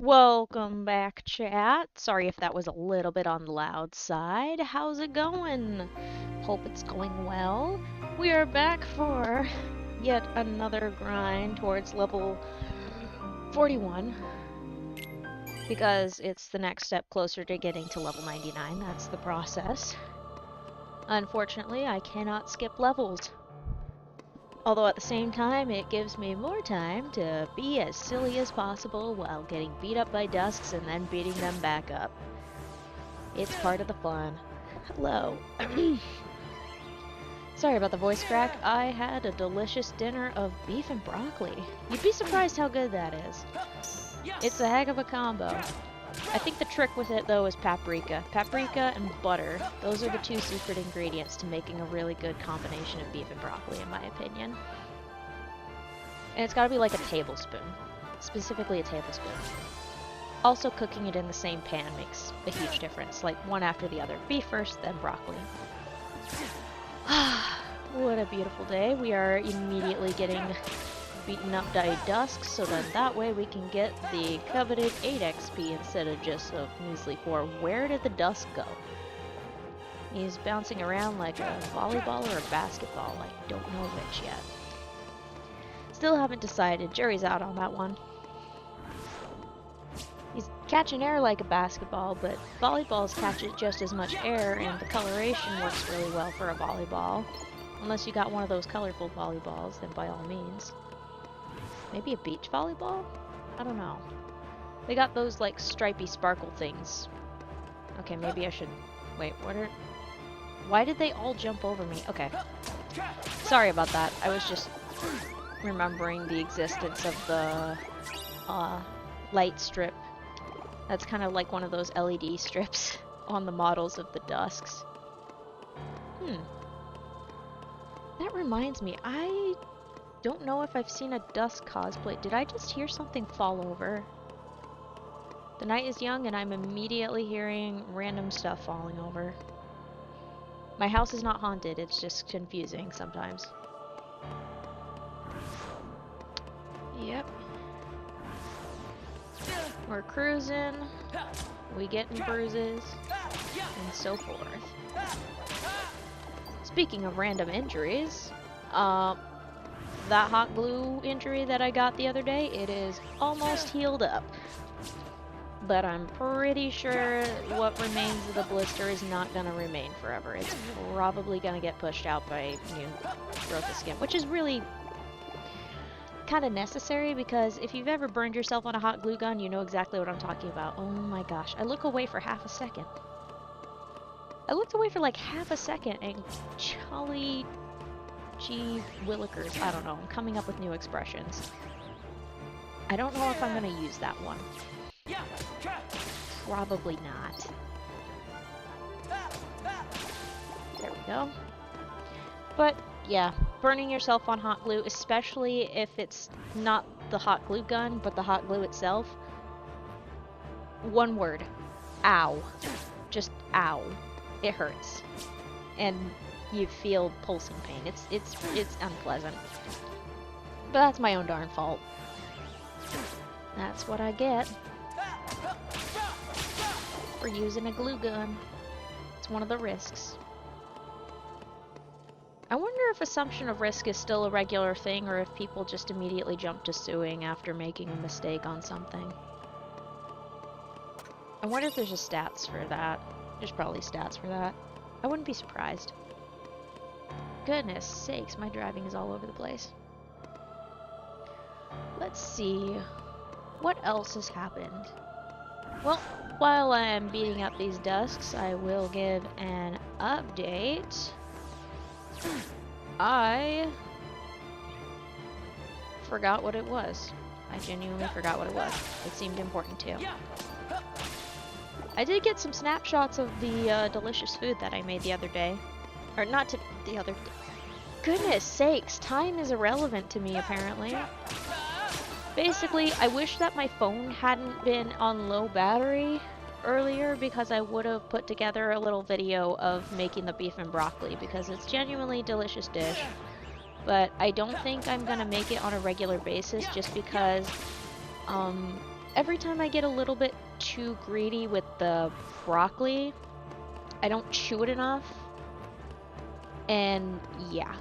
Welcome back, chat. Sorry if that was a little bit on the loud side. How's it going? Hope it's going well. We are back for yet another grind towards level 41 because it's the next step closer to getting to level 99. That's the process. Unfortunately, I cannot skip levels. Although at the same time, it gives me more time to be as silly as possible while getting beat up by dusks and then beating them back up. It's part of the fun. Hello. Sorry about the voice crack. I had a delicious dinner of beef and broccoli. You'd be surprised how good that is. It's a heck of a combo. I think the trick with it, though, is paprika. Paprika and butter. Those are the two secret ingredients to making a really good combination of beef and broccoli, in my opinion. And it's gotta be like a tablespoon. Specifically a tablespoon. Also, cooking it in the same pan makes a huge difference. Like, one after the other. Beef first, then broccoli. What a beautiful day. We are immediately getting beaten up by dusks, so then that way we can get the coveted 8 XP instead of just a measly 4. Where did the dusk go? He's bouncing around like a volleyball or a basketball. I don't know which yet. Still haven't decided. Jury's out on that one. He's catching air like a basketball, but volleyballs catch it just as much air, and the coloration works really well for a volleyball. Unless you got one of those colorful volleyballs, then by all means. Maybe a beach volleyball? I don't know. They got those, like, stripy sparkle things. Okay, maybe I should... Wait, what are... Why did they all jump over me? Okay. Sorry about that. I was just remembering the existence of the light strip. That's kind of like one of those LED strips on the models of the dusks. That reminds me, I don't know if I've seen a dusk cosplay. Did I just hear something fall over? The night is young and I'm immediately hearing random stuff falling over. My house is not haunted, it's just confusing sometimes. Yep. We're cruising, we getting bruises, and so forth. Speaking of random injuries, that hot glue injury that I got the other day, it is almost healed up. But I'm pretty sure what remains of the blister is not going to remain forever. It's probably going to get pushed out by new growth of skin, which is really kind of necessary because if you've ever burned yourself on a hot glue gun, you know exactly what I'm talking about. Oh my gosh, I look away for half a second. I looked away for like half a second and Charlie G. Willikers, I don't know, I'm coming up with new expressions. I don't know if I'm going to use that one. Probably not. There we go. But, yeah, burning yourself on hot glue, especially if it's not the hot glue gun, but the hot glue itself. One word. Ow. Just ow. It hurts. And you feel pulsing pain. It's unpleasant. But that's my own darn fault. That's what I get for using a glue gun. It's one of the risks. I wonder if assumption of risk is still a regular thing or if people just immediately jump to suing after making a mistake on something. I wonder if there's a stats for that. There's probably stats for that. I wouldn't be surprised. Goodness sakes, my driving is all over the place. Let's see. What else has happened? Well, while I'm beating up these dusks, I will give an update. I forgot what it was. I genuinely forgot what it was. It seemed important too. I did get some snapshots of the delicious food that I made the other day. Or not to the other... Goodness sakes, time is irrelevant to me apparently. Basically, I wish that my phone hadn't been on low battery earlier because I would have put together a little video of making the beef and broccoli because it's genuinely delicious dish. But I don't think I'm gonna make it on a regular basis just because every time I get a little bit too greedy with the broccoli, I don't chew it enough. And yeah,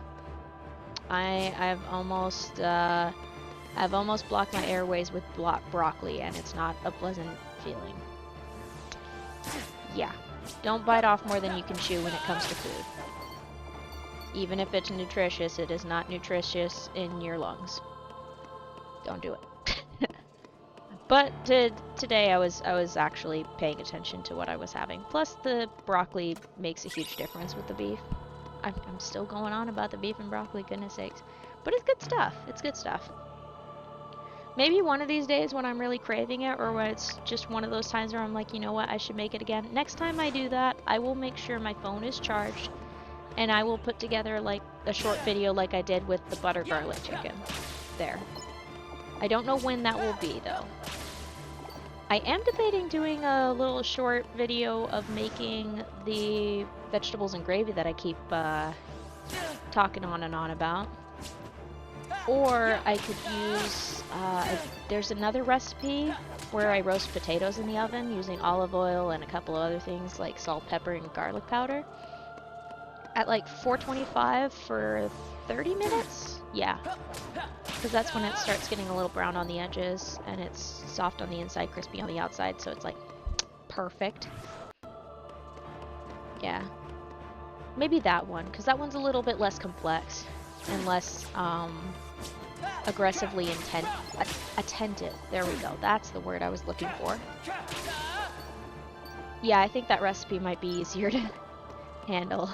I've almost blocked my airways with broccoli, and it's not a pleasant feeling. Yeah, don't bite off more than you can chew when it comes to food. Even if it's nutritious, it is not nutritious in your lungs. Don't do it. But today I was actually paying attention to what I was having. Plus the broccoli makes a huge difference with the beef. I'm still going on about the beef and broccoli, goodness sakes. But it's good stuff. It's good stuff. Maybe one of these days when I'm really craving it, or when it's just one of those times where I'm like, you know what, I should make it again. Next time I do that, I will make sure my phone is charged, and I will put together like a short video like I did with the butter garlic chicken. There. I don't know when that will be though. I am debating doing a little short video of making the vegetables and gravy that I keep talking on and on about. Or I could use, there's another recipe where I roast potatoes in the oven using olive oil and a couple of other things like salt, pepper, and garlic powder. At like 425 for 30 minutes? Yeah. Because that's when it starts getting a little brown on the edges and it's soft on the inside, crispy on the outside, so it's like perfect. Yeah. Maybe that one, because that one's a little bit less complex and less aggressively attentive. There we go. That's the word I was looking for. Yeah, I think that recipe might be easier to handle.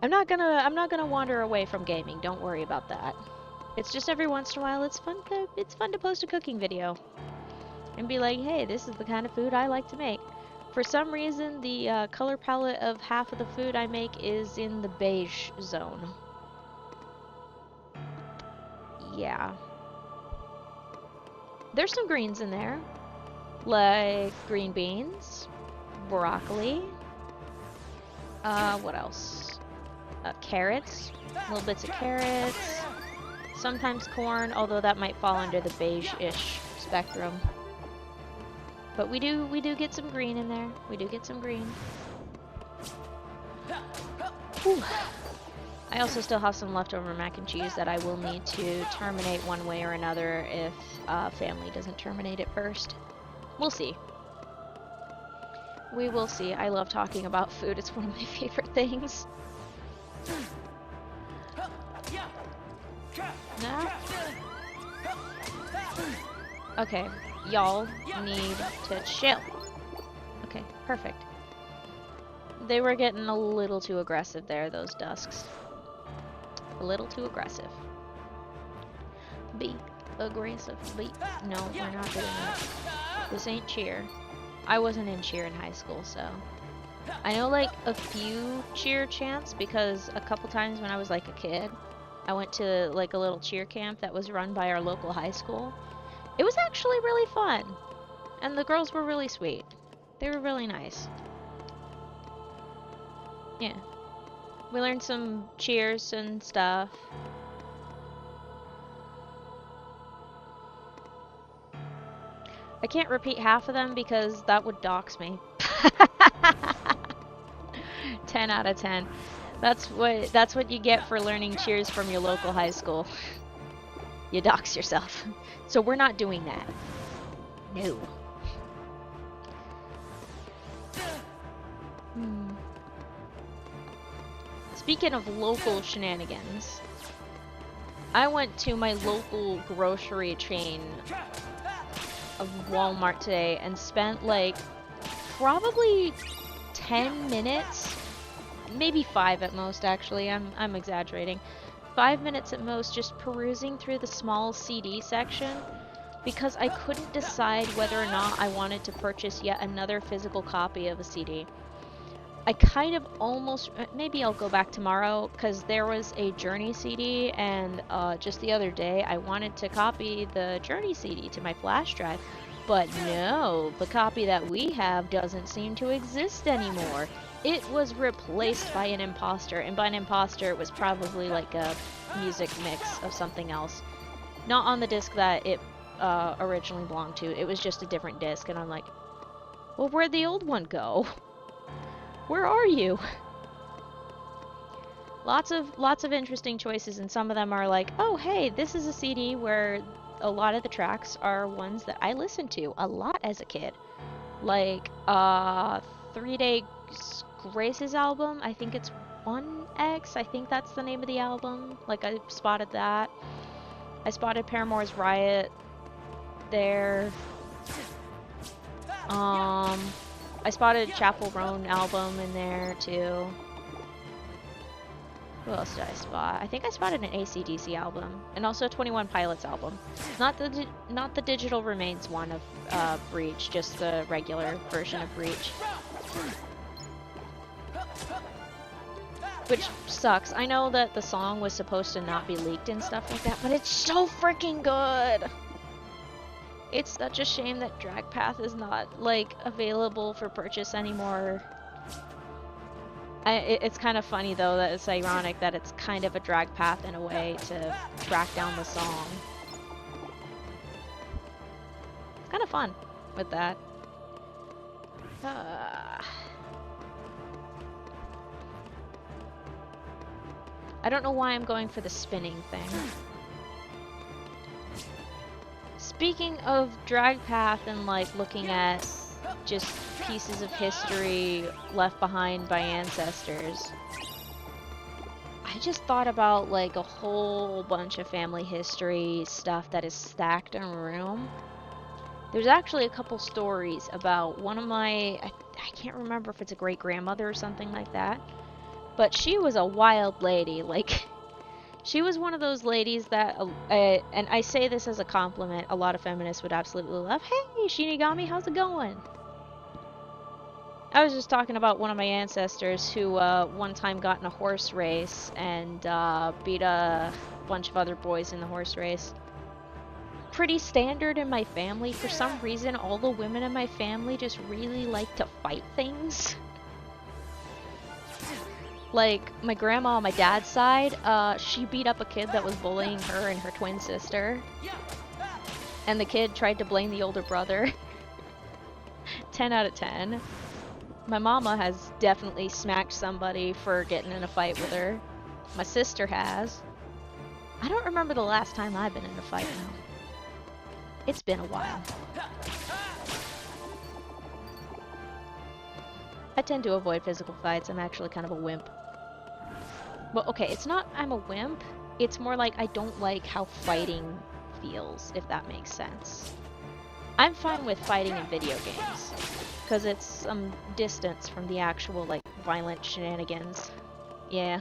I'm not gonna wander away from gaming. Don't worry about that. It's just every once in a while it's fun to post a cooking video and be like, hey, this is the kind of food I like to make. For some reason, the color palette of half of the food I make is in the beige zone. Yeah. There's some greens in there, like green beans, broccoli, what else? Carrots, little bits of carrots, sometimes corn, although that might fall under the beige-ish spectrum. But we do get some green in there. We do get some green. Whew. I also still have some leftover mac and cheese that I will need to terminate one way or another if family doesn't terminate it first. We'll see. We will see. I love talking about food. It's one of my favorite things. Nah. Okay, y'all need to chill. Okay, perfect. They were getting a little too aggressive there, those dusks. A little too aggressive. Be aggressive. No, we're not doing that. This ain't cheer. I wasn't in cheer in high school, so... I know like a few cheer chants because a couple times when I was like a kid, I went to like a little cheer camp that was run by our local high school. It was actually really fun. And the girls were really sweet. They were really nice. Yeah. We learned some cheers and stuff. I can't repeat half of them because that would dox me. 10 out of 10. That's what you get for learning cheers from your local high school. You dox yourself. So we're not doing that. No. Speaking of local shenanigans, I went to my local grocery chain of Walmart today and spent like probably 10 minutes, maybe 5 at most actually, I'm exaggerating. 5 minutes at most just perusing through the small CD section because I couldn't decide whether or not I wanted to purchase yet another physical copy of a CD. I kind of almost, maybe I'll go back tomorrow because there was a Journey CD and just the other day I wanted to copy the Journey CD to my flash drive, but no, the copy that we have doesn't seem to exist anymore. It was replaced by an imposter, and by an imposter it was probably like a music mix of something else. Not on the disc that it originally belonged to. It was just a different disc, and I'm like, well, where'd the old one go? Where are you? Lots of interesting choices, and some of them are like, oh hey, this is a CD where a lot of the tracks are ones that I listened to a lot as a kid. Like 3 Day Grace's album, I think it's 1X, I think that's the name of the album. Like, I spotted that. I spotted Paramore's Riot there. I spotted Chapel Roan album in there too. Who else did I spot? I think I spotted an AC/DC album, and also a 21 Pilots album. Not the Digital Remains one of Breach, just the regular version of Breach. Which sucks. I know that the song was supposed to not be leaked and stuff like that, but it's so freaking good! It's such a shame that Dragpath is not, like, available for purchase anymore. It's kind of funny, though, that it's ironic that it's kind of a Dragpath in a way to track down the song. It's kind of fun with that. I don't know why I'm going for the spinning thing. Speaking of Dragpath and, like, looking at just pieces of history left behind by ancestors, I just thought about, like, a whole bunch of family history stuff that is stacked in a room. There's actually a couple stories about one of my, I can't remember if it's a great-grandmother or something like that, but she was a wild lady. Like, she was one of those ladies that, and I say this as a compliment, a lot of feminists would absolutely love. Hey, Shinigami, how's it going? I was just talking about one of my ancestors who one time got in a horse race and beat a bunch of other boys in the horse race. Pretty standard in my family. For some reason, all the women in my family just really like to fight things. Like, my grandma on my dad's side, she beat up a kid that was bullying her and her twin sister. And the kid tried to blame the older brother. 10 out of 10. My mama has definitely smacked somebody for getting in a fight with her. My sister has. I don't remember the last time I've been in a fight now. It's been a while. I tend to avoid physical fights. I'm actually kind of a wimp. Well, okay, it's not I'm a wimp. It's more like I don't like how fighting feels, if that makes sense. I'm fine with fighting in video games, because it's some distance from the actual, like, violent shenanigans. Yeah.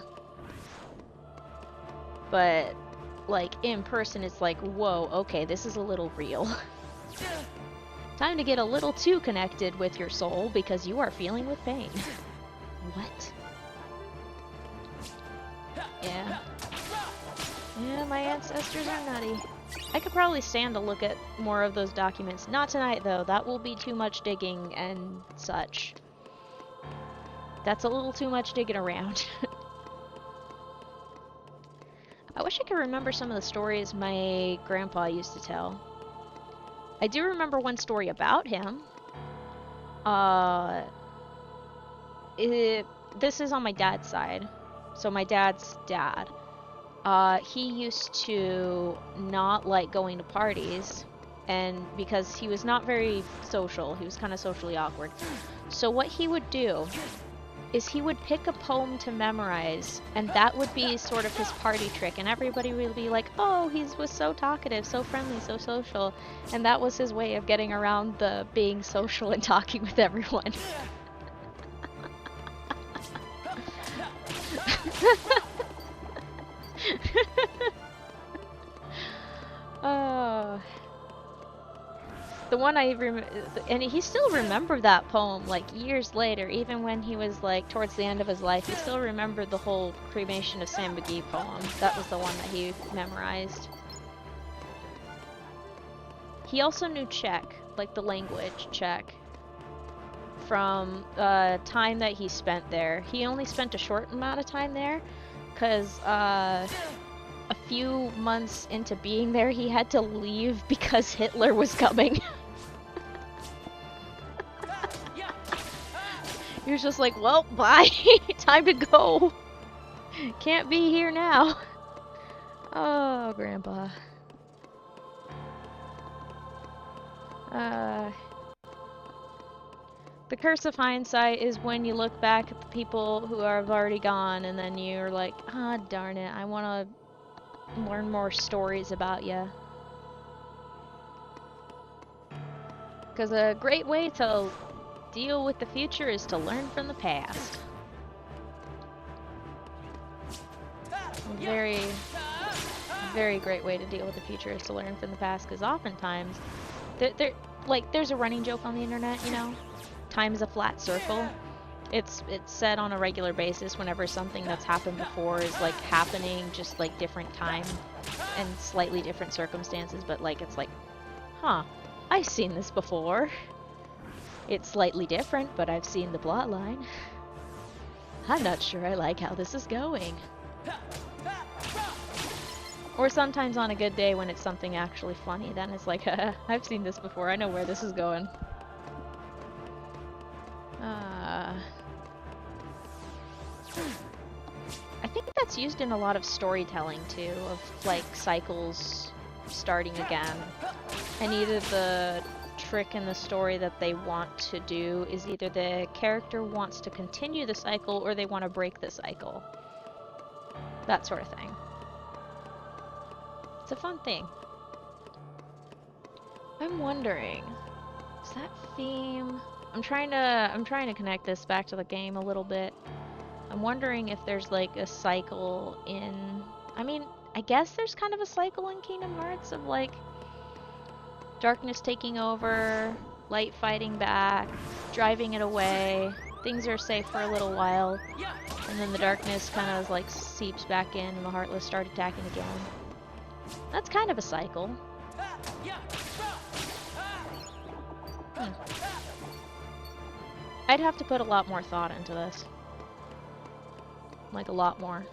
But, like, in person it's like, whoa, okay, this is a little real. Time to get a little too connected with your soul, because you are feeling with pain. What? Yeah. Yeah, my ancestors are nutty. I could probably stand to look at more of those documents. Not tonight, though. That will be too much digging and such. That's a little too much digging around. I wish I could remember some of the stories my grandpa used to tell. I do remember one story about him. This is on my dad's side. So my dad's dad. He used to not like going to parties, and because he was not very social, he was kind of socially awkward. So what he would do is he would pick a poem to memorize, and that would be sort of his party trick, and everybody would be like, oh, he was so talkative, so friendly, so social, and that was his way of getting around the being social and talking with everyone. The one I remember, and he still remembered that poem like years later, even when he was like towards the end of his life. He still remembered the whole Cremation of Sam McGee poem. That was the one that he memorized. He also knew Czech, like the language Czech, from time that he spent there. He only spent a short amount of time there, because a few months into being there, he had to leave because Hitler was coming. He was just like, well, bye. Time to go. Can't be here now. Oh, Grandpa. The curse of hindsight is when you look back at the people who have already gone and then you're like, ah, darn it, I want to learn more stories about you. Because a great way to deal with the future is to learn from the past. A very, very great way to deal with the future is to learn from the past, because oftentimes, there's a running joke on the internet, you know? Time is a flat circle. It's said on a regular basis whenever something that's happened before is like happening, just like different time and slightly different circumstances, but like it's like, huh, I've seen this before. It's slightly different, but I've seen the plot line. I'm not sure I like how this is going. Or sometimes on a good day when it's something actually funny, then it's like, I've seen this before, I know where this is going. I think that's used in a lot of storytelling too, of like cycles starting again. And either the trick in the story that they want to do is either the character wants to continue the cycle or they want to break the cycle. That sort of thing. It's a fun thing. I'm wondering, is that theme? I'm trying to connect this back to the game a little bit. I'm wondering if there's like a cycle in, I mean, I guess there's kind of a cycle in Kingdom Hearts of like darkness taking over, light fighting back, driving it away, things are safe for a little while, and then the darkness kind of like seeps back in and the Heartless start attacking again. That's kind of a cycle. I'd have to put a lot more thought into this. Like a lot more.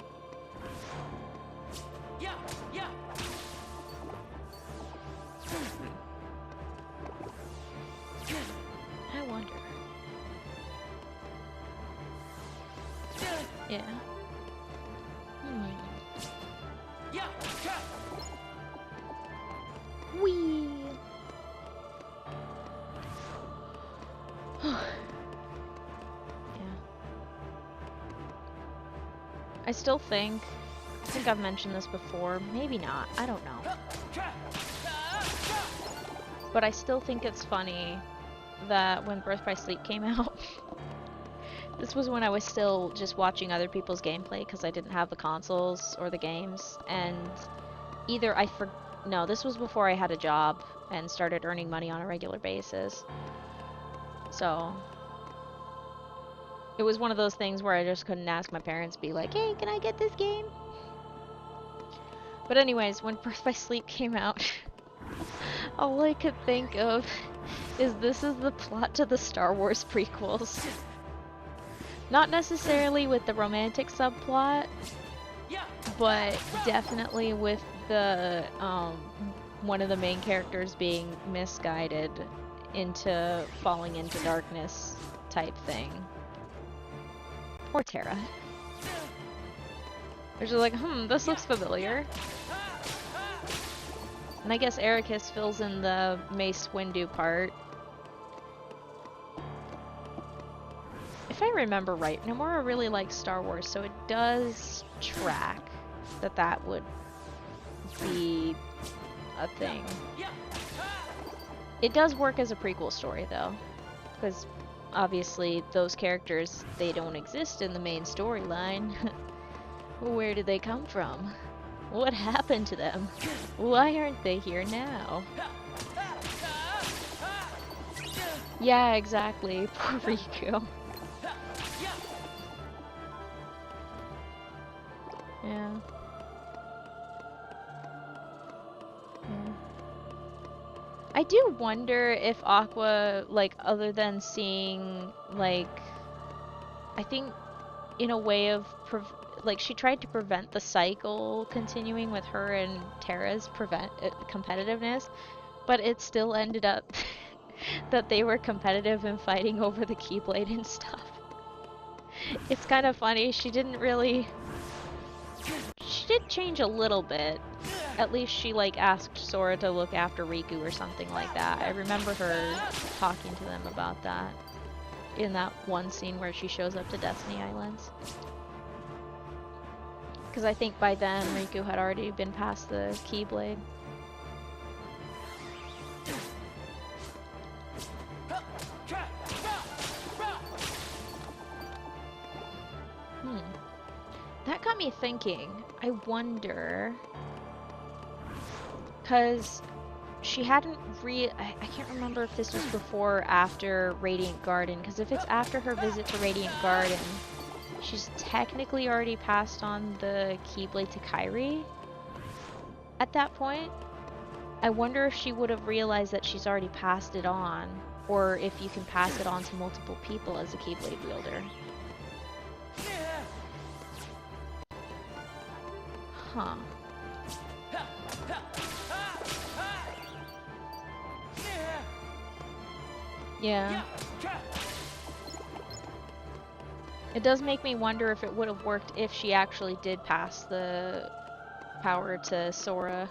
I wonder. Yeah. Whee! I still think, I've mentioned this before, maybe not, I don't know. But I still think it's funny that when Birth by Sleep came out, this was when I was still just watching other people's gameplay because I didn't have the consoles or the games, and either no, this was before I had a job and started earning money on a regular basis. So it was one of those things where I just couldn't ask my parents, be like, hey, can I get this game? But anyways, when Birth by Sleep came out, all I could think of is this is the plot to the Star Wars prequels. Not necessarily with the romantic subplot, but definitely with the, one of the main characters being misguided into falling into darkness type thing. Poor Terra. They're just like, this looks familiar. And I guess Eraqus fills in the Mace Windu part. If I remember right, Nomura really likes Star Wars, so it does track that that would be a thing. It does work as a prequel story, though, because obviously those characters, they don't exist in the main storyline. Where did they come from? What happened to them? Why aren't they here now? Yeah, exactly. Poor Riku. Yeah. I do wonder if Aqua, like, other than seeing, like, I think in a way of like she tried to prevent the cycle continuing with her and Terra's competitiveness, but it still ended up that they were competitive and fighting over the Keyblade and stuff. It's kind of funny. She didn't really. She did change a little bit. At least she like asked Sora to look after Riku or something like that. I remember her talking to them about that in that one scene where she shows up to Destiny Islands. Because I think by then Riku had already been past the Keyblade. That got me thinking. I wonder, because she hadn't I can't remember if this was before or after Radiant Garden, because if it's after her visit to Radiant Garden, she's technically already passed on the Keyblade to Kairi at that point. I wonder if she would have realized that she's already passed it on, or if you can pass it on to multiple people as a Keyblade wielder. Huh. Yeah. It does make me wonder if it would have worked if she actually did pass the power to Sora.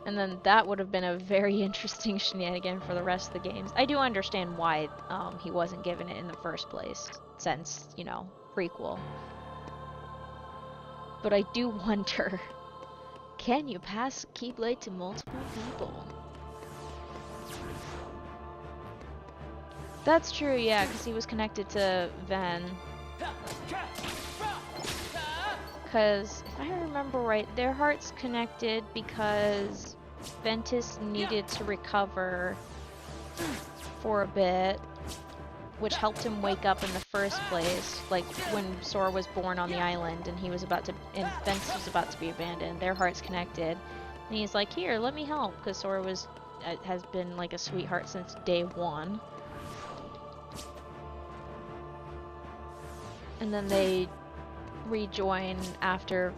And then that would have been a very interesting shenanigan for the rest of the games. I do understand why he wasn't given it in the first place, since, you know, prequel. But I do wonder, can you pass Keyblade to multiple people? That's true, yeah, because he was connected to Ven. Because, if I remember right, their hearts connected because Ventus needed to recover for a bit, which helped him wake up in the first place, like when Sora was born on the island and Ventus was about to be abandoned. Their hearts connected, and he's like, "Here, let me help," because Sora has been like a sweetheart since day one. And then they rejoin after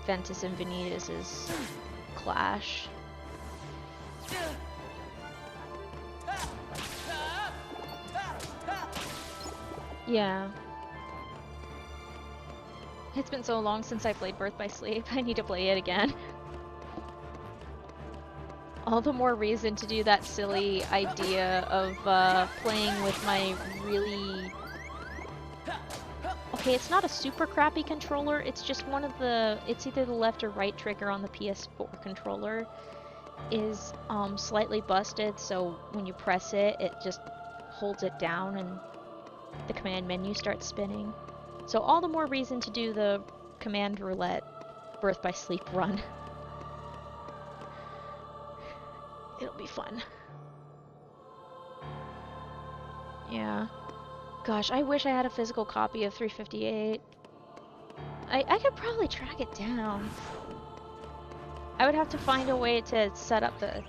Ventus and Vanitas' clash. Yeah. It's been so long since I played Birth by Sleep. I need to play it again. All the more reason to do that silly idea of playing with my really... Okay, it's not a super crappy controller, it's just one of the... It's either the left or right trigger on the PS4 controller is slightly busted, so when you press it, it just holds it down and the command menu starts spinning. So all the more reason to do the command roulette Birth by Sleep run. It'll be fun. Yeah. Gosh, I wish I had a physical copy of 358. I could probably track it down. I would have to find a way to set up the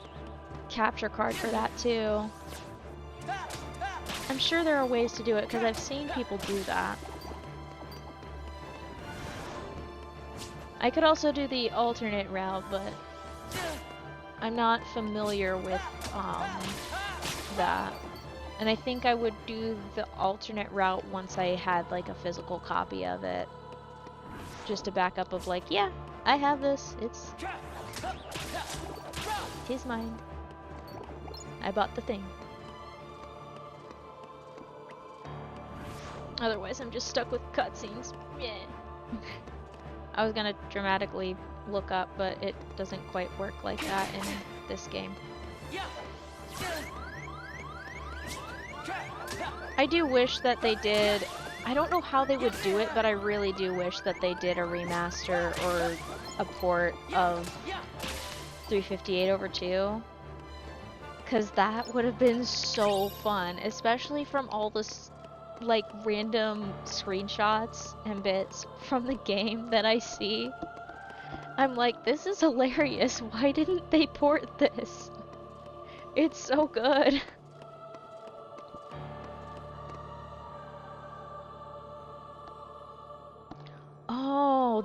capture card for that too. I'm sure there are ways to do it because I've seen people do that. I could also do the alternate route, but I'm not familiar with that. And I think I would do the alternate route once I had like a physical copy of it. Just to back up of like, yeah, I have this. It's mine. I bought the thing. Otherwise, I'm just stuck with cutscenes. Yeah. I was gonna dramatically look up, but it doesn't quite work like that in this game. I do wish that they did... I don't know how they would do it, but I really do wish that they did a remaster or a port of 358 over 2. Because that would have been so fun, especially from all the like random screenshots and bits from the game that I see. I'm like, this is hilarious. Why didn't they port this? It's so good.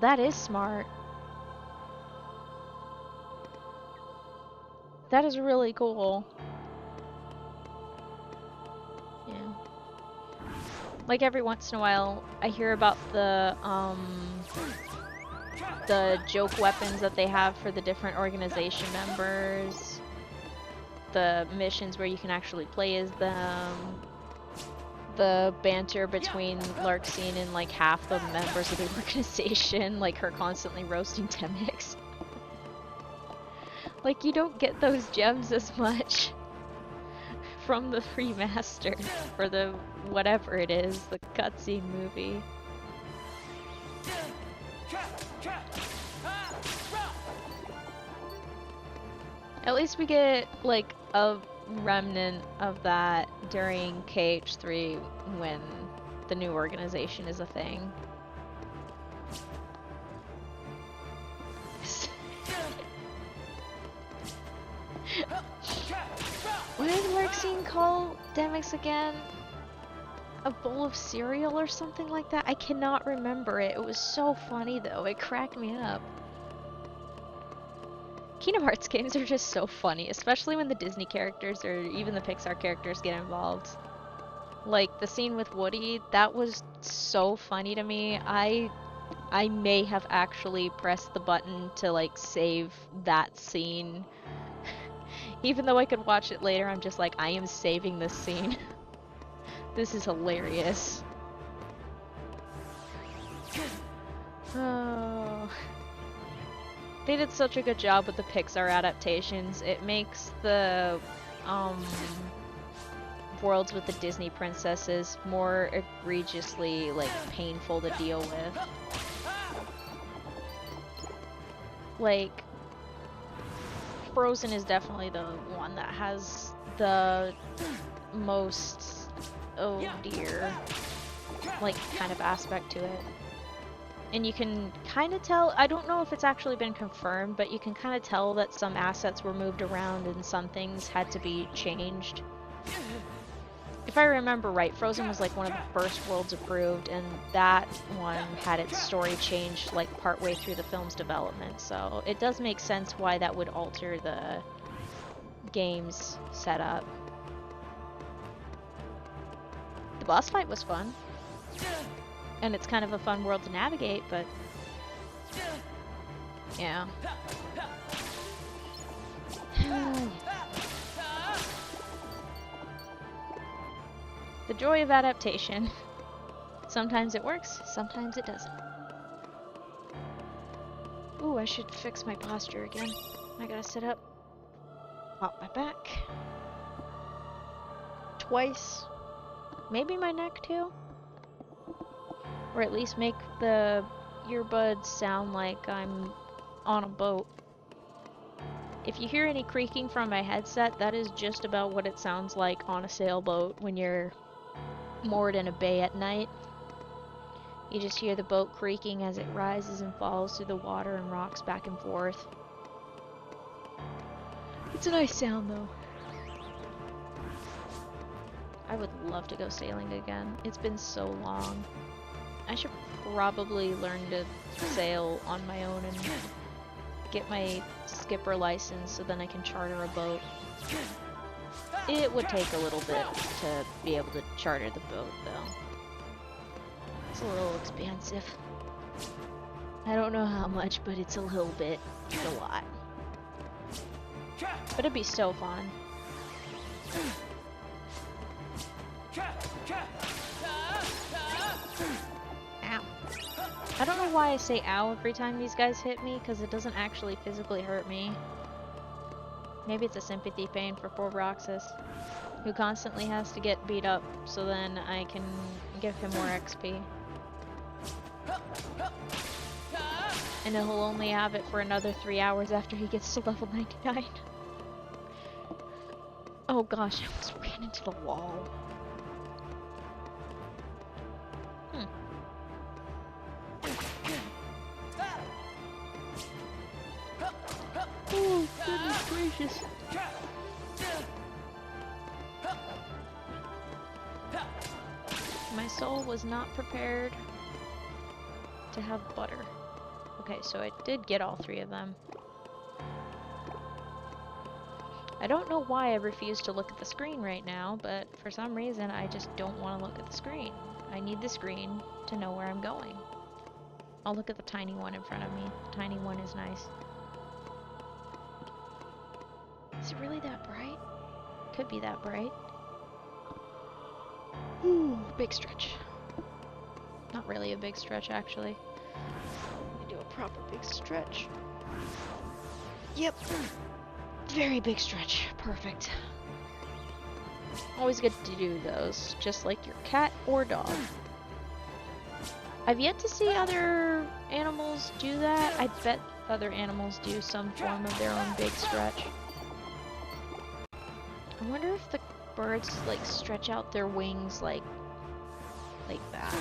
that is smart. That is really cool. Yeah. Like every once in a while, I hear about the joke weapons that they have for the different organization members. The missions where you can actually play as them. The banter between Larxene and like half the members of the organization, like her constantly roasting Temix. Like you don't get those gems as much from the remaster or the whatever it is, the cutscene movie. At least we get like a remnant of that during KH3 when the new organization is a thing. What did Larxene call Demyx again? A bowl of cereal or something like that? I cannot remember it. It was so funny though. It cracked me up. Kingdom Hearts games are just so funny, especially when the Disney characters or even the Pixar characters get involved. Like the scene with Woody, that was so funny to me. I may have actually pressed the button to like save that scene. Even though I could watch it later, I'm just like, I am saving this scene. This is hilarious. Oh. They did such a good job with the Pixar adaptations. It makes the worlds with the Disney princesses more egregiously like painful to deal with. Like Frozen is definitely the one that has the most, oh dear, like kind of aspect to it. And you can kind of tell, I don't know if it's actually been confirmed, but you can kind of tell that some assets were moved around and some things had to be changed. If I remember right, Frozen was like one of the first worlds approved, and that one had its story changed like partway through the film's development, so it does make sense why that would alter the game's setup. The boss fight was fun. And it's kind of a fun world to navigate, but yeah. The joy of adaptation. Sometimes it works, sometimes it doesn't. Ooh, I should fix my posture again. I gotta sit up, pop my back. Twice. Maybe my neck too? Or at least make the earbuds sound like I'm on a boat. If you hear any creaking from my headset, that is just about what it sounds like on a sailboat when you're moored in a bay at night. You just hear the boat creaking as it rises and falls through the water and rocks back and forth. It's a nice sound though. I would love to go sailing again. It's been so long. I should probably learn to sail on my own and get my skipper license so then I can charter a boat. It would take a little bit to be able to charter the boat though. It's a little expensive. I don't know how much, but it's a little bit. It's a lot. But it'd be so fun. Ow. I don't know why I say ow every time these guys hit me, because it doesn't actually physically hurt me. Maybe it's a sympathy pain for poor Roxas, who constantly has to get beat up, so then I can give him more XP. And he'll only have it for another 3 hours after he gets to level 99. Oh gosh, I almost ran into the wall. Oh, goodness gracious. My soul was not prepared to have butter. Okay, so I did get all 3 of them. I don't know why I refuse to look at the screen right now, but for some reason I just don't want to look at the screen. I need the screen to know where I'm going. I'll look at the tiny one in front of me. The tiny one is nice. Is it really that bright? Could be that bright. Ooh, big stretch. Not really a big stretch, actually. Let me do a proper big stretch. Yep. Very big stretch. Perfect. Always good to do those, just like your cat or dog. I've yet to see other animals do that. I bet other animals do some form of their own big stretch. I wonder if the birds like stretch out their wings like that.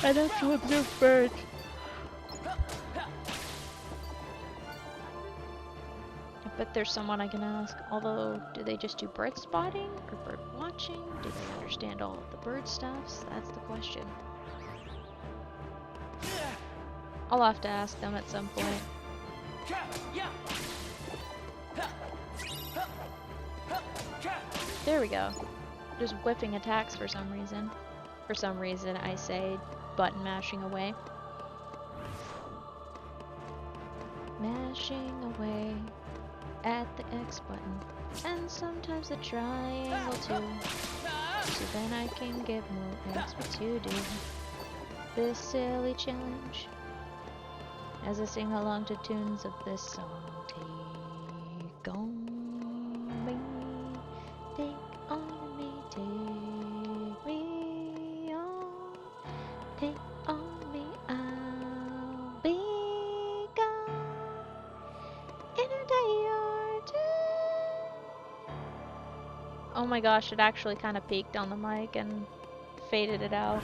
I love to observe birds. I bet there's someone I can ask. Although, do they just do bird spotting or bird watching? Do they understand all of the bird stuffs? That's the question. I'll have to ask them at some point. There we go. Just whipping attacks for some reason. For some reason, I say button mashing away. Mashing away at the X button. And sometimes the triangle too. So then I can get more X what you do. This silly challenge. As I sing along to tunes of this song. Take on me. Take on me. Take me on. Take on me. I'll be gone in a day or two. Oh my gosh, it actually kind of peaked on the mic and faded it out.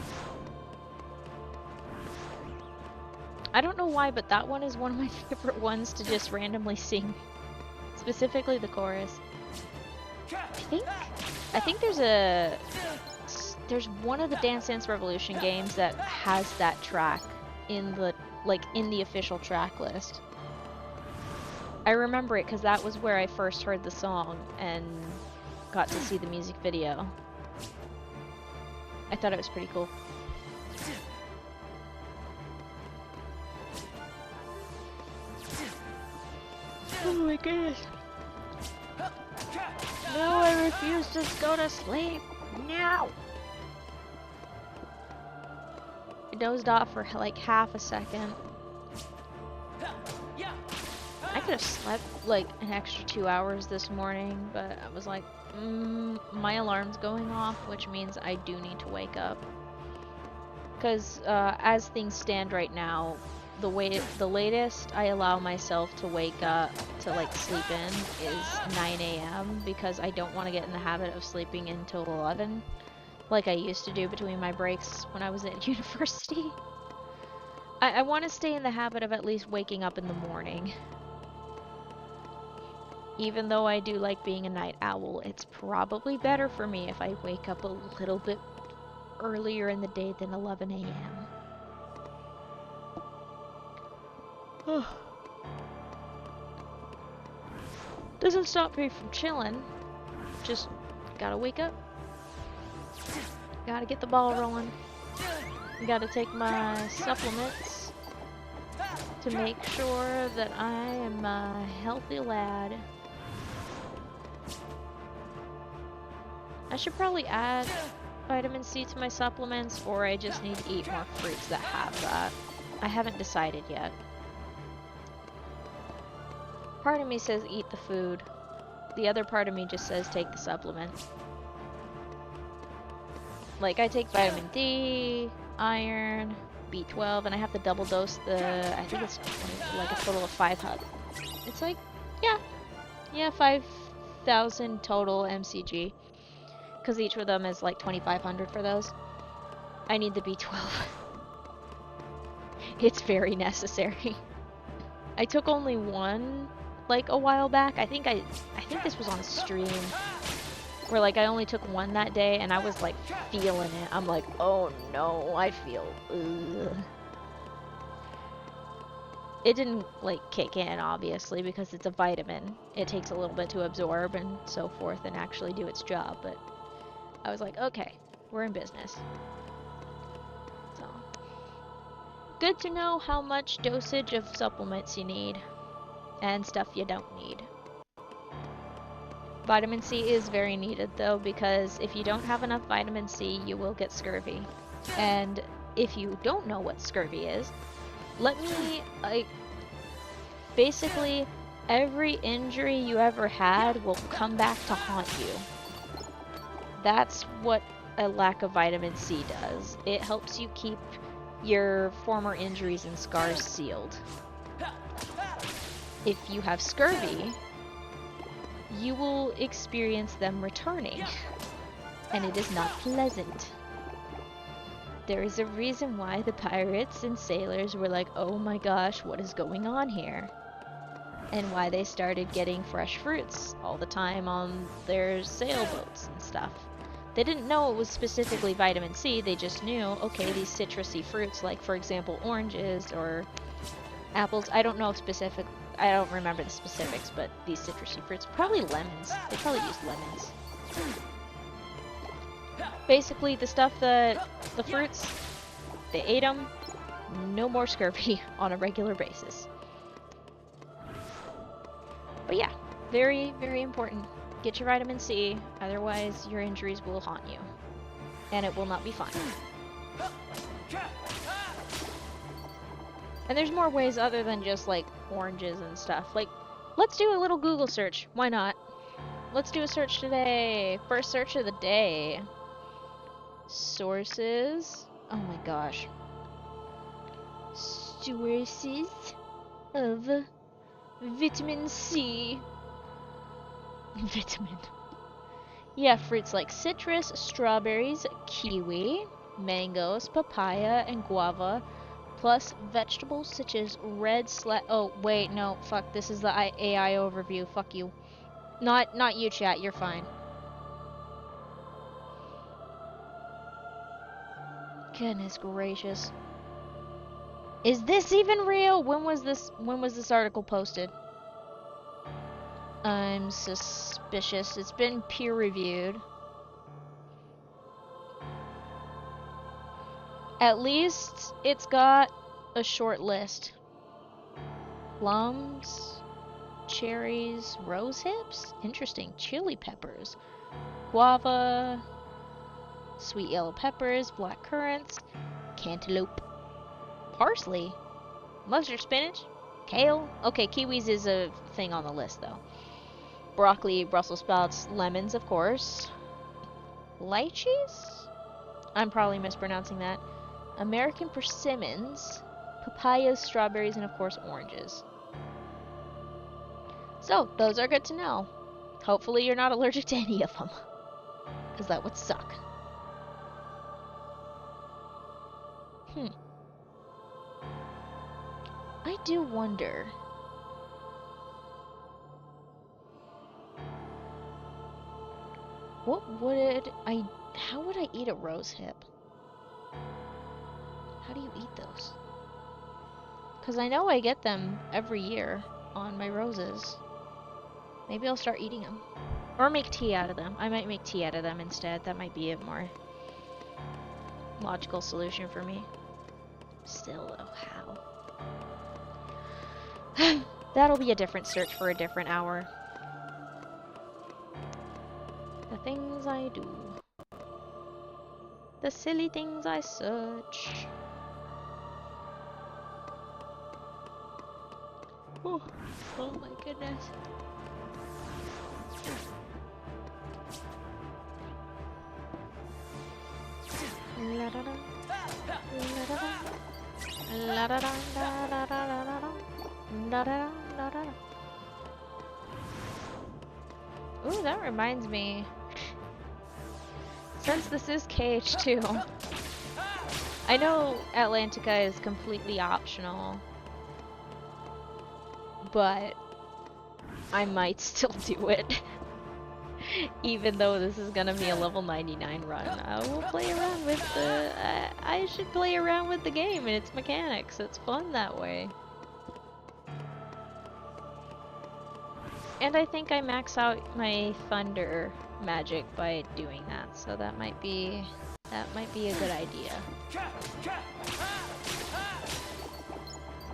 I don't know why, but that one is one of my favorite ones to just randomly sing. Specifically the chorus. I think there's one of the Dance Dance Revolution games that has that track in the official track list. I remember it because that was where I first heard the song and got to see the music video. I thought it was pretty cool. Oh my goodness. No, I refuse to go to sleep. Now! I dozed off for like half a second. I could have slept like an extra 2 hours this morning, but I was like, my alarm's going off, which means I do need to wake up. Because as things stand right now, the latest I allow myself to wake up to like sleep in is 9 a.m. because I don't want to get in the habit of sleeping until 11 like I used to do between my breaks when I was at university. I want to stay in the habit of at least waking up in the morning. Even though I do like being a night owl, it's probably better for me if I wake up a little bit earlier in the day than 11 a.m. Doesn't stop me from chilling. Just gotta wake up. Gotta get the ball rolling. Gotta take my supplements to make sure that I am a healthy lad. I should probably add vitamin C to my supplements, or I just need to eat more fruits that have that. I haven't decided yet. Part of me says eat the food. The other part of me just says take the supplement. Like, I take vitamin D, iron, B12, and I have to double dose I think it's like a total of 5 hubs. It's like, yeah, 5,000 total MCG. Because each of them is like 2,500 for those. I need the B12. It's very necessary. I took only one like a while back. I think this was on stream. where like I only took one that day and I was like feeling it. I'm like, oh no, I feel ugh. It didn't like kick in obviously because it's a vitamin. It takes a little bit to absorb and so forth and actually do its job, but I was like, okay, we're in business. So good to know how much dosage of supplements you need and stuff you don't need. Vitamin C is very needed though, because if you don't have enough vitamin C, you will get scurvy. And if you don't know what scurvy is, let me, basically, every injury you ever had will come back to haunt you. That's what a lack of vitamin C does. It helps you keep your former injuries and scars sealed. If you have scurvy, you will experience them returning, and it is not pleasant. There is a reason why the pirates and sailors were like, oh my gosh, what is going on here? And why they started getting fresh fruits all the time on their sailboats and stuff. They didn't know it was specifically vitamin C, they just knew, okay, these citrusy fruits, like for example oranges or apples, I don't remember the specifics, but these citrusy fruits, probably lemons, they probably used lemons. Basically the stuff that, the fruits, they ate them, no more scurvy on a regular basis. But yeah, very, very important. Get your vitamin C, otherwise your injuries will haunt you. And it will not be fun. And there's more ways other than just like oranges and stuff. Like, let's do a little Google search. Why not? Let's do a search today. First search of the day. Sources. Oh my gosh. Sources of vitamin C. Vitamin. Yeah, fruits like citrus, strawberries, kiwi, mangoes, papaya, and guava, plus vegetables such as oh, wait, no, fuck, this is the AI overview, fuck you. Not you, chat, you're fine. Goodness gracious. Is this even real? When was this article posted? I'm suspicious. It's been peer reviewed. At least it's got a short list. Plums, cherries, rose hips? Interesting. Chili peppers, guava, sweet yellow peppers, black currants, cantaloupe, parsley, mustard spinach, kale. Okay, kiwis is a thing on the list though. Broccoli, Brussels sprouts, lemons, of course. Lychees? I'm probably mispronouncing that. American persimmons, papayas, strawberries, and of course oranges. So, those are good to know. Hopefully you're not allergic to any of them, because that would suck. I do wonder. How would I eat a rose hip? How do you eat those? Because I know I get them every year on my roses. Maybe I'll start eating them. Or make tea out of them. I might make tea out of them instead. That might be a more logical solution for me. Still though, how? That'll be a different search for a different hour. The things I do. The silly things I search. Oh my goodness. La da da. La da da. La da da da da da da da. Da da da da. Ooh, that reminds me. Since this is KH2, I know Atlantica is completely optional, but I might still do it. Even though this is gonna be a level 99 run, I will play around with the... I should play around with the game and its mechanics. It's fun that way. And I think I max out my thunder magic by doing that, so that might be a good idea.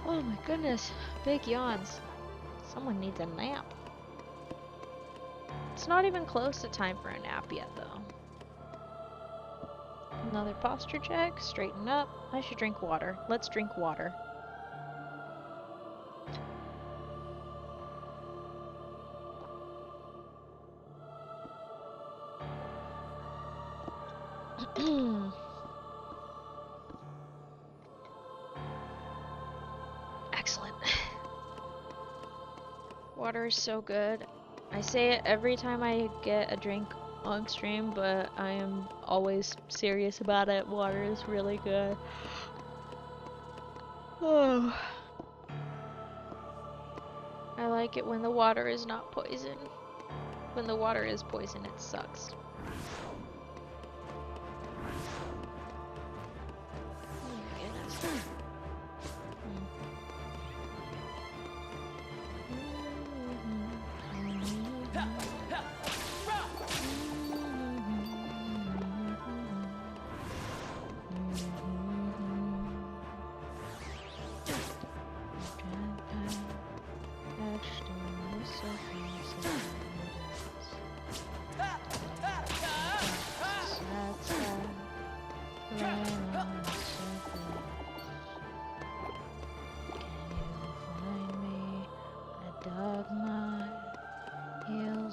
Oh my goodness, big yawns. Someone needs a nap. It's not even close to time for a nap yet, though. Another posture check, straighten up. I should drink water. Let's drink water. Excellent. Water is so good. I say it every time I get a drink on stream, but I am always serious about it. Water is really good. Oh. I like it when the water is not poison. When the water is poison, it sucks. Oh my goodness.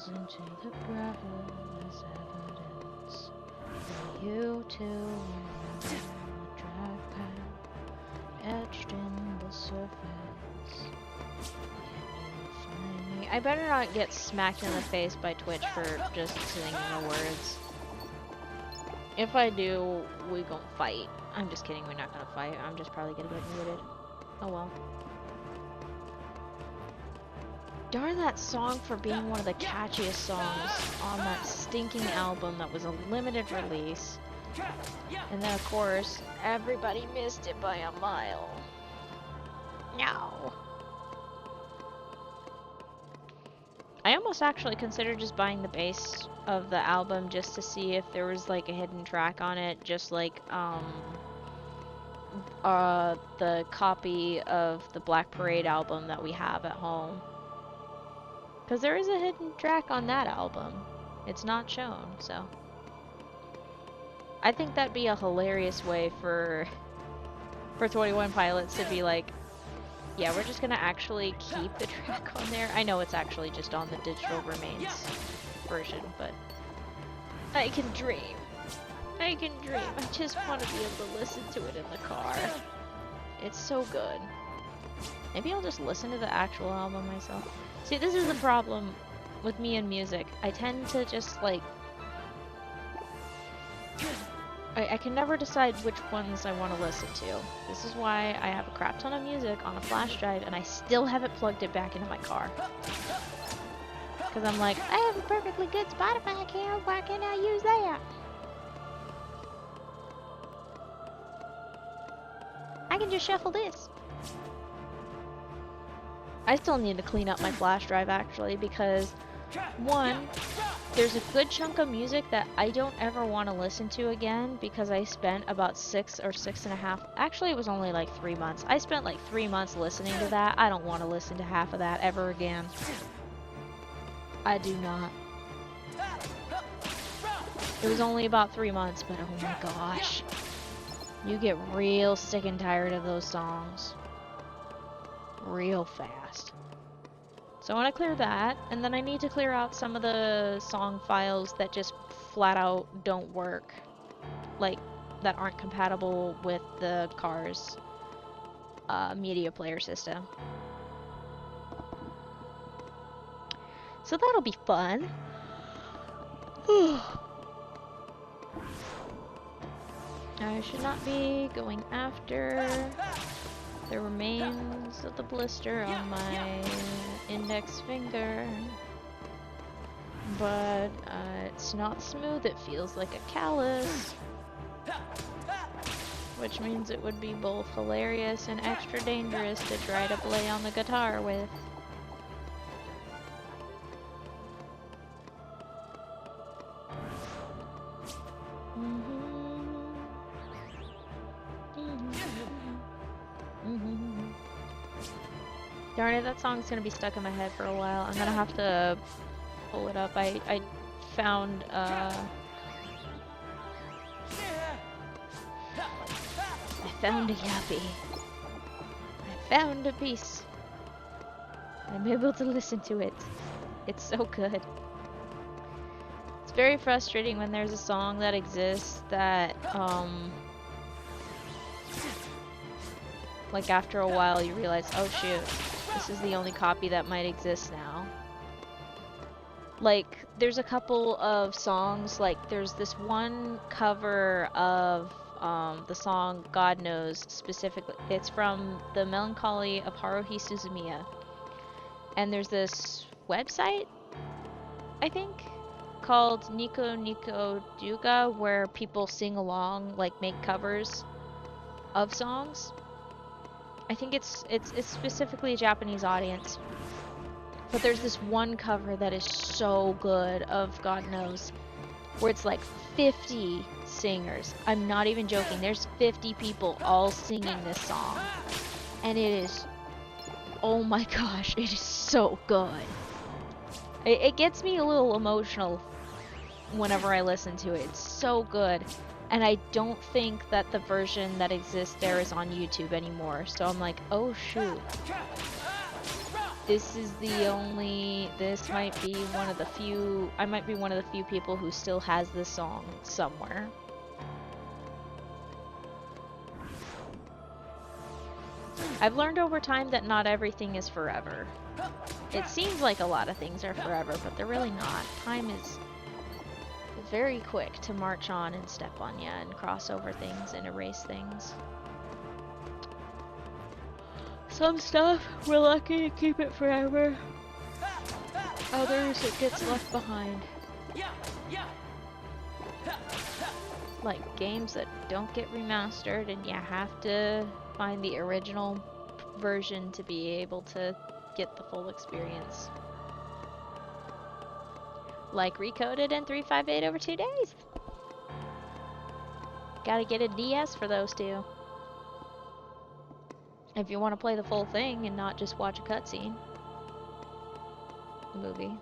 Into the gravel as evidence for you to remember the drag path etched in the surface. Can you find me? I better not get smacked in the face by Twitch for just singing the words. If I do, we gon' fight. I'm just kidding, we're not gonna fight. I'm just probably gonna get muted. Oh well. Darn that song for being one of the catchiest songs on that stinking album that was a limited release. And then of course, everybody missed it by a mile. No. I almost actually considered just buying the base of the album just to see if there was like a hidden track on it, just like the copy of the Black Parade album that we have at home. Because there is a hidden track on that album. It's not shown, so. I think that'd be a hilarious way for 21 Pilots to be like, yeah, we're just gonna actually keep the track on there. I know it's actually just on the Digital Remains version, but I can dream. I can dream. I just want to be able to listen to it in the car. It's so good. Maybe I'll just listen to the actual album myself. See, this is the problem with me and music. I tend to just, like... I can never decide which ones I want to listen to. This is why I have a crap ton of music on a flash drive, and I still haven't plugged it back into my car. Because I'm like, I have a perfectly good Spotify account, why can't I use that? I can just shuffle this. I still need to clean up my flash drive actually because, one, there's a good chunk of music that I don't ever want to listen to again because I spent about 6 or 6.5, actually it was only like 3 months. I spent like 3 months listening to that. I don't want to listen to half of that ever again. I do not. It was only about 3 months, but oh my gosh. You get real sick and tired of those songs. Real fast. So I want to clear that, and then I need to clear out some of the song files that just flat out don't work. Like, that aren't compatible with the car's media player system. So that'll be fun. I should not be going after the remains of the blister on my index finger. but it's not smooth. It feels like a callus, which means it would be both hilarious and extra dangerous to try to play on the guitar with. Darn it, that song's gonna be stuck in my head for a while. I'm gonna have to pull it up. I found I found a yuppie. I found a piece. I'm able to listen to it. It's so good. It's very frustrating when there's a song that exists that like after a while you realize, oh shoot, this is the only copy that might exist now. Like, there's a couple of songs, like there's this one cover of the song God Knows specifically. It's from the Melancholy of Haruhi Suzumiya. And there's this website, I think, called Nico Nico Duga, where people sing along, like make covers of songs. I think it's specifically a Japanese audience. But there's this one cover that is so good of God Knows, where it's like 50 singers. I'm not even joking. There's 50 people all singing this song. And it is, oh my gosh, it is so good. It gets me a little emotional whenever I listen to it. It's so good. And I don't think that the version that exists there is on YouTube anymore. So I'm like, oh shoot. This might be one of the few, I might be one of the few people who still has this song somewhere. I've learned over time that not everything is forever. It seems like a lot of things are forever, but they're really not. Time is very quick to march on and step on ya and cross over things and erase things. Some stuff, we're lucky to keep it forever. Others, it gets left behind. Like games that don't get remastered and you have to find the original version to be able to get the full experience. Like Recoded and 358 over 2 days. Gotta get a DS for those two. If you want to play the full thing and not just watch a cutscene movie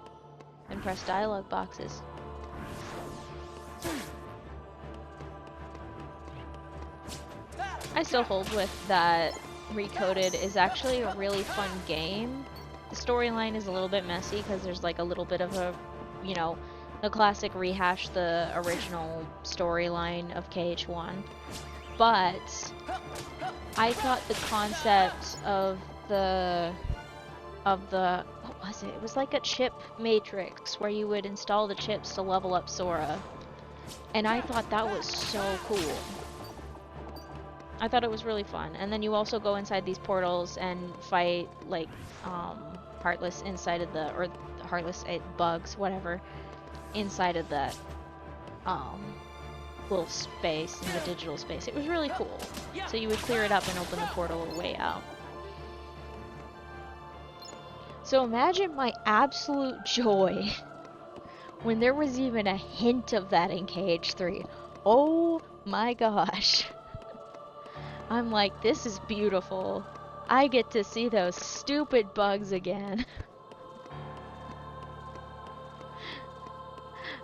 and press dialogue boxes. I still hold with that Recoded is actually a really fun game. The storyline is a little bit messy because there's like a little bit of a, you know, the classic rehash the original storyline of KH1. But I thought the concept of the what was it? It was like a chip matrix where you would install the chips to level up Sora. And I thought that was so cool. I thought it was really fun. And then you also go inside these portals and fight like Heartless inside of the, or Heartless bugs, whatever, inside of that little space in the digital space. It was really cool. So you would clear it up and open the portal way out. So imagine my absolute joy when there was even a hint of that in KH3. Oh my gosh. I'm like, this is beautiful. I get to see those stupid bugs again.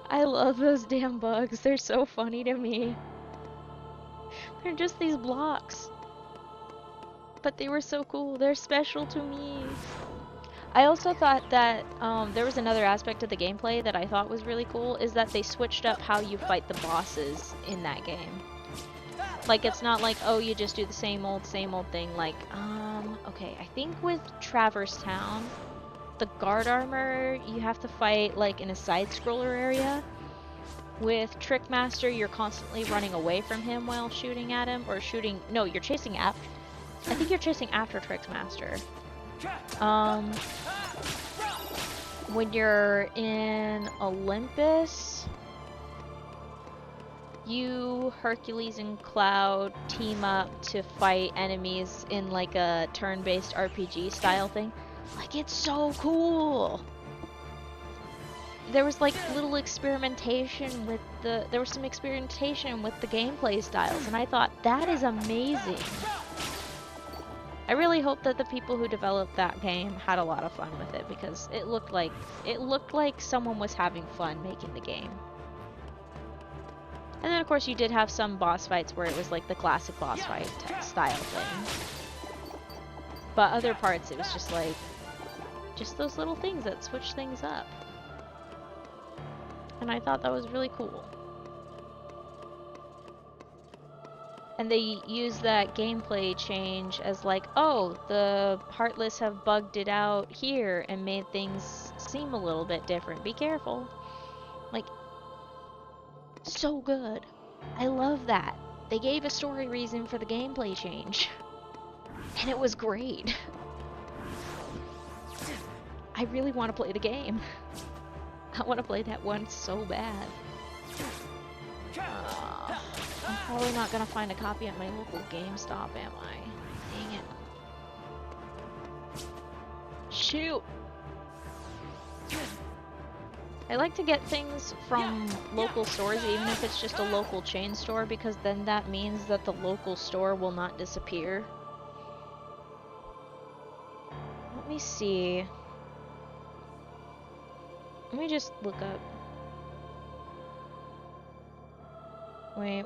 I love those damn bugs. They're so funny to me. They're just these blocks. But they were so cool. They're special to me. I also thought that there was another aspect of the gameplay that I thought was really cool, is that they switched up how you fight the bosses in that game. Like, it's not like, oh, you just do the same old thing. Like, okay, I think with Traverse Town, the guard armor, you have to fight, like, in a side-scroller area. With Trickmaster, you're constantly running away from him while shooting at him, or shooting, no, you're chasing after, I think you're chasing after Trickmaster. when you're in Olympus, you, Hercules, and Cloud team up to fight enemies in like a turn-based RPG style thing. Like, it's so cool! There was like little experimentation with there was some experimentation with the gameplay styles, and I thought, that is amazing. I really hope that the people who developed that game had a lot of fun with it, because it looked like someone was having fun making the game. And then of course you did have some boss fights where it was like the classic boss fight style thing. But other parts it was just like, just those little things that switch things up. And I thought that was really cool. And they use that gameplay change as like, oh, the Heartless have bugged it out here and made things seem a little bit different. Be careful. Like, so good. I love that. They gave a story reason for the gameplay change. And it was great. I really want to play the game. I want to play that one so bad. I'm probably not gonna find a copy at my local GameStop, am I? Dang it. Shoot! I like to get things from local stores, even if it's just a local chain store, because then that means that the local store will not disappear. Let me see. Let me just look up. Wait,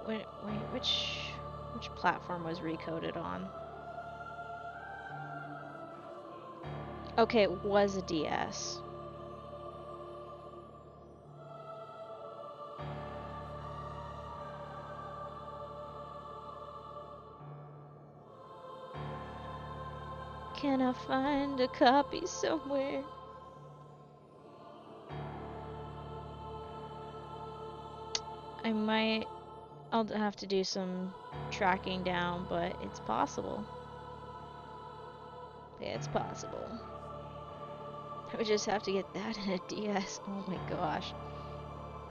which platform was recoded on? Okay, it was a DS. Can I find a copy somewhere? I'll have to do some tracking down, but it's possible. Yeah, it's possible. I would just have to get that in a DS. Oh my gosh.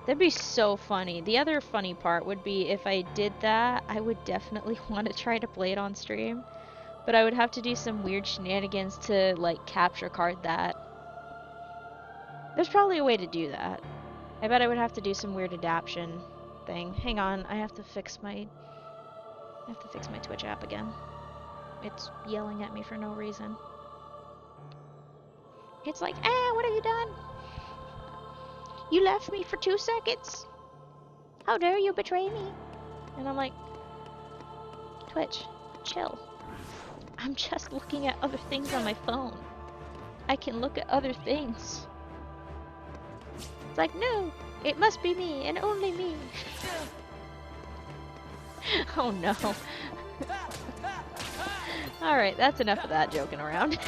That'd be so funny. The other funny part would be if I did that, I would definitely want to try to play it on stream. But I would have to do some weird shenanigans to, like, capture card that. There's probably a way to do that. I bet I would have to do some weird adaptation thing. Hang on, I have to fix my Twitch app again. It's yelling at me for no reason. It's like, what have you done? You left me for 2 seconds. How dare you betray me? And I'm like, Twitch, chill. I'm just looking at other things on my phone. I can look at other things. It's like, no, it must be me and only me. Oh no. Alright, that's enough of that joking around.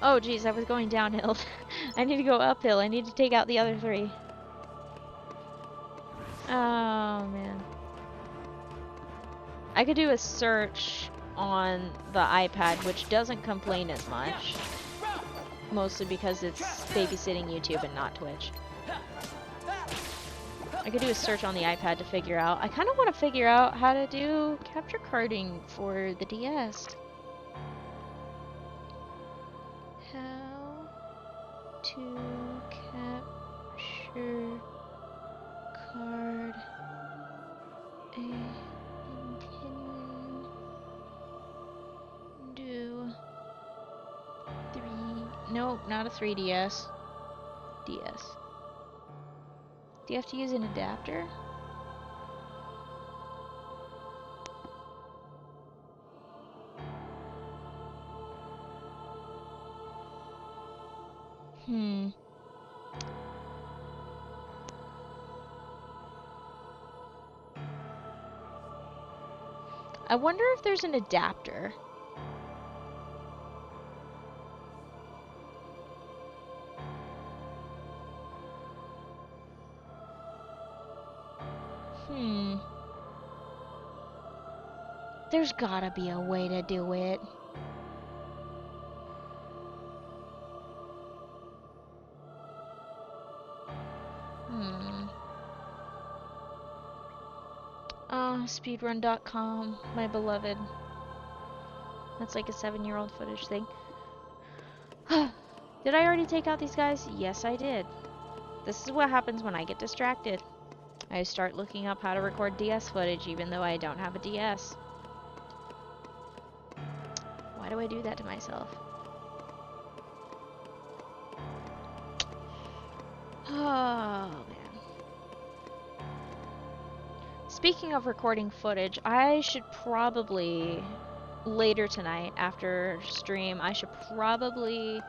Oh geez, I was going downhill. I need to go uphill. I need to take out the other 3. Oh man. I could do a search on the iPad, which doesn't complain as much. Mostly because it's babysitting YouTube and not Twitch. I could do a search on the iPad to figure out. I kind of want to figure out how to do capture carding for the DS. How to capture card a Nintendo 3. Nope, not a 3DS. DS. Do you have to use an adapter? I wonder if there's an adapter. There's gotta be a way to do it. Speedrun.com, my beloved. That's like a 7-year-old footage thing. Did I already take out these guys? Yes, I did. This is what happens when I get distracted. I start looking up how to record DS footage even though I don't have a DS. Why do I do that to myself? Oh, man. Speaking of recording footage, I should probably, later tonight after stream, I should probably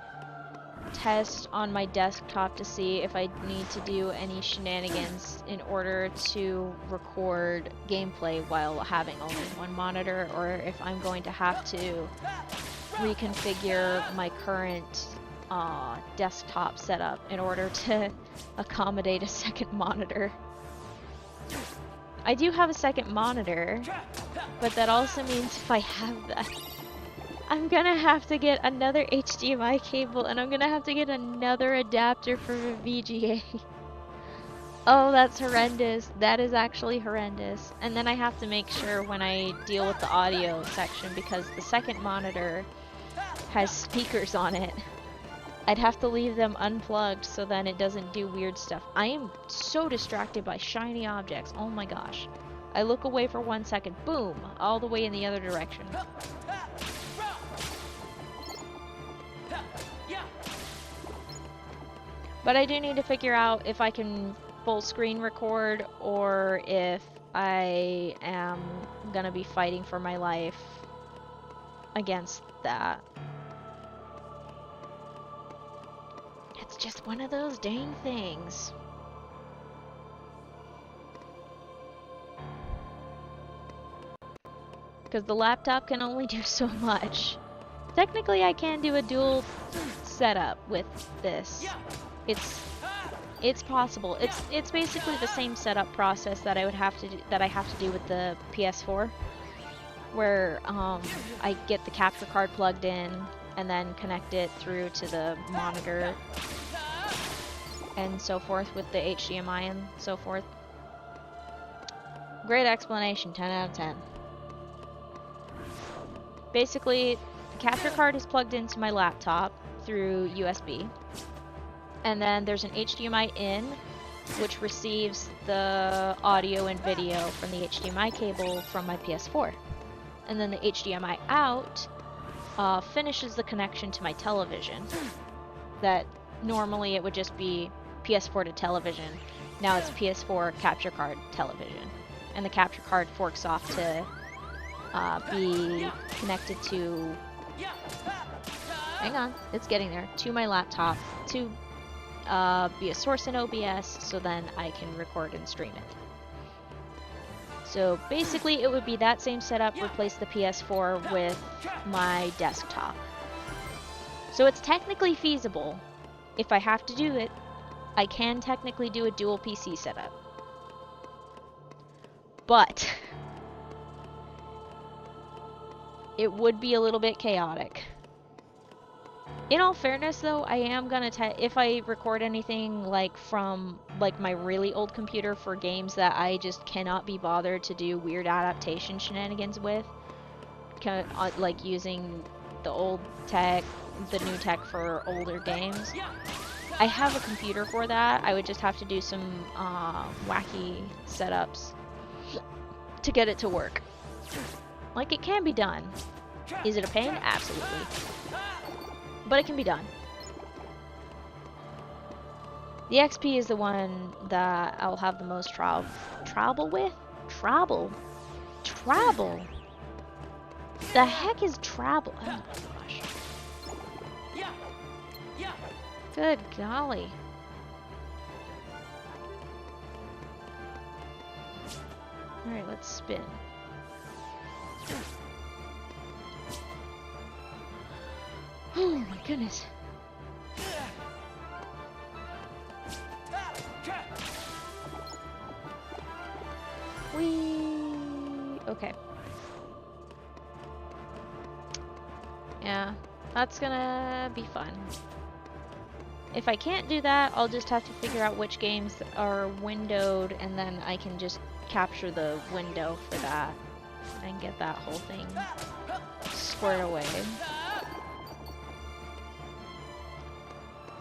test on my desktop to see if I need to do any shenanigans in order to record gameplay while having only one monitor, or if I'm going to have to reconfigure my current desktop setup in order to accommodate a second monitor. I do have a second monitor, but that also means if I have that, I'm gonna have to get another HDMI cable, and I'm gonna have to get another adapter for a VGA. Oh, that's horrendous. That is actually horrendous. And then I have to make sure when I deal with the audio section, because the second monitor has speakers on it, I'd have to leave them unplugged so then it doesn't do weird stuff. I am so distracted by shiny objects. Oh my gosh. I look away for 1 second, boom, all the way in the other direction. But I do need to figure out if I can full screen record or if I am gonna be fighting for my life against that. It's just one of those dang things. Because the laptop can only do so much. Technically, I can do a dual setup with this. It's possible. It's basically the same setup process that I would have to do, that I have to do with the PS4, where I get the capture card plugged in and then connect it through to the monitor and so forth with the HDMI and so forth. Great explanation, 10 out of 10. Basically, the capture card is plugged into my laptop through USB, and then there's an HDMI in, which receives the audio and video from the HDMI cable from my PS4. And then the HDMI out finishes the connection to my television. That normally it would just be PS4 to television. Now it's PS4 capture card television. And the capture card forks off to be connected to... Hang on, it's getting there. To my laptop to be a source in OBS, so then I can record and stream it. So basically it would be that same setup, replace the PS4 with my desktop. So it's technically feasible. If I have to do it, I can technically do a dual PC setup. But it would be a little bit chaotic. In all fairness though, I am gonna if I record anything like from like my really old computer for games that I just cannot be bothered to do weird adaptation shenanigans with, like using the old tech, the new tech for older games, I have a computer for that. I would just have to do some wacky setups to get it to work. Like, it can be done. Is it a pain? Absolutely. But it can be done. The XP is the one that I'll have the most trouble with? Trouble? The heck is trouble? Oh my gosh. Good golly. Alright, let's spin. Oh my goodness. Okay. Yeah, that's gonna be fun. If I can't do that, I'll just have to figure out which games are windowed, and then I can just capture the window for that and get that whole thing squared away.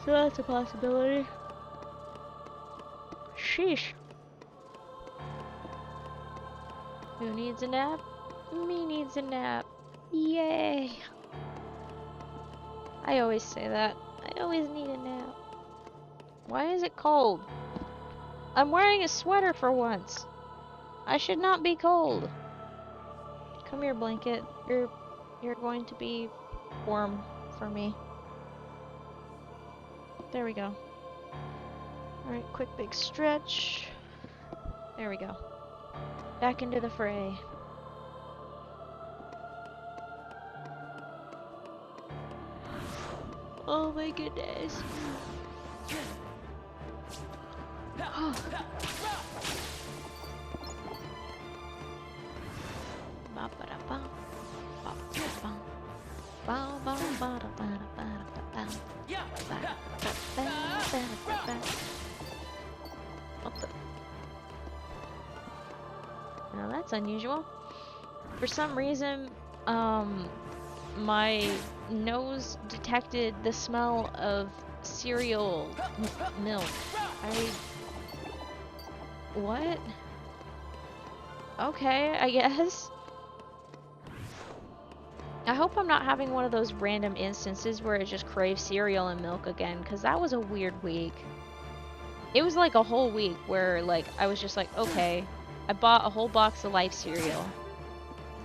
So that's a possibility. Sheesh. Who needs a nap? Me needs a nap. Yay. I always say that. I always need a nap. Why is it cold? I'm wearing a sweater for once. I should not be cold. Come here, blanket. You're going to be warm for me. There we go. Alright, quick big stretch. There we go. Back into the fray. Oh my goodness. What the? Now that's unusual. For some reason, my nose detected the smell of cereal milk. What? Okay, I guess. I hope I'm not having one of those random instances where it just craves cereal and milk again, because that was a weird week. It was like a whole week where, like, I was just like, okay, I bought a whole box of Life cereal,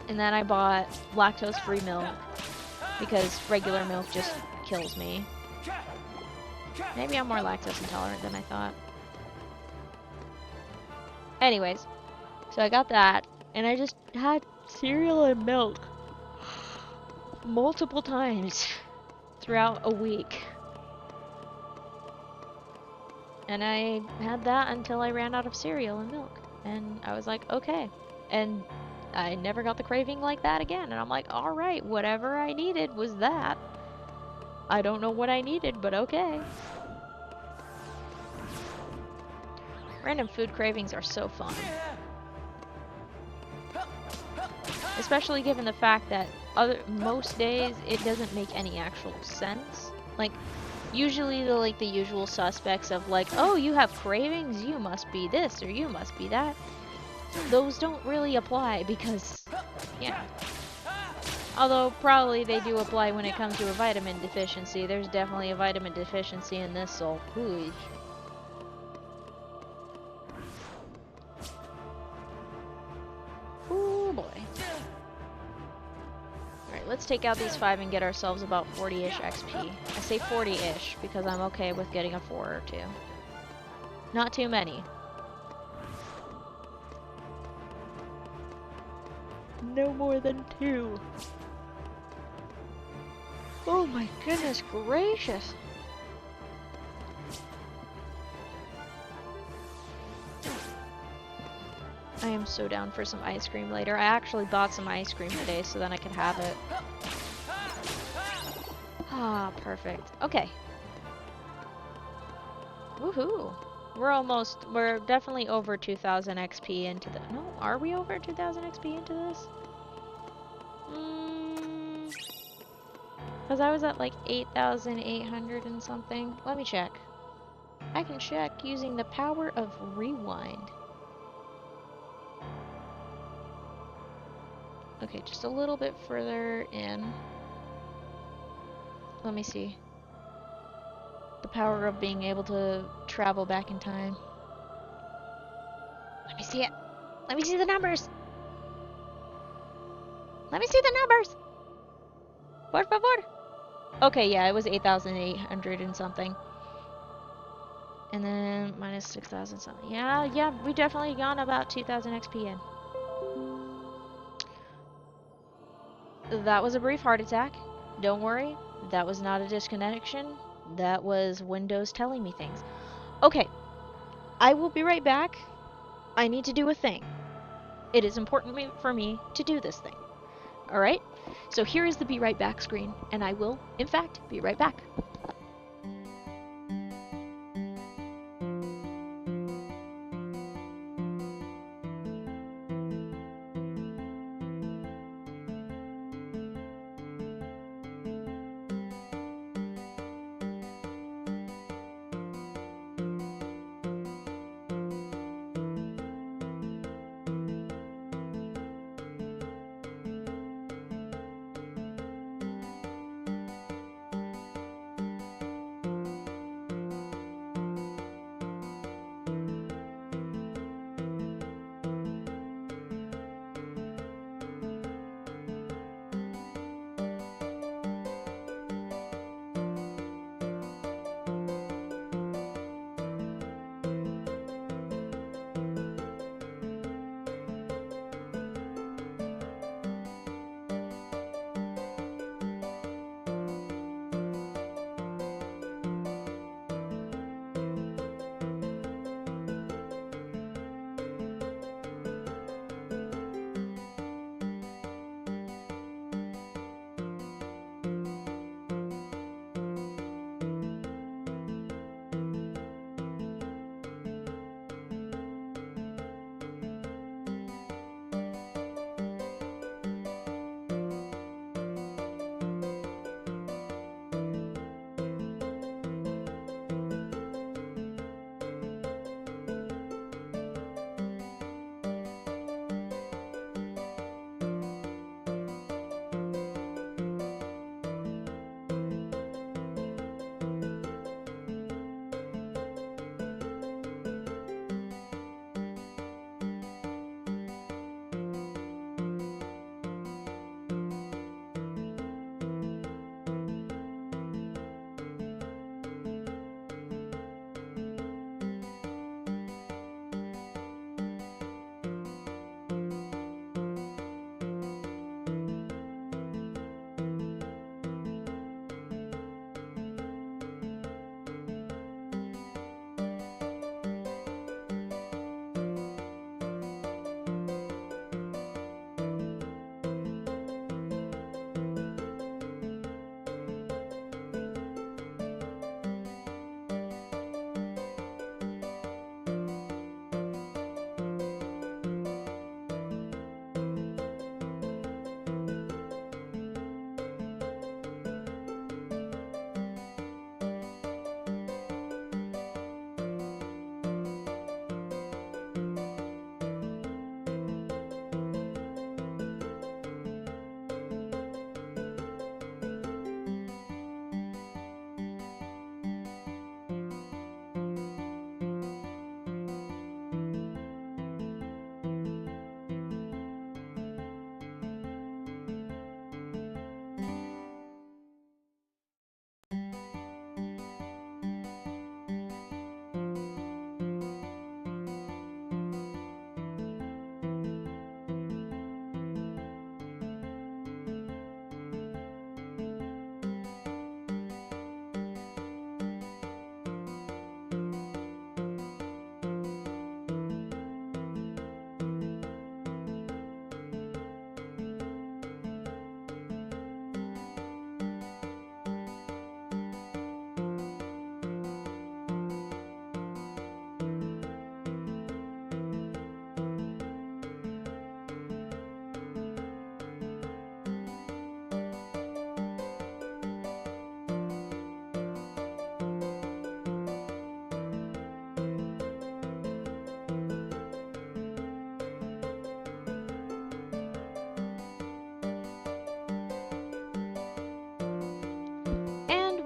and then I bought lactose-free milk, because regular milk just kills me. Maybe I'm more lactose intolerant than I thought. Anyways, so I got that, and I just had cereal and milk multiple times throughout a week. And I had that until I ran out of cereal and milk. And I was like, okay. And I never got the craving like that again. And I'm like, alright, whatever I needed was that. I don't know what I needed, but okay. Random food cravings are so fun. Especially given the fact that most days it doesn't make any actual sense. Like, usually the usual suspects of like, oh, you have cravings, you must be this or you must be that. Those don't really apply because, yeah. Although probably they do apply when it comes to a vitamin deficiency. There's definitely a vitamin deficiency in this soul. Ooh. Ooh boy. Alright, let's take out these 5 and get ourselves about 40-ish XP. I say 40-ish because I'm okay with getting a 4 or 2. Not too many. No more than 2. Oh my goodness gracious. I am so down for some ice cream later. I actually bought some ice cream today so then I could have it. Ah, perfect. Okay. Woohoo. We're definitely over 2,000 XP into the... No, are we over 2,000 XP into this? Because I was at like 8,800 and something. Let me check. I can check using the power of rewind. Okay, just a little bit further in. Let me see. The power of being able to travel back in time. Let me see it. Let me see the numbers. Let me see the numbers. Por favor. Okay, yeah, it was 8,800 and something. And then minus 6,000 something. Yeah, we definitely gone about 2,000 XP in. That was a brief heart attack. Don't worry. That was not a disconnection. That was Windows telling me things. Okay. I will be right back. I need to do a thing. It is important for me to do this thing. Alright? So here is the be right back screen, and I will, in fact, be right back.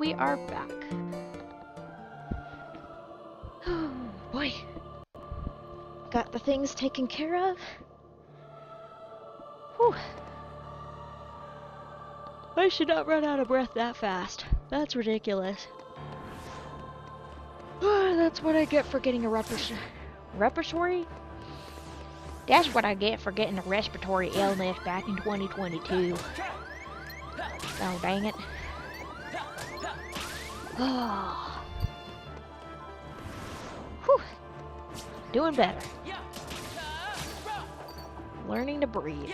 we are back. Oh boy. Got the things taken care of. Whew. I should not run out of breath that fast. That's ridiculous. That's what I get for getting a repertory? That's what I get for getting a respiratory illness back in 2022. Oh, dang it. Oh. Whew. Doing better. Learning to breathe.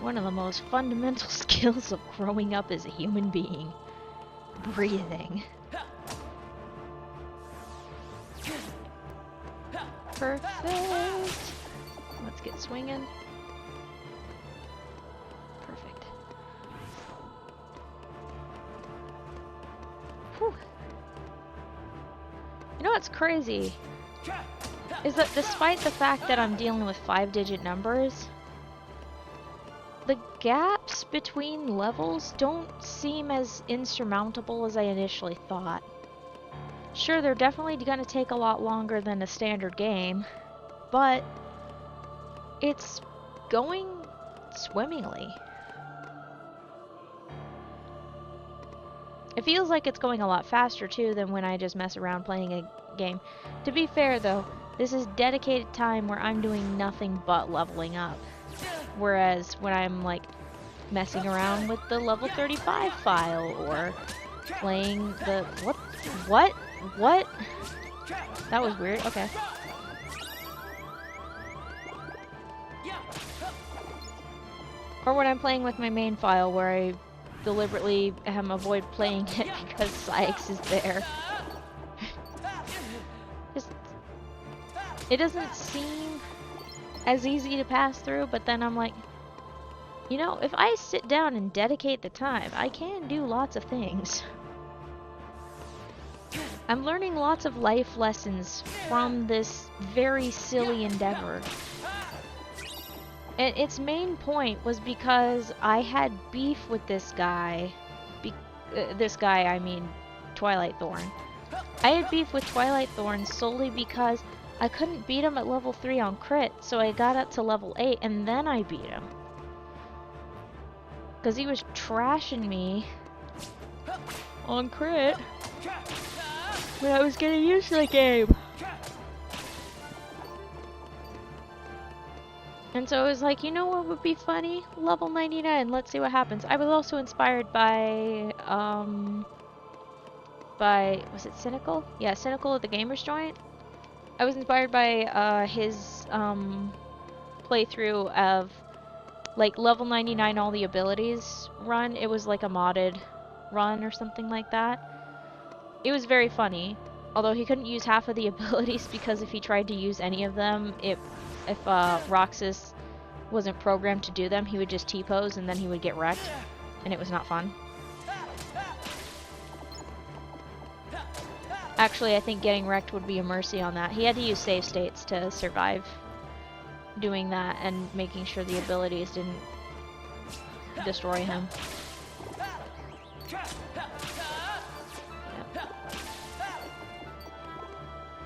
One of the most fundamental skills of growing up as a human being. Breathing. Perfect. Let's get swinging. Perfect. Whew. You know what's crazy? Is that despite the fact that I'm dealing with 5-digit numbers, the gaps between levels don't seem as insurmountable as I initially thought. Sure, they're definitely gonna take a lot longer than a standard game, but it's going swimmingly. It feels like it's going a lot faster too than when I just mess around playing a game. To be fair though, this is dedicated time where I'm doing nothing but leveling up. Whereas when I'm like messing around with the level 35 file or playing the what? That was weird. Okay. Or when I'm playing with my main file where I deliberately avoid playing it because Sykes is there. Just, it doesn't seem as easy to pass through, but then I'm like, you know, if I sit down and dedicate the time, I can do lots of things. I'm learning lots of life lessons from this very silly endeavor. And its main point was because I had beef with this guy. I mean Twilight Thorn. I had beef with Twilight Thorn solely because I couldn't beat him at level 3 on crit, so I got up to level 8 and then I beat him. Because he was trashing me on crit when I was getting used to the game. And so I was like, you know what would be funny? Level 99, let's see what happens. I was also inspired by, was it Cynical? Yeah, Cynical at the Gamer's Joint. I was inspired by, his, playthrough of, like, level 99 all the abilities run. It was like a modded run or something like that. It was very funny, although he couldn't use half of the abilities because if he tried to use any of them, if Roxas wasn't programmed to do them, he would just T-pose and then he would get wrecked, and it was not fun. Actually, I think getting wrecked would be a mercy on that. He had to use save states to survive doing that and making sure the abilities didn't destroy him. Yep.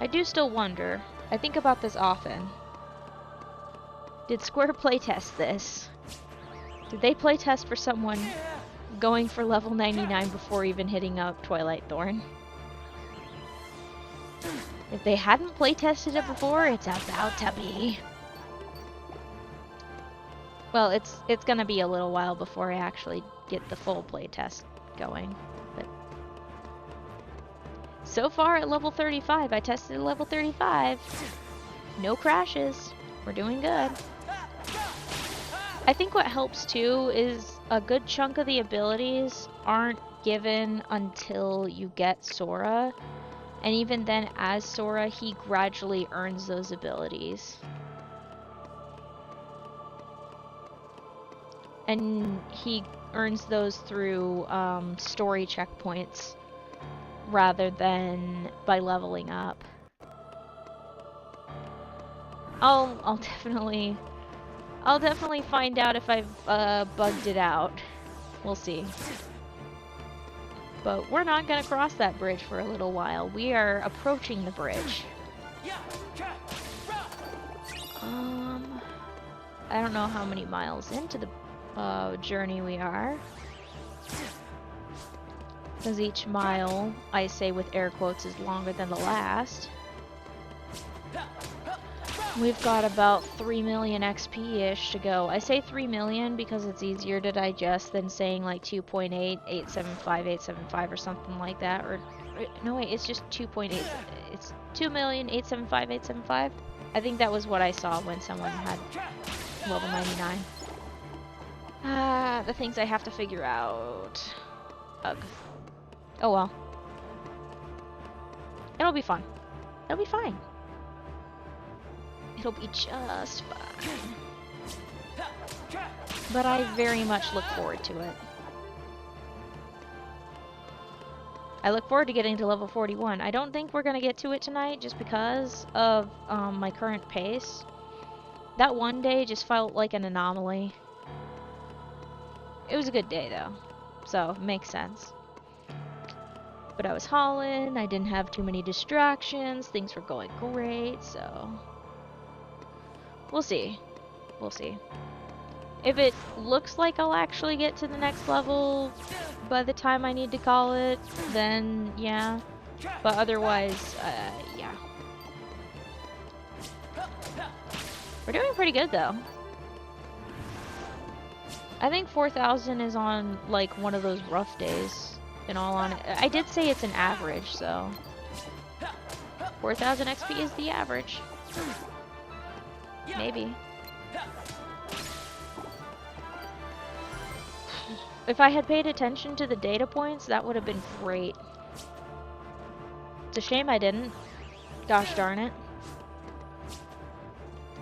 I do still wonder, I think about this often. Did Square playtest this? Did they playtest for someone going for level 99 before even hitting up Twilight Thorn? If they hadn't playtested it before, it's about to be. Well, it's gonna be a little while before I actually get the full playtest going. But so far at level 35, I tested level 35. No crashes. We're doing good. I think what helps too is a good chunk of the abilities aren't given until you get Sora. And even then, as Sora, he gradually earns those abilities. And he earns those through story checkpoints rather than by leveling up. I'll definitely find out if I've bugged it out. We'll see. But we're not gonna cross that bridge for a little while. We are approaching the bridge. I don't know how many miles into the journey we are. Because each mile, I say with air quotes, is longer than the last. We've got about 3 million XP-ish to go. I say 3 million because it's easier to digest than saying like 2.8, 875, 875 or something like that. Or no wait, it's just 2.8. It's 2 million, 875, 875. I think that was what I saw when someone had level 99. The things I have to figure out. Ugh. Oh well. It'll be fun. It'll be fine. It'll be just fine. But I very much look forward to it. I look forward to getting to level 41. I don't think we're gonna get to it tonight just because of my current pace. That one day just felt like an anomaly. It was a good day though, so it makes sense. But I was hauling, I didn't have too many distractions, things were going great, so... We'll see. We'll see. If it looks like I'll actually get to the next level by the time I need to call it, then yeah. But otherwise, yeah. We're doing pretty good though. I think 4,000 is on like one of those rough days. In all honesty, I did say it's an average, so 4,000 XP is the average. Maybe. If I had paid attention to the data points, that would have been great. It's a shame I didn't. Gosh darn it.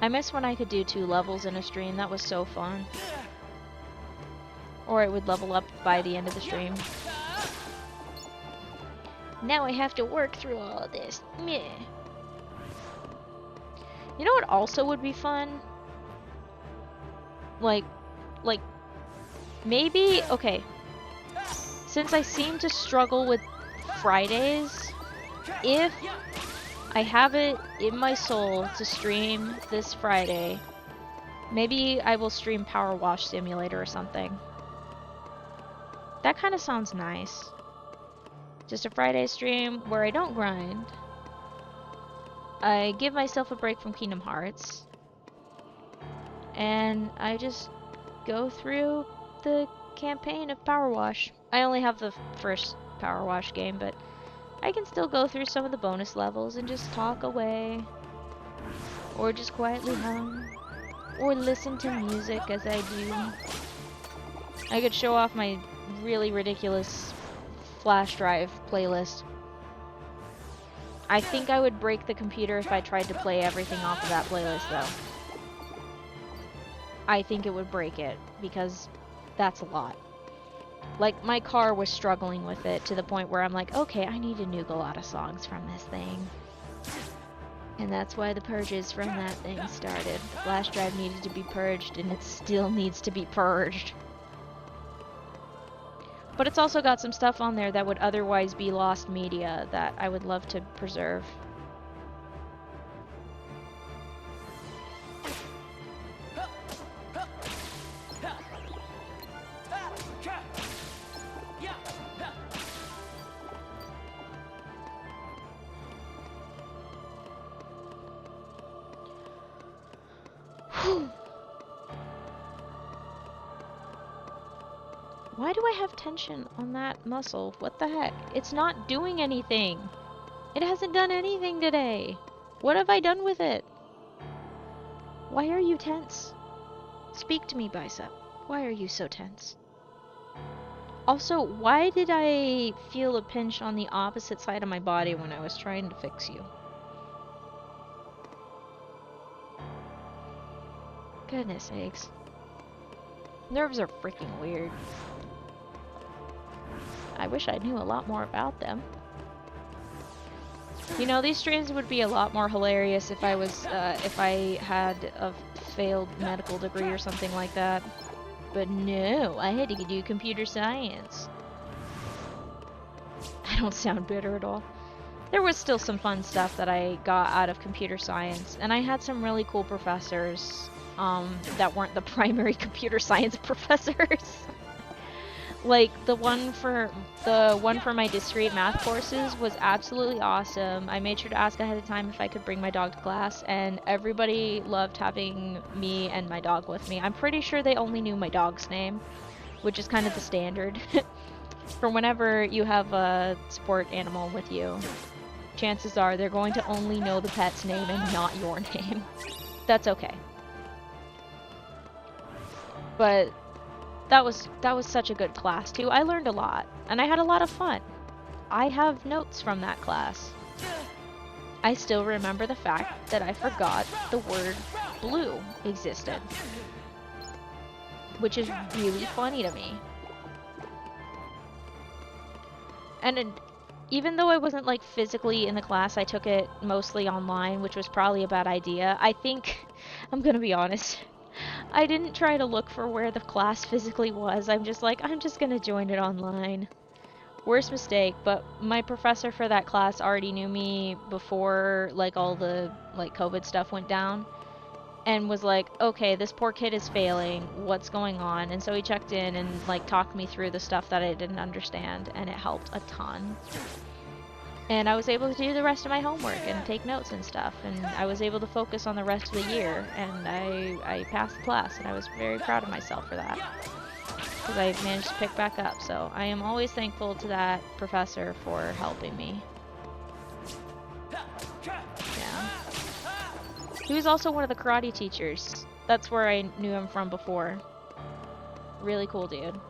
I miss when I could do 2 levels in a stream. That was so fun. Or it would level up by the end of the stream. Now I have to work through all of this. Meh. You know what also would be fun? Like, maybe, okay. Since I seem to struggle with Fridays, if I have it in my soul to stream this Friday, maybe I will stream Power Wash Simulator or something. That kind of sounds nice. Just a Friday stream where I don't grind. I give myself a break from Kingdom Hearts. And I just go through the campaign of Power Wash. I only have the first Power Wash game, but I can still go through some of the bonus levels and just talk away. Or just quietly hum. Or listen to music as I do. I could show off my really ridiculous flash drive playlist. I think I would break the computer if I tried to play everything off of that playlist though. I think it would break it because that's a lot. Like my car was struggling with it to the point where I'm like, okay, I need to nuke a lot of songs from this thing. And that's why the purges from that thing started. The flash drive needed to be purged and it still needs to be purged. But it's also got some stuff on there that would otherwise be lost media that I would love to preserve. Why do I have tension on that muscle? What the heck? It's not doing anything. It hasn't done anything today. What have I done with it? Why are you tense? Speak to me, Bicep. Why are you so tense? Also, why did I feel a pinch on the opposite side of my body when I was trying to fix you? Goodness sakes. Nerves are freaking weird. I wish I knew a lot more about them. You know, these streams would be a lot more hilarious if I was, if I had a failed medical degree or something like that. But no, I had to do computer science. I don't sound bitter at all. There was still some fun stuff that I got out of computer science, and I had some really cool professors that weren't the primary computer science professors. Like the one for my discrete math courses was absolutely awesome. I made sure to ask ahead of time if I could bring my dog to class, and everybody loved having me and my dog with me. I'm pretty sure they only knew my dog's name, which is kind of the standard. For whenever you have a sport animal with you, chances are they're going to only know the pet's name and not your name. That's okay. But that was such a good class too. I learned a lot, and I had a lot of fun. I have notes from that class. I still remember the fact that I forgot the word blue existed, which is really funny to me. And even though I wasn't like physically in the class, I took it mostly online, which was probably a bad idea. I think, I'm gonna be honest, I didn't try to look for where the class physically was. I'm just gonna join it online. Worst mistake, but my professor for that class already knew me before like all the like COVID stuff went down, and was like, okay, this poor kid is failing, what's going on? And so he checked in and like talked me through the stuff that I didn't understand, and it helped a ton. And I was able to do the rest of my homework and take notes and stuff, and I was able to focus on the rest of the year, and I passed the class, and I was very proud of myself for that, because I managed to pick back up. So I am always thankful to that professor for helping me. Yeah. He was also one of the karate teachers. That's where I knew him from before. Really cool dude.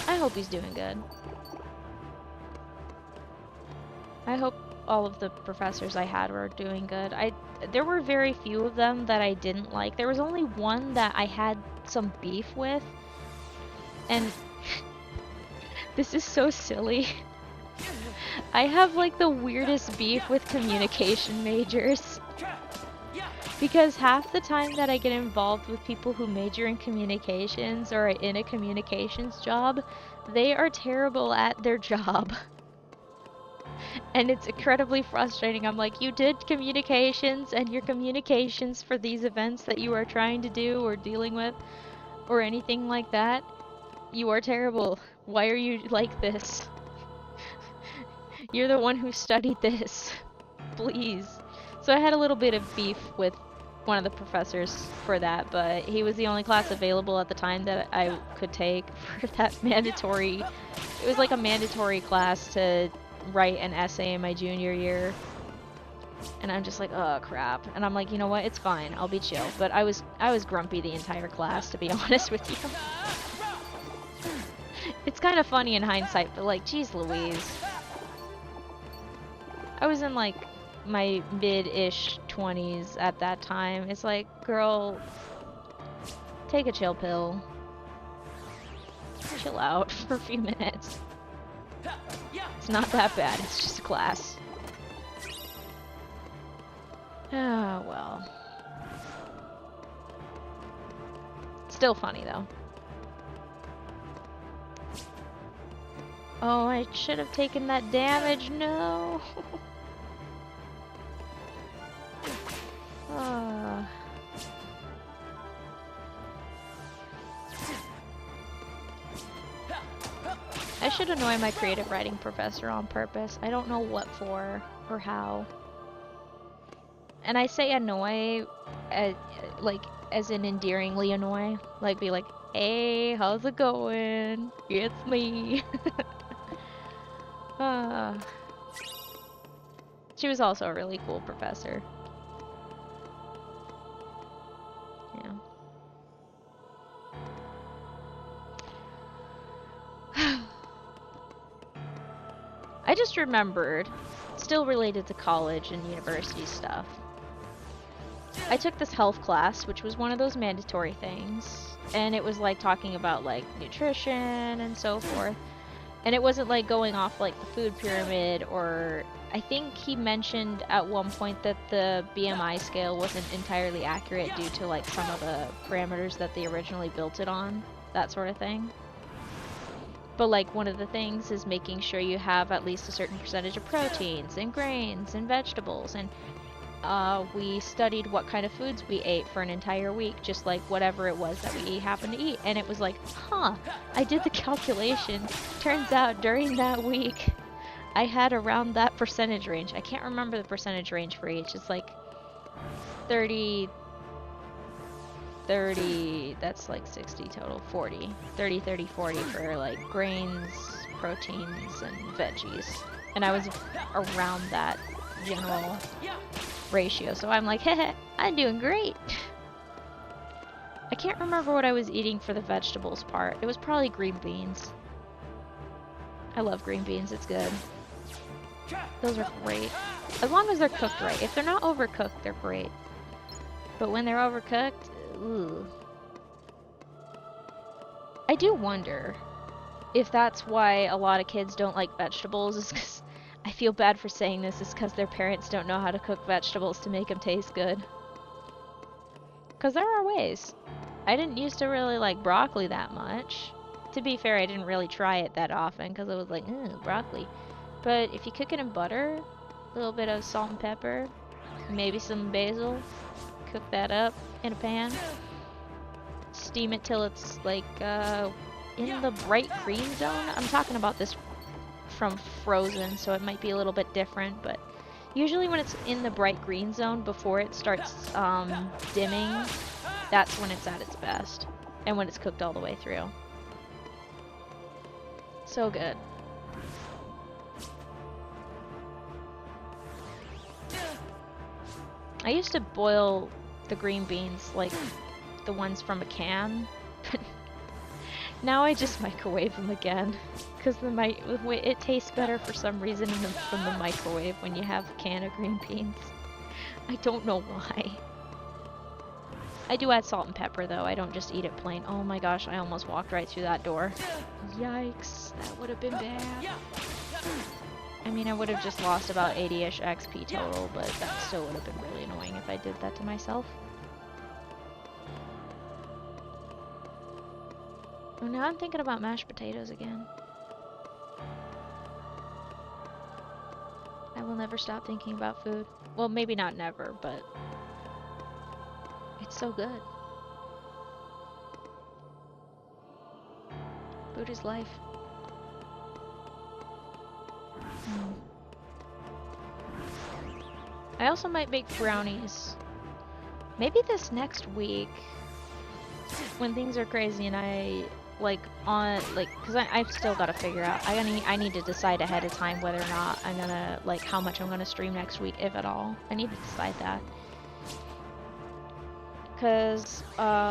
I hope he's doing good. I hope all of the professors I had were doing good. There were very few of them that I didn't like. There was only one that I had some beef with. And this is so silly. I have like the weirdest beef with communication majors. Because half the time that I get involved with people who major in communications or are in a communications job, they are terrible at their job. And it's incredibly frustrating. I'm like, you did communications, and your communications for these events that you are trying to do or dealing with or anything like that, you are terrible. Why are you like this? You're the one who studied this. Please. So I had a little bit of beef with one of the professors for that, but he was the only class available at the time that I could take for that mandatory. It was like a mandatory class to write an essay in my junior year. And I'm just like, oh crap. And I'm like, you know what? It's fine. I'll be chill. But I was grumpy the entire class, to be honest with you. It's kind of funny in hindsight, but like, geez Louise. I was in like my mid-ish 20s at that time. It's like, girl, take a chill pill. Chill out for a few minutes. It's not that bad, it's just a class. Ah, well. Still funny though. Oh, I should have taken that damage, no! I should annoy my creative writing professor on purpose. I don't know what for or how. And I say annoy, like, as in endearingly annoy. Like, be like, hey, how's it going? It's me. She was also a really cool professor. Yeah. I just remembered, still related to college and university stuff. I took this health class, which was one of those mandatory things, and it was like talking about like nutrition and so forth. And it wasn't like going off like the food pyramid, or I think he mentioned at one point that the BMI scale wasn't entirely accurate due to like some of the parameters that they originally built it on, that sort of thing. But like one of the things is making sure you have at least a certain percentage of proteins and grains and vegetables, and we studied what kind of foods we ate for an entire week, just like whatever it was that we happened to eat. And it was like, huh, I did the calculation. Turns out during that week, I had around that percentage range. I can't remember the percentage range for each. It's like 30, that's like 60 total, 40. 30, 30, 40 for like grains, proteins, and veggies. And I was around that general ratio, so I'm like, heh, I'm doing great. I can't remember what I was eating for the vegetables part. It was probably green beans. I love green beans, it's good. Those are great. As long as they're cooked right. If they're not overcooked, they're great. But when they're overcooked, ooh. I do wonder if that's why a lot of kids don't like vegetables, is because I feel bad for saying this, is because their parents don't know how to cook vegetables to make them taste good. Because there are ways. I didn't used to really like broccoli that much. To be fair, I didn't really try it that often because I was like, broccoli. But if you cook it in butter, a little bit of salt and pepper, maybe some basil, cook that up in a pan, steam it till it's like in the bright green zone. I'm talking about this from Frozen, so it might be a little bit different, but usually when it's in the bright green zone before it starts dimming, that's when it's at its best, and when it's cooked all the way through. So good. I used to boil the green beans like the ones from a can, but now I just microwave them again, because it tastes better for some reason from the microwave when you have a can of green beans. I don't know why. I do add salt and pepper though, I don't just eat it plain. Oh my gosh, I almost walked right through that door. Yikes, that would have been bad. I mean, I would have just lost about 80-ish XP total, but that still would have been really annoying if I did that to myself. Oh, now I'm thinking about mashed potatoes again. I will never stop thinking about food. Well, maybe not never, but it's so good. Food is life. I also might make brownies. Maybe this next week, when things are crazy and because I've still got to figure out. I need to decide ahead of time whether or not I'm gonna how much I'm gonna stream next week, if at all. I need to decide that. Because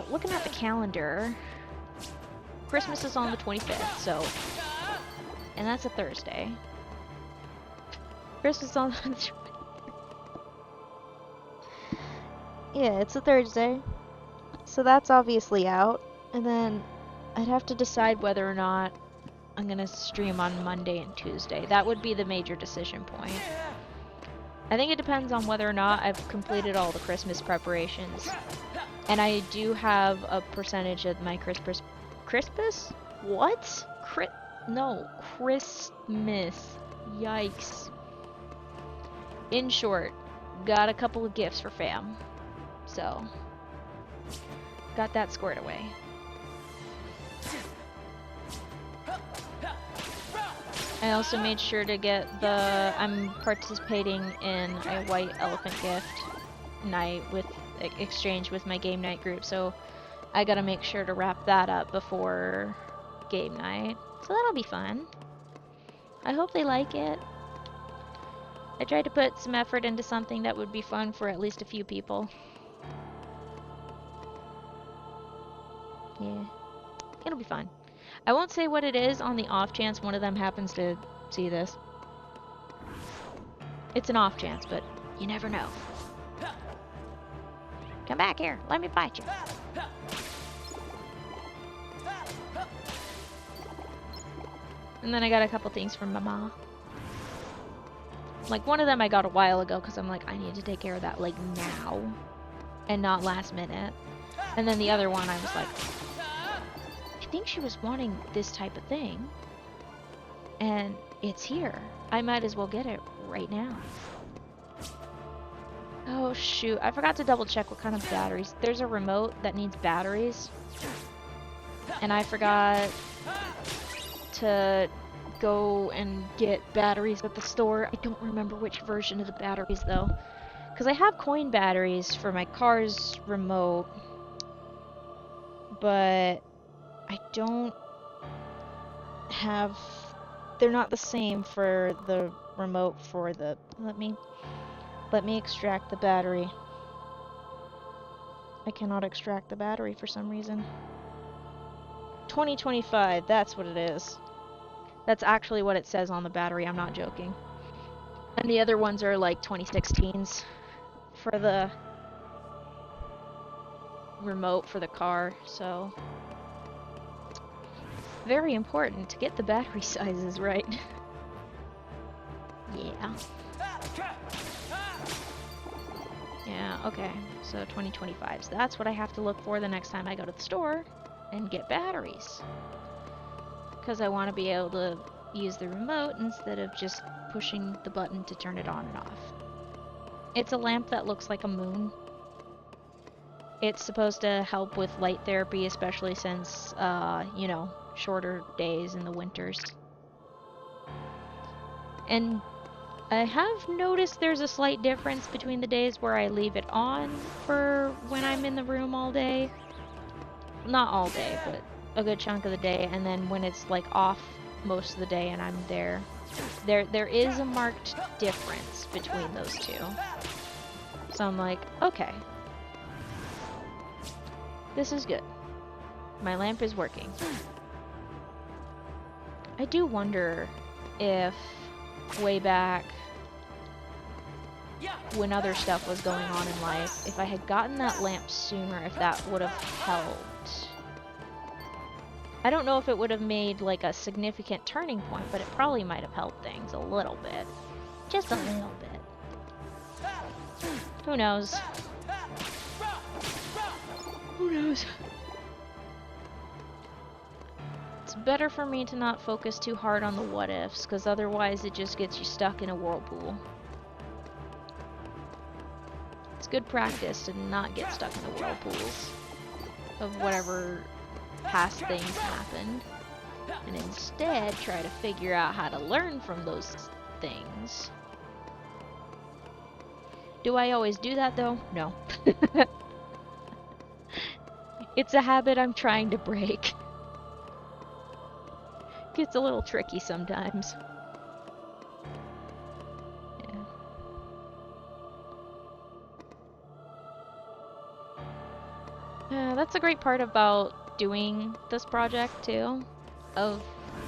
looking at the calendar, Christmas is on the 25th, so, and that's a Thursday. Christmas on the yeah, it's a Thursday, so that's obviously out, and then I'd have to decide whether or not I'm gonna stream on Monday and Tuesday. That would be the major decision point. I think it depends on whether or not I've completed all the Christmas preparations. And I do have a percentage of my Christmas? What? No, Christmas. Yikes. In short, got a couple of gifts for fam. So, got that squared away. I also made sure to get I'm participating in a white elephant gift night with exchange with my game night group, so I gotta make sure to wrap that up before game night. So that'll be fun. I hope they like it. I tried to put some effort into something that would be fun for at least a few people. Yeah, it'll be fun. I won't say what it is on the off chance one of them happens to see this. It's an off chance, but you never know. Come back here, let me bite you. And then I got a couple things from Mama. Like, one of them I got a while ago because I'm like, I need to take care of that, like, now. And not last minute. And then the other one I was like, I think she was wanting this type of thing. And it's here. I might as well get it right now. Oh shoot, I forgot to double check what kind of batteries. There's a remote that needs batteries. And I forgot to go and get batteries at the store. I don't remember which version of the batteries though. Because I have coin batteries for my car's remote. But I don't have... They're not the same for the remote for the... Let me extract the battery. I cannot extract the battery for some reason. 2025, that's what it is. That's actually what it says on the battery, I'm not joking. And the other ones are like 2016s for the remote for the car, so... Very important to get the battery sizes right. Yeah. Yeah, okay. So 2025. So that's what I have to look for the next time I go to the store and get batteries. Because I want to be able to use the remote instead of just pushing the button to turn it on and off. It's a lamp that looks like a moon. It's supposed to help with light therapy, especially since, you know, shorter days in the winters. And I have noticed there's a slight difference between the days where I leave it on for when I'm in the room all day. Not all day, but a good chunk of the day, and then when it's like off most of the day and I'm there. There is a marked difference between those two. So I'm like, okay. This is good. My lamp is working. I do wonder if way back when other stuff was going on in life, if I had gotten that lamp sooner, if that would have helped. I don't know if it would have made like a significant turning point, but it probably might have helped things a little bit. Just a little bit. Who knows? Who knows? It's better for me to not focus too hard on the what-ifs, because otherwise it just gets you stuck in a whirlpool. It's good practice to not get stuck in the whirlpools of whatever past things happened, and instead try to figure out how to learn from those things. Do I always do that though? No. It's a habit I'm trying to break. Gets a little tricky sometimes. Yeah. That's a great part about doing this project too, of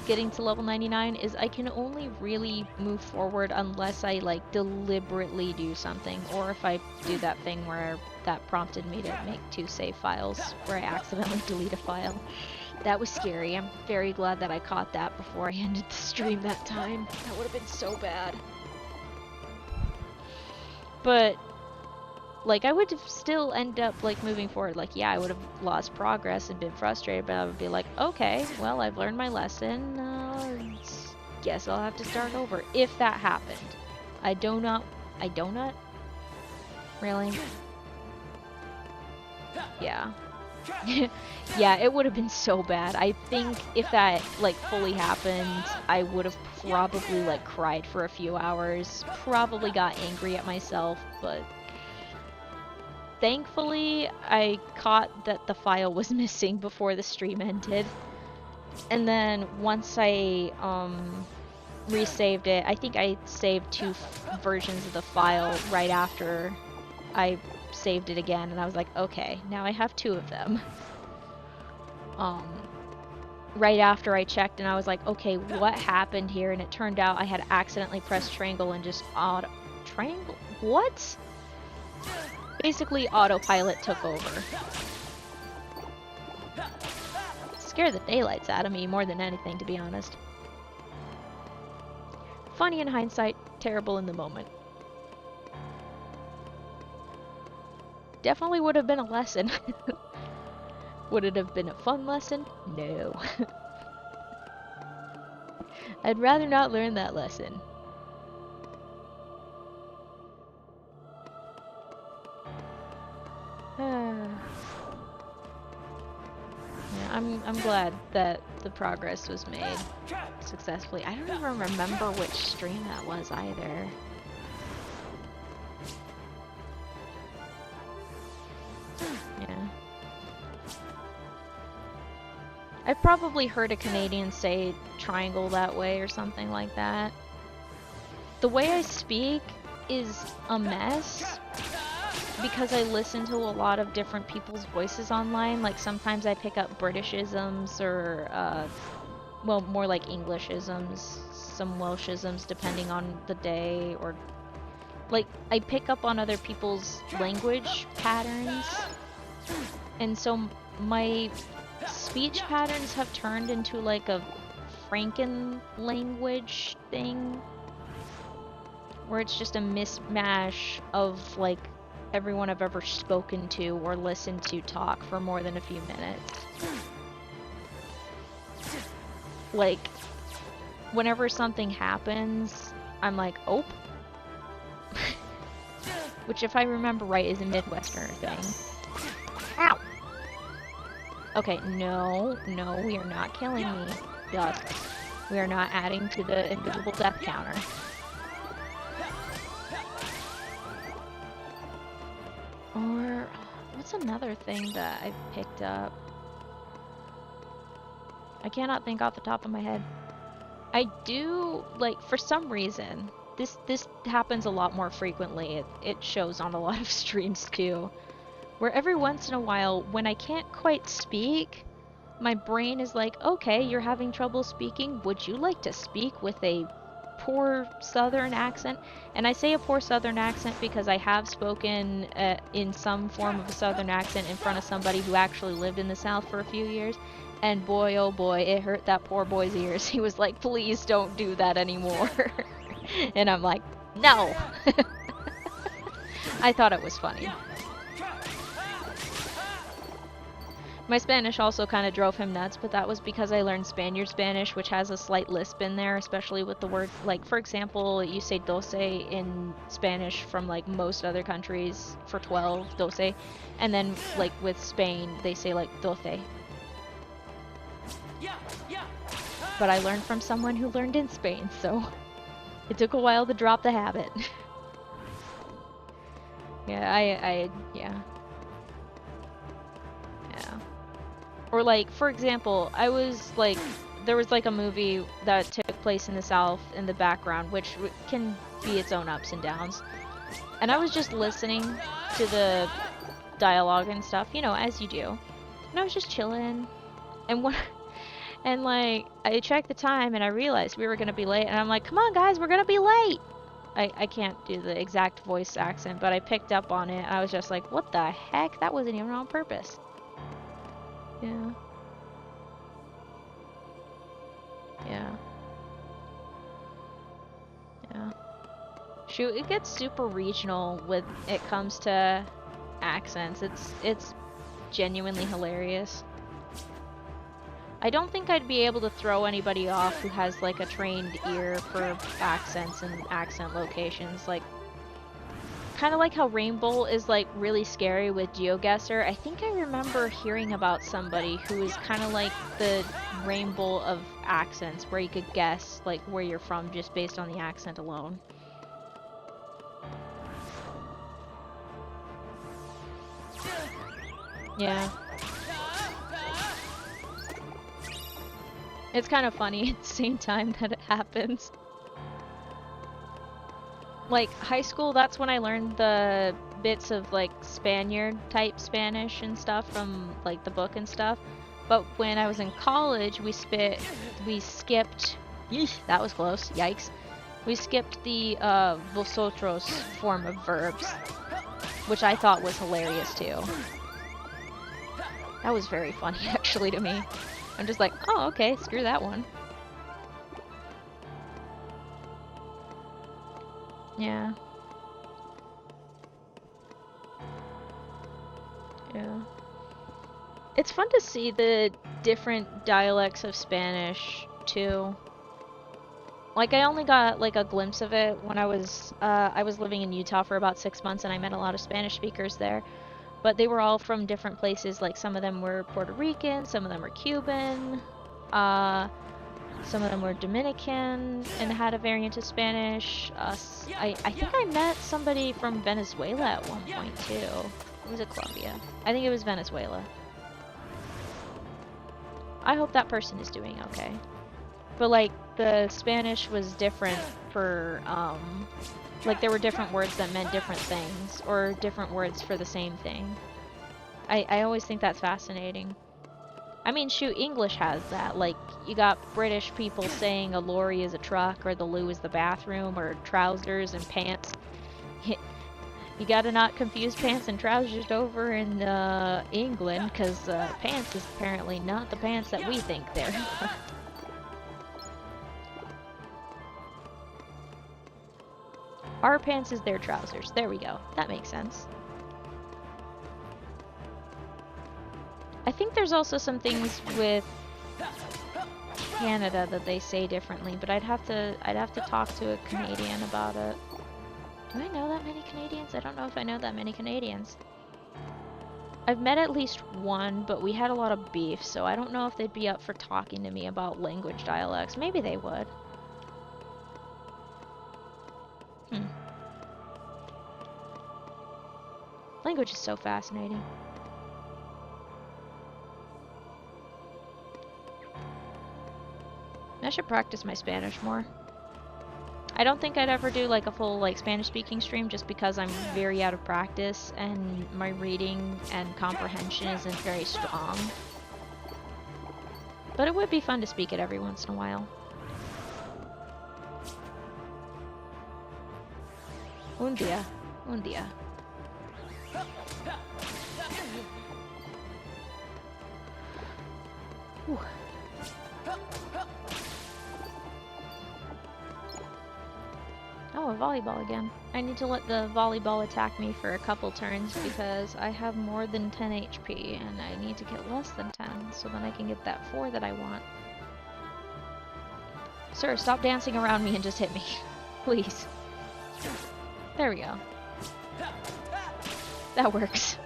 getting to level 99, is I can only really move forward unless I like deliberately do something, or if I do that thing where that prompted me to make 2 save files where I accidentally delete a file. That was scary. I'm very glad that I caught that before I ended the stream that time. That would have been so bad. But like I would still end up like moving forward. Like, yeah, I would have lost progress and been frustrated, but I would be like, okay, well, I've learned my lesson. Guess I'll have to start over if that happened. I donut? Really? Yeah. Yeah, it would have been so bad. I think if that like fully happened, I would have probably like cried for a few hours, probably got angry at myself, but thankfully I caught that the file was missing before the stream ended. And then once I resaved it, I think I saved 2 versions of the file right after I saved it again, and I was like, okay, now I have 2 of them. Right after I checked, and I was like, okay, what happened here? And it turned out I had accidentally pressed triangle and just triangle? What? Basically, autopilot took over. Scared the daylights out of me more than anything, to be honest. Funny in hindsight, terrible in the moment. Definitely would have been a lesson. Would it have been a fun lesson? No. I'd rather not learn that lesson. Yeah, I'm glad that the progress was made successfully. I don't even remember which stream that was either. Yeah. I've probably heard a Canadian say triangle that way or something like that. The way I speak is a mess because I listen to a lot of different people's voices online. Like sometimes I pick up Britishisms or, well, more like Englishisms, some Welshisms depending on the day, or like I pick up on other people's language patterns. And so my speech patterns have turned into like a Franken language thing, where it's just a mismatch of like everyone I've ever spoken to or listened to talk for more than a few minutes. Like, whenever something happens, I'm like, oh. Which, if I remember right, is a Midwesterner thing. Ow! Okay, no, we are not killing me. Duck. We are not adding to the invisible death counter. Or, what's another thing that I picked up? I cannot think off the top of my head. I do, like, for some reason, this happens a lot more frequently. It shows on a lot of streams too. Where every once in a while, when I can't quite speak, my brain is like, okay, you're having trouble speaking. Would you like to speak with a poor southern accent? And I say a poor southern accent because I have spoken in some form of a southern accent in front of somebody who actually lived in the South for a few years. And boy, oh boy, it hurt that poor boy's ears. He was like, please don't do that anymore. And I'm like, no. I thought it was funny. My Spanish also kind of drove him nuts, but that was because I learned Spaniard Spanish, which has a slight lisp in there, especially with the word, like, for example, you say doce in Spanish from, like, most other countries for 12, doce, and then, like, with Spain, they say, like, doce. But I learned from someone who learned in Spain, so it took a while to drop the habit. Yeah, yeah. Or like, for example, I was like, there was like a movie that took place in the South in the background, which can be its own ups and downs. And I was just listening to the dialogue and stuff, you know, as you do. And I was just chilling. And like, I checked the time and I realized we were gonna be late. And I'm like, come on guys, we're gonna be late! I can't do the exact voice accent, but I picked up on it. I was just like, what the heck? That wasn't even on purpose. Yeah. Yeah. Yeah. Shoot, it gets super regional when it comes to accents. It's genuinely hilarious. I don't think I'd be able to throw anybody off who has like a trained ear for accents and accent locations. Like, kind of like how Rainbow is like really scary with GeoGuessr. I think I remember hearing about somebody who is kind of like the Rainbow of accents, where you could guess like where you're from just based on the accent alone. Yeah. It's kind of funny at the same time that it happens. Like, high school, that's when I learned the bits of, like, Spaniard-type Spanish and stuff from, like, the book and stuff. But when I was in college, we skipped... Yeesh, that was close. Yikes. We skipped the, vosotros form of verbs, which I thought was hilarious, too. That was very funny, actually, to me. I'm just like, oh, okay, screw that one. Yeah. Yeah. It's fun to see the different dialects of Spanish, too. Like, I only got, like, a glimpse of it when I was living in Utah for about 6 months, and I met a lot of Spanish speakers there. But they were all from different places. Like, some of them were Puerto Rican, some of them were Cuban, some of them were Dominican and had a variant of Spanish. I think I met somebody from Venezuela at one point, too. Or was it Colombia? I think it was Venezuela. I hope that person is doing okay. But, like, the Spanish was different for, like, there were different words that meant different things, or different words for the same thing. I always think that's fascinating. I mean, shoot, English has that. Like, you got British people saying a lorry is a truck, or the loo is the bathroom, or trousers and pants. You gotta not confuse pants and trousers over in England, because pants is apparently not the pants that we think they're. Our pants is their trousers. There we go. That makes sense. I think there's also some things with Canada that they say differently, but I'd have to talk to a Canadian about it. Do I know that many Canadians? I don't know if I know that many Canadians. I've met at least one, but we had a lot of beef, so I don't know if they'd be up for talking to me about language dialects. Maybe they would. Language is so fascinating. I should practice my Spanish more. I don't think I'd ever do like a full like Spanish speaking stream just because I'm very out of practice and my reading and comprehension isn't very strong. But it would be fun to speak it every once in a while. Un día. Un día. Whew. Oh, a volleyball again. I need to let the volleyball attack me for a couple turns because I have more than 10 HP and I need to get less than 10 so then I can get that 4 that I want. Sir, stop dancing around me and just hit me. Please. There we go. That works.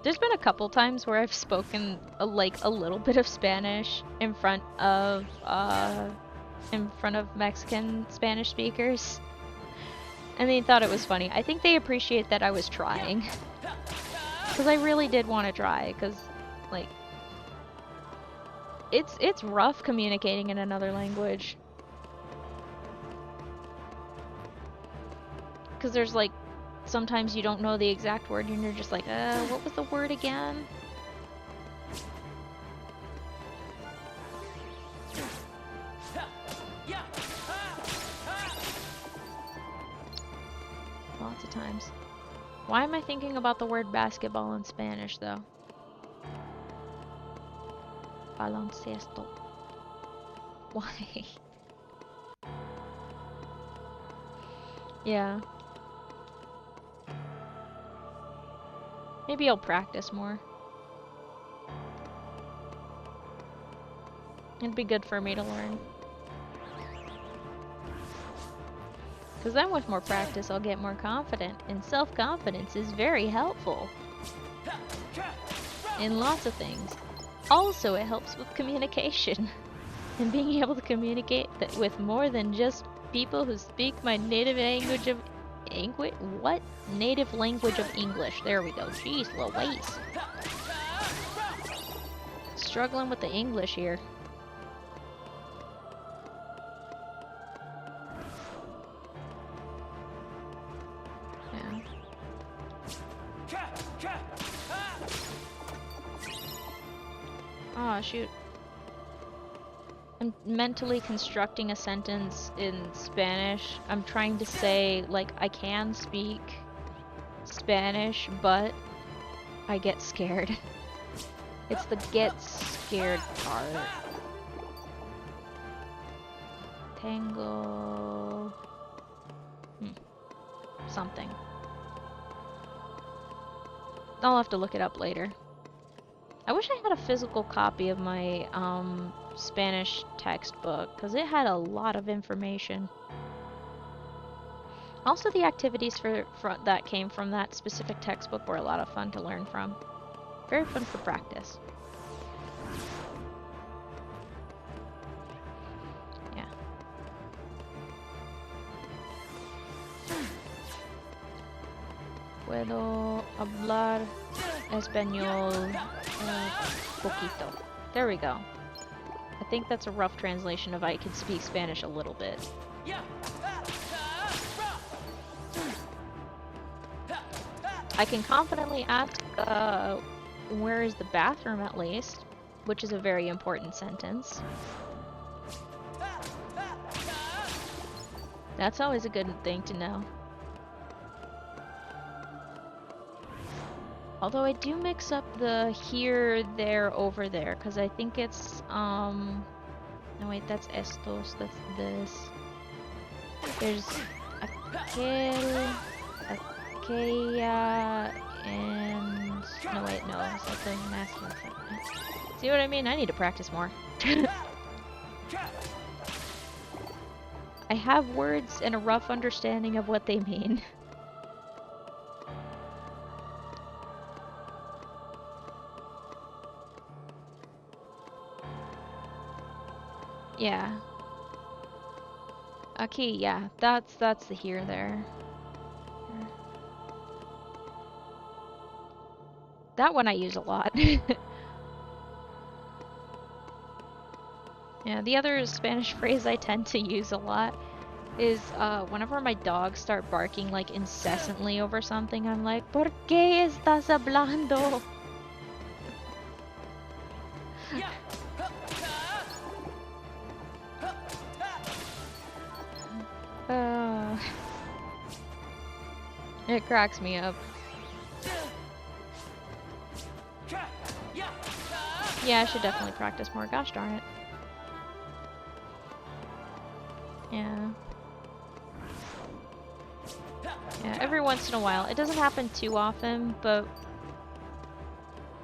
There's been a couple times where I've spoken like a little bit of Spanish in front of Mexican Spanish speakers, and they thought it was funny. I think they appreciate that I was trying, because I really did want to try. Because like it's rough communicating in another language, because there's like. Sometimes you don't know the exact word and you're just like, what was the word again? Lots of times. Why am I thinking about the word basketball in Spanish, though? Baloncesto. Why? Yeah. Maybe I'll practice more. It'd be good for me to learn. Because then with more practice, I'll get more confident. And self-confidence is very helpful. In lots of things. Also, it helps with communication. And being able to communicate with more than just people who speak my native language of what? Native language of English. There we go. Jeez Louise. Struggling with the English here. Yeah. Oh, shoot. I'm mentally constructing a sentence in Spanish. I'm trying to say, like, I can speak Spanish, but I get scared. It's the get scared part. Tango... something. I'll have to look it up later. I wish I had a physical copy of my Spanish textbook, because it had a lot of information. Also, the activities that came from that specific textbook were a lot of fun to learn from. Very fun for practice. Yeah. Puedo hablar español poquito. There we go. I think that's a rough translation of I can speak Spanish a little bit. I can confidently ask, where is the bathroom at least, which is a very important sentence. That's always a good thing to know. Although I do mix up the here, there, over there, because I think it's, no wait, that's estos, that's this. There's aquel, aquella, and, no wait, no, is that the masculine? See what I mean? I need to practice more. I have words and a rough understanding of what they mean. Yeah. Okay, yeah, that's the here there. That one I use a lot. Yeah, the other Spanish phrase I tend to use a lot is whenever my dogs start barking like incessantly over something, I'm like, ¿Por qué estás hablando? It cracks me up. Yeah, I should definitely practice more. Gosh darn it. Yeah. Yeah, every once in a while. It doesn't happen too often, but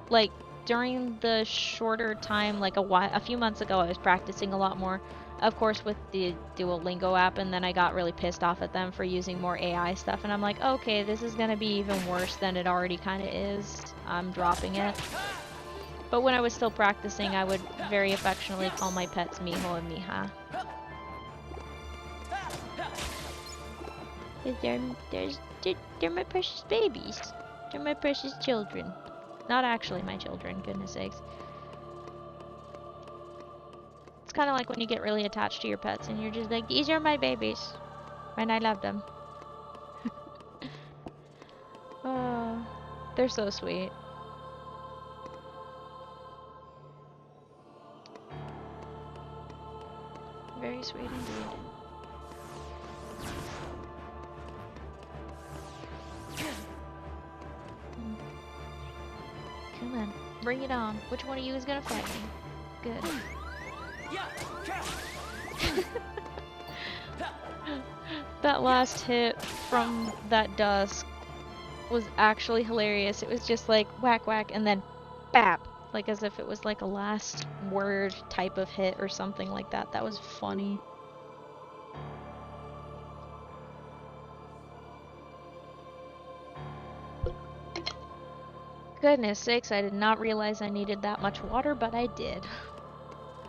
like during the shorter time, like a few months ago, I was practicing a lot more. Of course, with the Duolingo app, and then I got really pissed off at them for using more AI stuff, and I'm like, okay, this is gonna be even worse than it already kind of is. I'm dropping it. But when I was still practicing, I would very affectionately call my pets Mijo and Mija. They're my precious babies. They're my precious children. Not actually my children, goodness sakes. It's kind of like when you get really attached to your pets and you're just like, these are my babies. And I love them. Oh, they're so sweet. Very sweet indeed. Come on, bring it on. Which one of you is gonna fight me? Good. That last hit from that dusk was actually hilarious. It was just like whack whack and then bap, like as if it was like a last word type of hit or something like that. That was funny. Goodness sakes, I did not realize I needed that much water, but I did.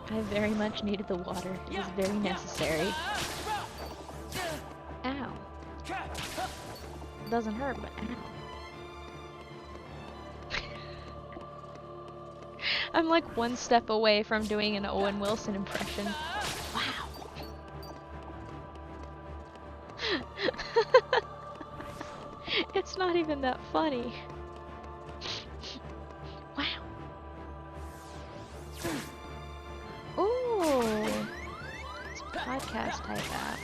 I very much needed the water. It was very necessary. Ow. It doesn't hurt, but ow. I'm like one step away from doing an Owen Wilson impression. Wow. It's not even that funny. Wow. Ooh. It's podcast type app.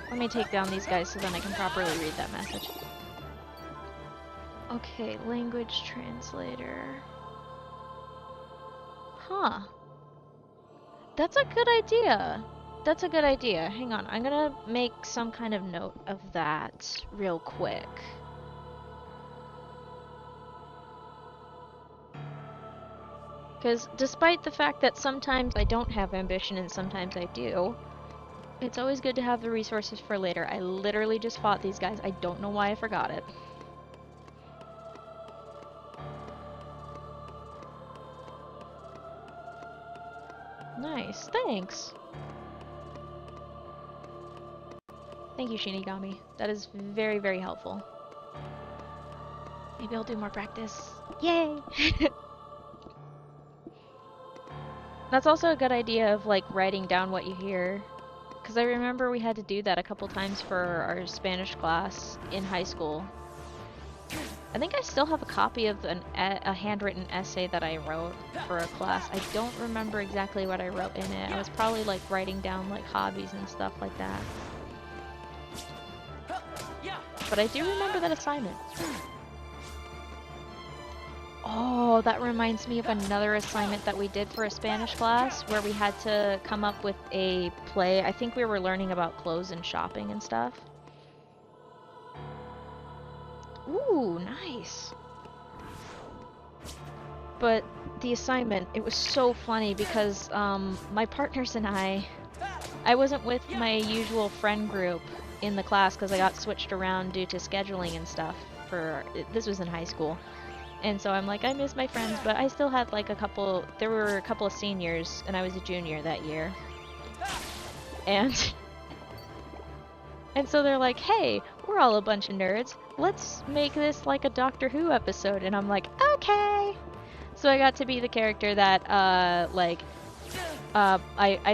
Let me take down these guys so then I can properly read that message. Okay, language translator. Huh. That's a good idea. That's a good idea. Hang on, I'm gonna make some kind of note of that real quick. Because despite the fact that sometimes I don't have ambition and sometimes I do, it's always good to have the resources for later. I literally just fought these guys. I don't know why I forgot it. Nice, thanks. Thank you, Shinigami. That is very, very helpful. Maybe I'll do more practice. Yay! That's also a good idea of like writing down what you hear. Because I remember we had to do that a couple times for our Spanish class in high school. I think I still have a copy of a handwritten essay that I wrote for a class. I don't remember exactly what I wrote in it. I was probably like writing down like hobbies and stuff like that. But I do remember that assignment. Oh, that reminds me of another assignment that we did for a Spanish class where we had to come up with a play. I think we were learning about clothes and shopping and stuff. Ooh, nice. But the assignment, it was so funny because my partners and I wasn't with my usual friend group in the class because I got switched around due to scheduling and stuff this was in high school. And so I'm like, I miss my friends, but I still had like there were a couple of seniors and I was a junior that year. And so they're like, hey, we're all a bunch of nerds. Let's make this like a Doctor Who episode. And I'm like, okay. So I got to be the character that, I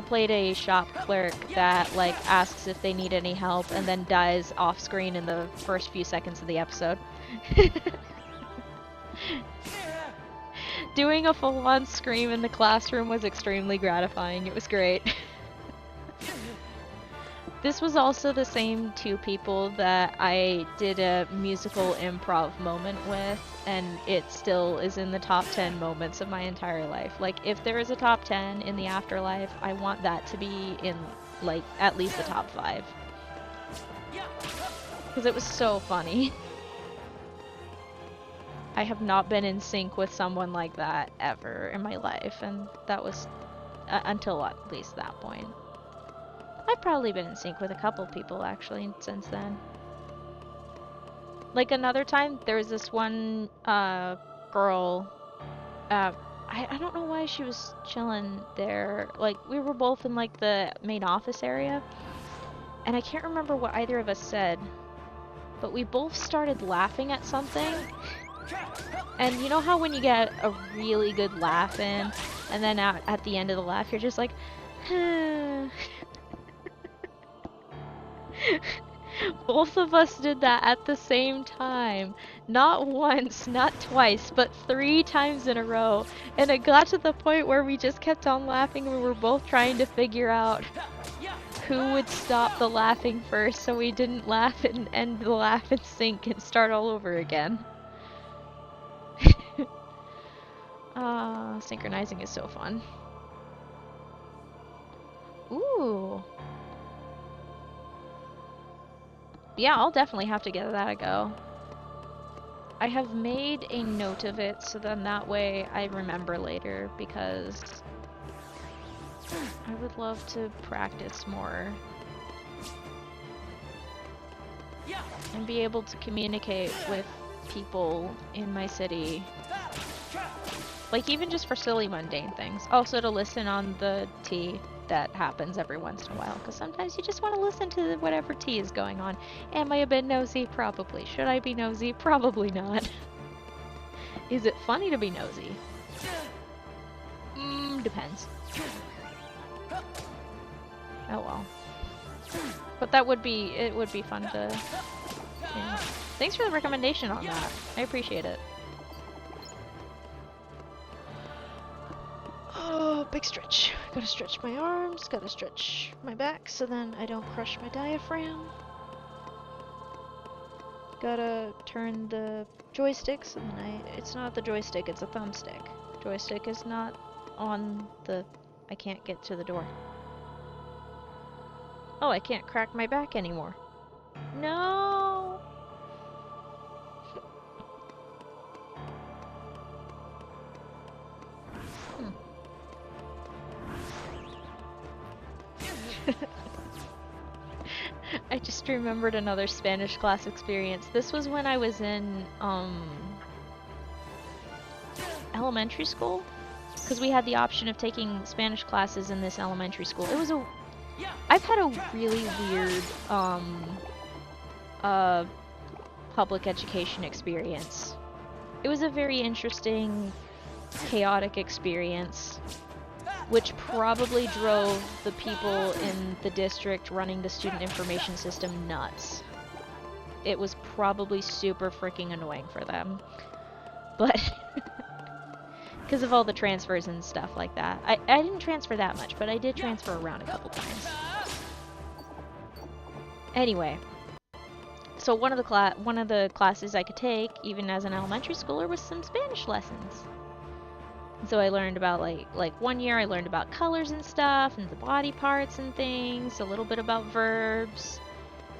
played a shop clerk that, like, asks if they need any help and then dies off screen in the first few seconds of the episode. Doing a full-on scream in the classroom was extremely gratifying. It was great. This was also the same two people that I did a musical improv moment with, and it still is in the top 10 moments of my entire life. Like, if there is a top 10 in the afterlife, I want that to be in, like, at least the top 5. Because it was so funny. I have not been in sync with someone like that ever in my life, and that was until at least that point. I've probably been in sync with a couple people actually since then. Like another time, there was this one girl. I don't know why she was chilling there. Like, we were both in like the main office area, and I can't remember what either of us said, but we both started laughing at something. And you know how when you get a really good laugh in, and then at the end of the laugh, you're just like, Both of us did that at the same time. Not once, not twice, but 3 times in a row. And it got to the point where we just kept on laughing. We were both trying to figure out who would stop the laughing first so we didn't laugh and end the laugh and sync and start all over again. Synchronizing is so fun. Ooh. Yeah, I'll definitely have to give that a go. I have made a note of it so then that way I remember later, because I would love to practice more and be able to communicate with people in my city. Like, even just for silly mundane things. Also to listen on the tea that happens every once in a while, because sometimes you just want to listen to whatever tea is going on. Am I a bit nosy? Probably. Should I be nosy? Probably not. Is it funny to be nosy? Depends. Oh well. But it would be fun to... Yeah. Thanks for the recommendation on that. I appreciate it. Oh, big stretch. Gotta stretch my arms, gotta stretch my back so then I don't crush my diaphragm. Gotta turn the joysticks, and then it's not the joystick, it's a thumbstick. Joystick is not on the... I can't get to the door. Oh, I can't crack my back anymore. No! I just remembered another Spanish class experience. This was when I was in elementary school, because we had the option of taking Spanish classes in this elementary school. It was I've had a really weird public education experience. It was a very interesting, chaotic experience, which probably drove the people in the district running the student information system nuts. It was probably super freaking annoying for them. But because of all the transfers and stuff like that. I didn't transfer that much, but I did transfer around a couple times. Anyway, so one of the classes I could take, even as an elementary schooler, was some Spanish lessons. And so I learned about like 1 year I learned about colors and stuff, and the body parts and things, a little bit about verbs.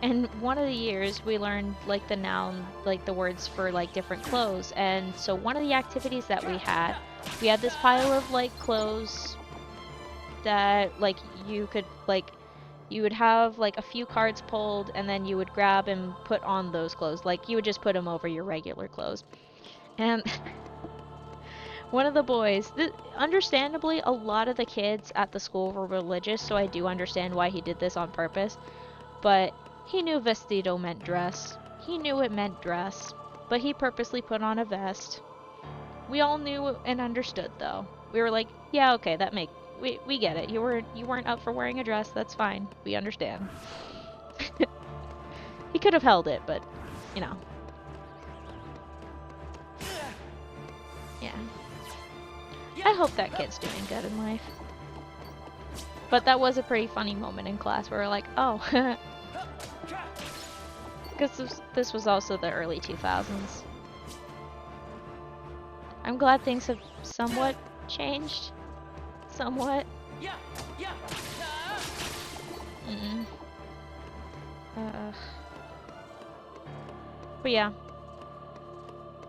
And one of the years we learned like the noun, like the words for like different clothes. And so one of the activities that we had this pile of like clothes that like you could like, you would have like a few cards pulled, and then you would grab and put on those clothes. Like you would just put them over your regular clothes. And one of the boys, understandably, a lot of the kids at the school were religious, so I do understand why he did this on purpose. But he knew vestido meant dress. He knew it meant dress, but he purposely put on a vest. We all knew and understood, though. We were like, yeah, okay, we get it. You weren't up for wearing a dress. That's fine. We understand. He could have held it, but you know. Yeah. I hope that kid's doing good in life. But that was a pretty funny moment in class where we're like, oh. Because this was also the early 2000s. I'm glad things have somewhat changed. Somewhat. But yeah.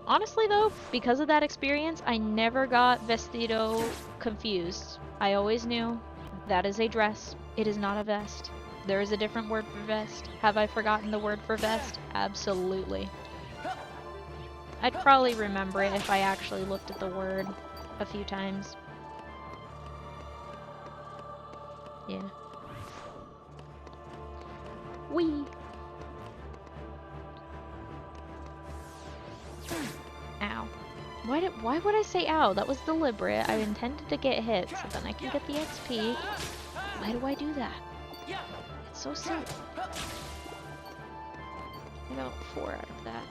Honestly though, because of that experience, I never got vestido confused. I always knew that is a dress. It is not a vest. There is a different word for vest. Have I forgotten the word for vest? Absolutely. I'd probably remember it if I actually looked at the word a few times. Yeah. Wee. Ow. Why would I say ow? That was deliberate. I intended to get hit so then I can get the XP. Why do I do that? It's so silly. I got 4 out of that.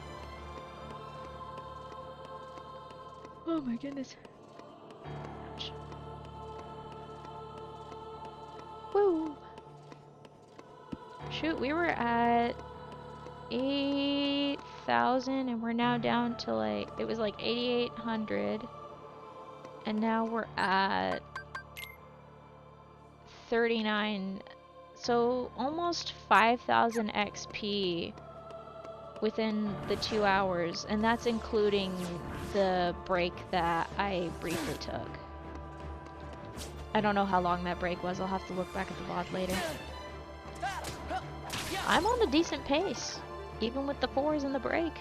Oh my goodness. Ouch. Woo! Shoot, we were at 8,000 and we're now down to like, it was like 8,800. And now we're at 39. So almost 5,000 XP within the 2 hours, and that's including the break that I briefly took. I don't know how long that break was. I'll have to look back at the VOD later. I'm on a decent pace, even with the 4s and the break.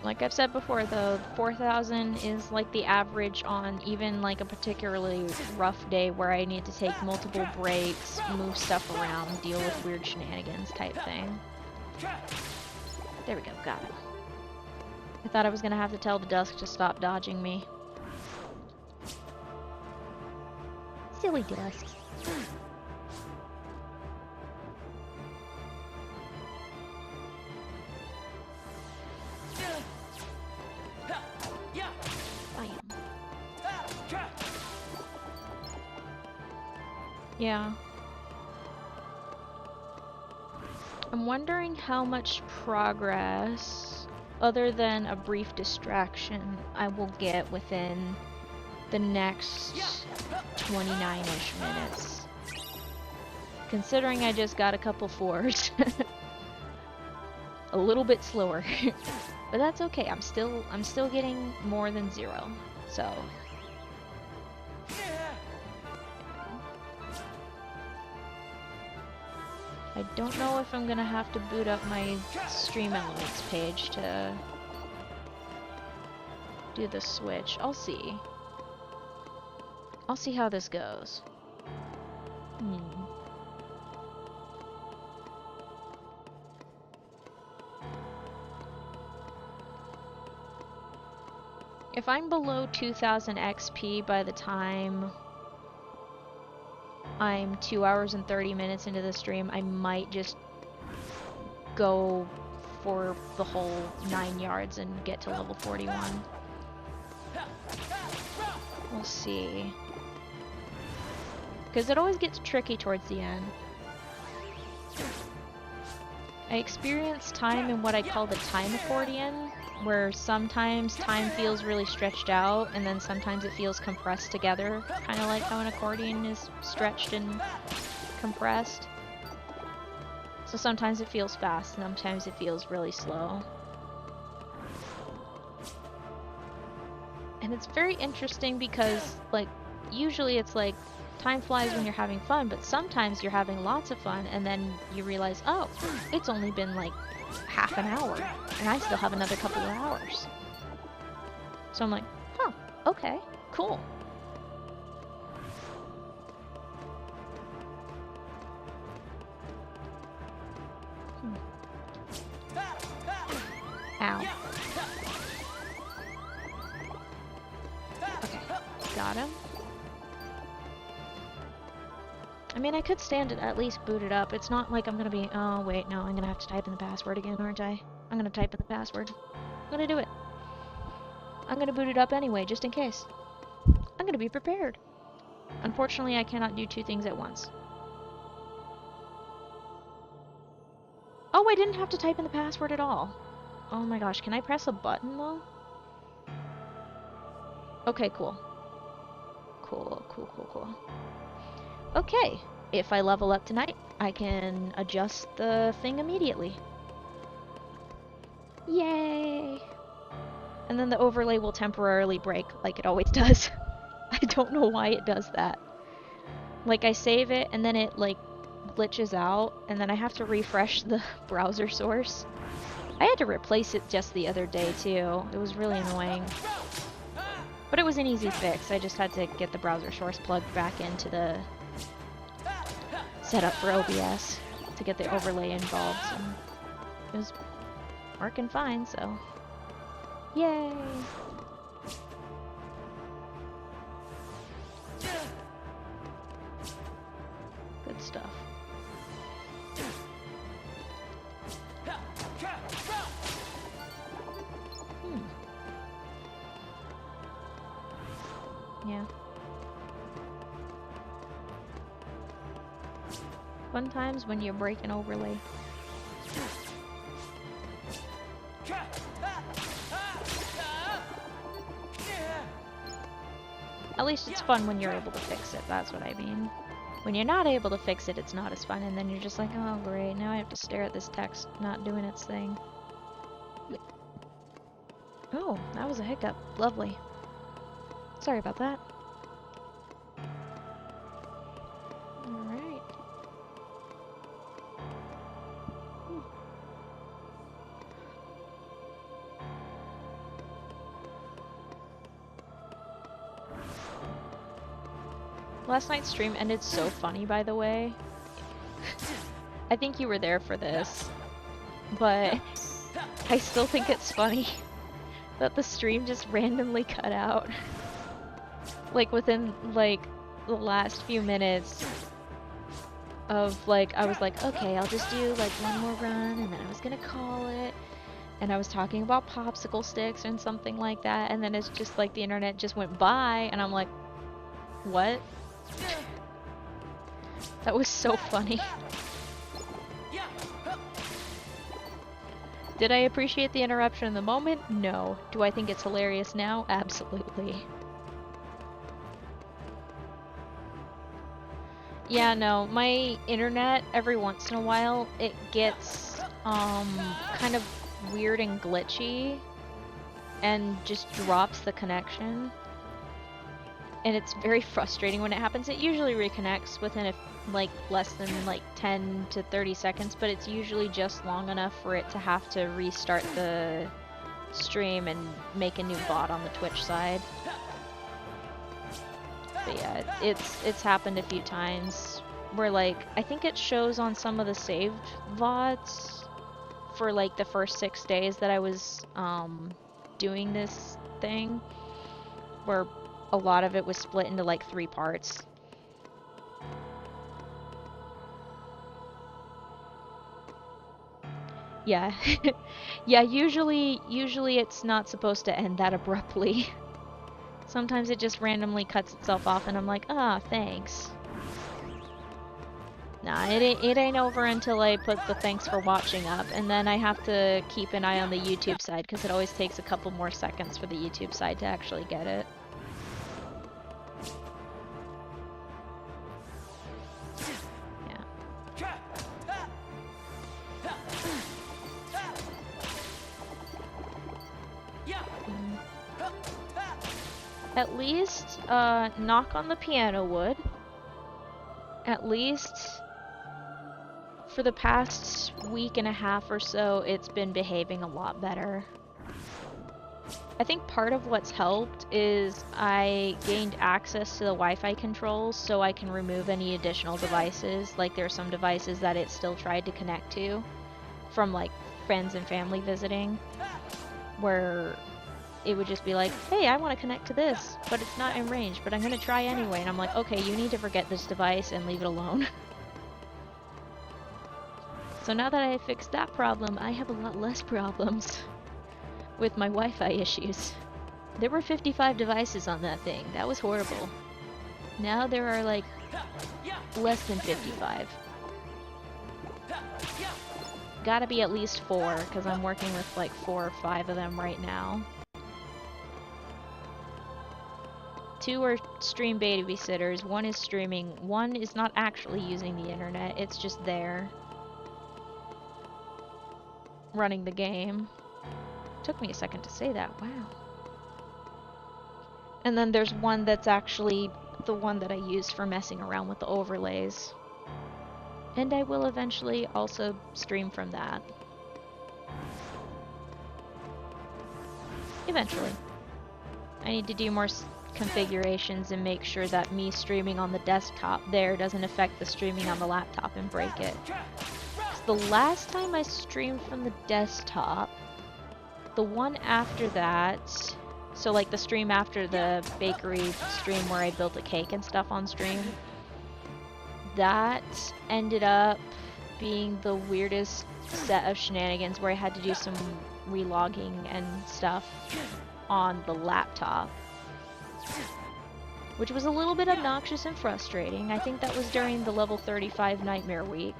Like I've said before, though, 4,000 is like the average on even like a particularly rough day where I need to take multiple breaks, move stuff around, deal with weird shenanigans type thing. There we go, got it. I thought I was gonna have to tell the Dusk to stop dodging me. Silly Dusk. Yeah. I'm wondering how much progress, other than a brief distraction, I will get within the next 29-ish minutes. Considering I just got a couple 4s. A little bit slower. But that's okay. I'm still getting more than 0. So I don't know if I'm gonna have to boot up my Stream Elements page to do the switch. I'll see. I'll see how this goes. If I'm below 2000 XP by the time I'm 2 hours and 30 minutes into the stream, I might just go for the whole 9 yards and get to level 41. We'll see. Because it always gets tricky towards the end. I experience time in what I call the time accordion, where sometimes time feels really stretched out, and then sometimes it feels compressed together, kind of like how an accordion is stretched and compressed. So sometimes it feels fast, and sometimes it feels really slow. And it's very interesting because, like, usually it's like, time flies when you're having fun, but sometimes you're having lots of fun, and then you realize, oh, it's only been like half an hour, and I still have another couple of hours. So I'm like, huh, okay, cool. Ow. Okay, got him. I mean, I could stand it, at least boot it up. It's not like I'm gonna be, oh wait, no, I'm gonna have to type in the password again, aren't I? I'm gonna type in the password. I'm gonna do it. I'm gonna boot it up anyway, just in case. I'm gonna be prepared. Unfortunately, I cannot do 2 things at once. Oh, I didn't have to type in the password at all. Oh my gosh, can I press a button though? Okay, cool. Cool. Okay, if I level up tonight, I can adjust the thing immediately. Yay! And then the overlay will temporarily break, like it always does. I don't know why it does that. Like, I save it, and then it, like, glitches out, and then I have to refresh the browser source. I had to replace it just the other day, too. It was really annoying. But it was an easy fix. I just had to get the browser source plugged back into the setup for OBS to get the overlay involved. And it was working fine, so yay! Good stuff. Yeah. Fun times when you break an overlay. At least it's fun when you're able to fix it, that's what I mean. When you're not able to fix it, it's not as fun, and then you're just like, oh great, now I have to stare at this text not doing its thing. Oh, that was a hiccup. Lovely. Sorry about that. Alright. Last night's stream ended so funny, by the way. I think you were there for this, but I still think it's funny that the stream just randomly cut out. Like, within, like, the last few minutes of, like, I was like, okay, I'll just do, like, one more run, and then I was gonna call it. And I was talking about popsicle sticks and something like that, and then it's just, like, the internet just went by, and I'm like, what? That was so funny. Did I appreciate the interruption in the moment? No. Do I think it's hilarious now? Absolutely. Yeah, no, my internet, every once in a while, it gets, kind of weird and glitchy and just drops the connection. And it's very frustrating when it happens. It usually reconnects within like less than like 10 to 30 seconds, but it's usually just long enough for it to have to restart the stream and make a new VOD on the Twitch side. But yeah, it's happened a few times where, like, I think it shows on some of the saved VODs for like the first 6 days that I was doing this thing, where a lot of it was split into like 3 parts. Yeah. Yeah, usually it's not supposed to end that abruptly. Sometimes it just randomly cuts itself off and I'm like, ah, thanks. Nah, it ain't over until I put the thanks for watching up, and then I have to keep an eye on the YouTube side because it always takes a couple more seconds for the YouTube side to actually get it. At least, knock on the piano wood. At least, for the past week and a half or so, it's been behaving a lot better. I think part of what's helped is I gained access to the Wi-Fi controls so I can remove any additional devices. Like, there are some devices that it still tried to connect to from, like, friends and family visiting, where it would just be like, hey, I want to connect to this, but it's not in range, but I'm going to try anyway. And I'm like, okay, you need to forget this device and leave it alone. So now that I have fixed that problem, I have a lot less problems with my Wi-Fi issues. There were 55 devices on that thing. That was horrible. Now there are like less than 55. Gotta be at least 4, because I'm working with like 4 or 5 of them right now. 2 are stream babysitters, 1 is streaming, 1 is not actually using the internet, it's just there. Running the game. Took me a second to say that, wow. And then there's 1 that's actually the one that I use for messing around with the overlays. And I will eventually also stream from that. Eventually. I need to do more configurations and make sure that me streaming on the desktop there doesn't affect the streaming on the laptop and break it. 'Cause the last time I streamed from the desktop, the one after that, so like the stream after the bakery stream where I built a cake and stuff on stream, that ended up being the weirdest set of shenanigans where I had to do some relogging and stuff on the laptop, which was a little bit obnoxious and frustrating. I think that was during the level 35 Nightmare Week.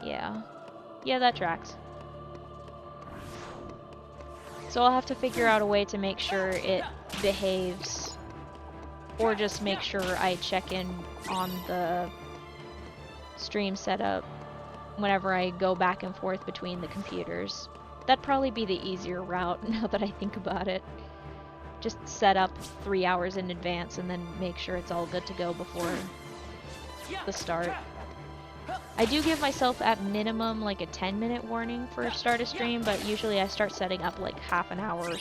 Yeah. Yeah, that tracks. So I'll have to figure out a way to make sure it behaves, or just make sure I check in on the stream setup whenever I go back and forth between the computers. That'd probably be the easier route now that I think about it. Just set up 3 hours in advance and then make sure it's all good to go before the start. I do give myself at minimum like a 10-minute warning for start a stream, but usually I start setting up like half an hour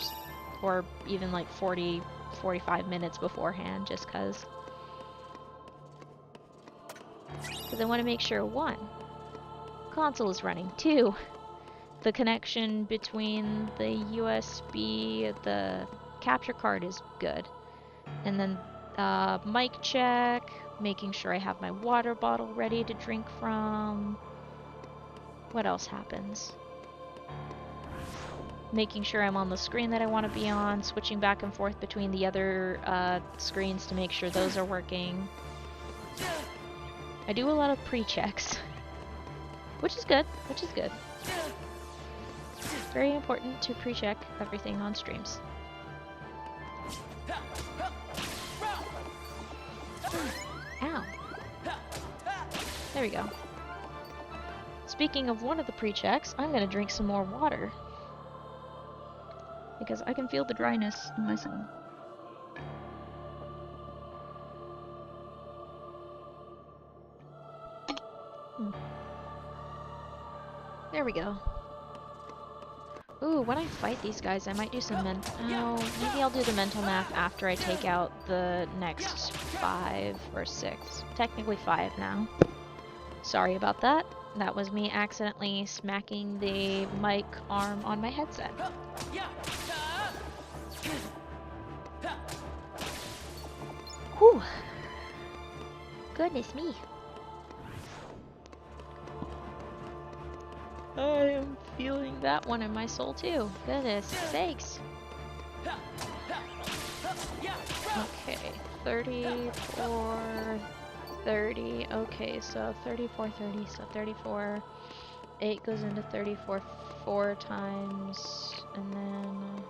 or even like 40-45 minutes beforehand, just cause I want to make sure, 1, console is running, 2, the connection between the USB, the capture card is good, and then mic check, making sure I have my water bottle ready to drink from. What else happens? Making sure I'm on the screen that I want to be on, switching back and forth between the other screens to make sure those are working. I do a lot of pre-checks, which is good, Very important to pre-check everything on streams. Ow. There we go. speaking of one of the pre-checks, I'm gonna drink some more water. Because I can feel the dryness in my stomach. There we go. Ooh, when I fight these guys, I might do some maybe I'll do the mental math after I take out the next 5 or 6. Technically 5 now. Sorry about that. That was me accidentally smacking the mic arm on my headset. Whew. Goodness me. I am feeling that one in my soul too. Goodness sakes. Okay, 34, 30. Okay, so 34, 30. So 34. 8 goes into 34 4 times. And then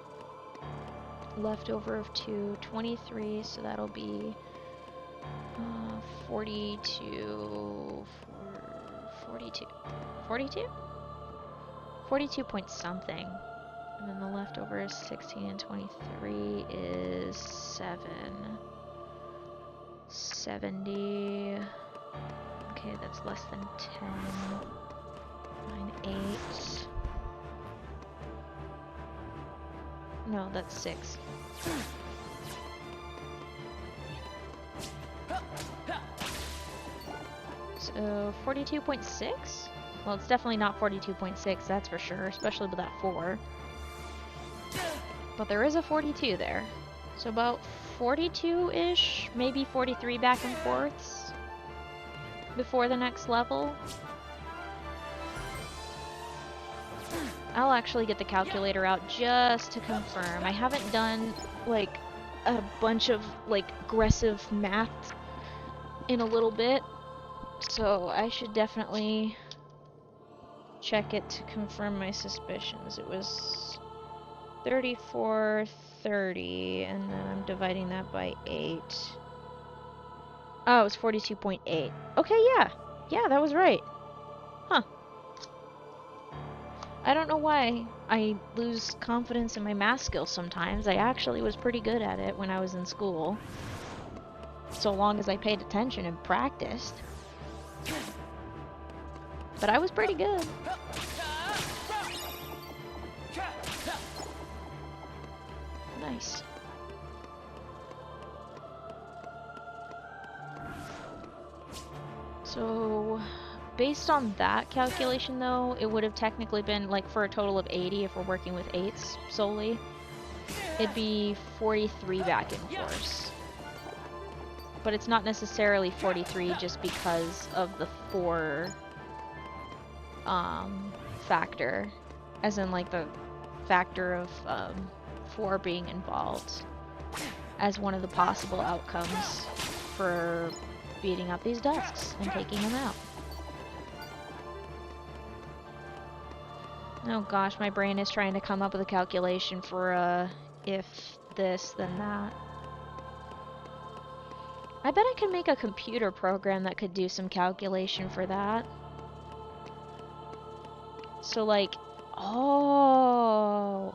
leftover of 2, 23. So that'll be 42. 42. 42? 42 point something. And then the leftover is 16 and 23 is 7. 70. Okay, that's less than 10. 9, 8. No, that's 6. So 42.6? Well, it's definitely not 42.6, that's for sure, especially with that 4. But there is a 42 there. So about 42-ish, maybe 43 back and forths before the next level. I'll actually get the calculator out just to confirm. I haven't done, like, a bunch of, like, aggressive math in a little bit, so I should definitely check it to confirm my suspicions. It was 3430, and then I'm dividing that by 8. Oh, it was 42.8. Okay, yeah, that was right. Huh. I don't know why I lose confidence in my math skills sometimes. I actually was pretty good at it when I was in school, so long as I paid attention and practiced. But I was pretty good. Nice. So, based on that calculation though, it would have technically been, like, for a total of 80 if we're working with 8s solely. It'd be 43 back and forth. But it's not necessarily 43 just because of the 4 factor, as in, like, the factor of 4 being involved as one of the possible outcomes for beating up these dusks and taking them out. Oh gosh, my brain is trying to come up with a calculation for if this then that. I bet I could make a computer program that could do some calculation for that. So, like, oh,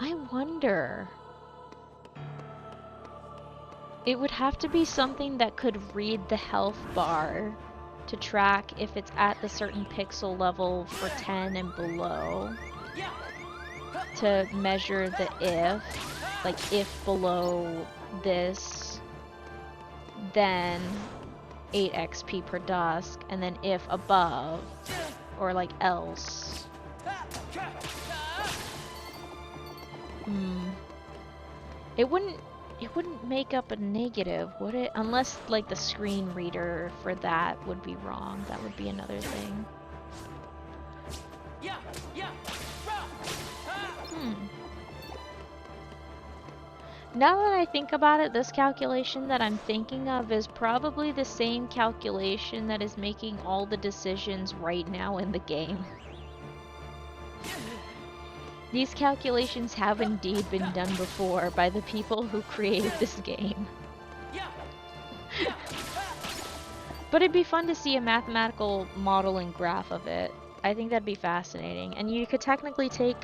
I wonder. It would have to be something that could read the health bar to track if it's at the certain pixel level for 10 and below. To measure the if, like, if below this, then 8 XP per dusk, and then if above, or like else. It wouldn't make up a negative, would it? Unless, like, the screen reader for that would be wrong. That would be another thing. Now that I think about it, this calculation that I'm thinking of is probably the same calculation that is making all the decisions right now in the game. These calculations have indeed been done before by the people who created this game. But it'd be fun to see a mathematical model and graph of it. I think that'd be fascinating. And you could technically take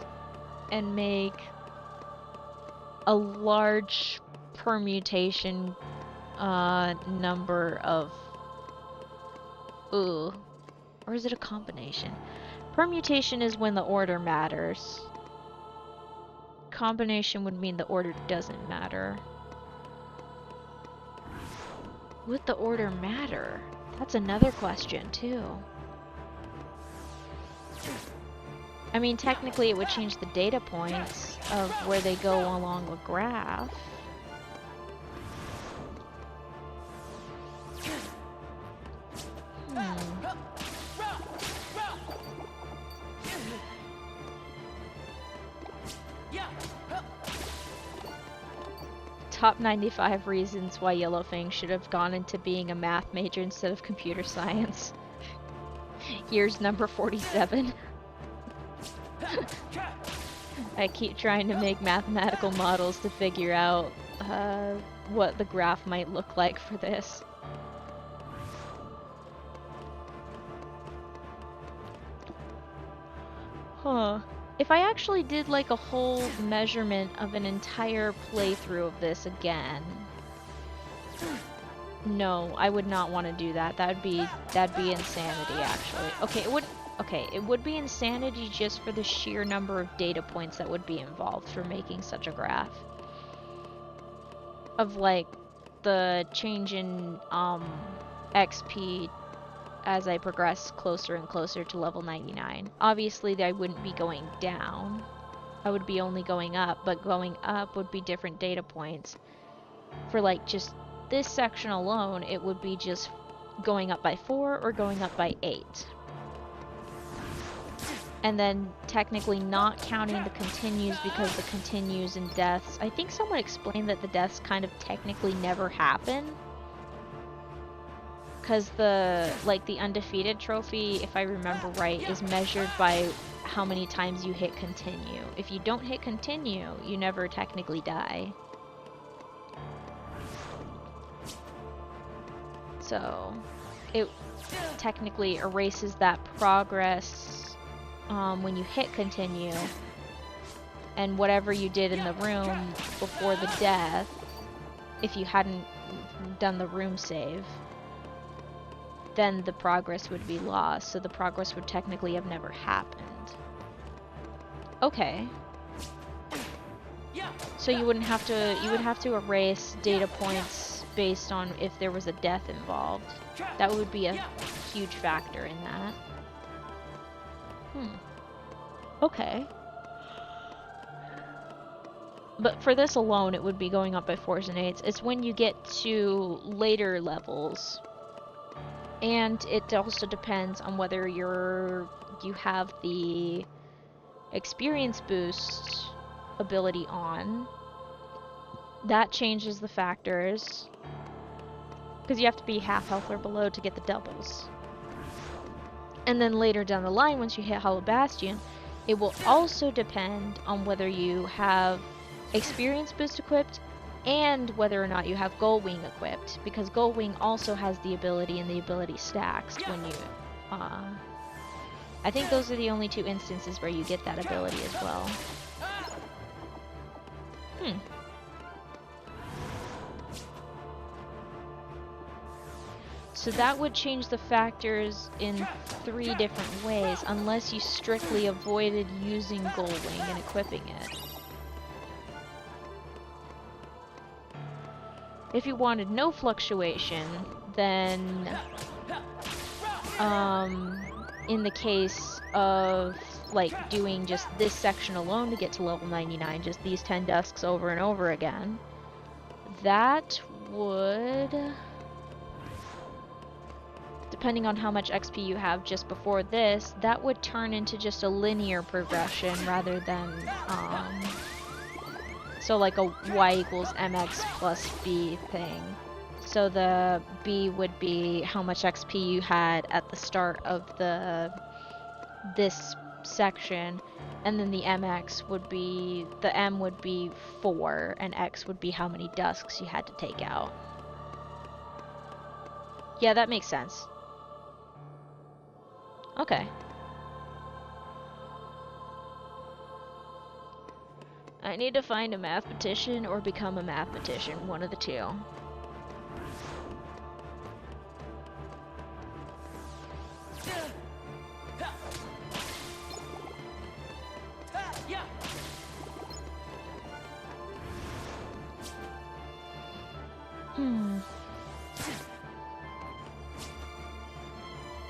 and make a large permutation number of... Ooh. Or is it a combination? Permutation is when the order matters. Combination would mean the order doesn't matter. Would the order matter? That's another question, too. I mean, technically it would change the data points of where they go along the graph. Top 95 reasons why Yellowfang should have gone into being a math major instead of computer science. Here's number 47. I keep trying to make mathematical models to figure out what the graph might look like for this. Huh. If I actually did like a whole measurement of an entire playthrough of this again... No, I would not want to do that. That'd be insanity, actually. Okay, it would be insanity just for the sheer number of data points that would be involved for making such a graph. Of like the change in XP as I progress closer and closer to level 99. Obviously, I wouldn't be going down. I would be only going up, but going up would be different data points. For like just this section alone, it would be just going up by 4 or going up by 8. And then technically not counting the continues because the continues and deaths. I think someone explained that the deaths kind of technically never happen. Because the undefeated trophy, if I remember right, is measured by how many times you hit continue. If you don't hit continue, you never technically die. So, it technically erases that progress when you hit continue. And whatever you did in the room before the death, if you hadn't done the room save, then the progress would be lost, so the progress would technically have never happened. Okay. So you would have to erase data points based on if there was a death involved. That would be a huge factor in that. Okay. But for this alone, it would be going up by 4s and 8s. It's when you get to later levels. And it also depends on whether you have the experience boost ability on. That changes the factors. Because you have to be half health or below to get the doubles. And then later down the line, once you hit Hollow Bastion, it will also depend on whether you have experience boost equipped and whether or not you have Gullwing equipped, because Gullwing also has the ability and the ability stacks when you, I think those are the only 2 instances where you get that ability as well. So that would change the factors in 3 different ways, unless you strictly avoided using Gullwing and equipping it. If you wanted no fluctuation, then in the case of like doing just this section alone to get to level 99, just these 10 desks over and over again, that would, depending on how much XP you have just before this, that would turn into just a linear progression rather than so like a y equals mx plus b thing. So the b would be how much XP you had at the start of this section, and then the mx would be, the m would be 4, and x would be how many dusks you had to take out. Yeah, that makes sense. Okay. I need to find a mathematician or become a mathematician, one of the two.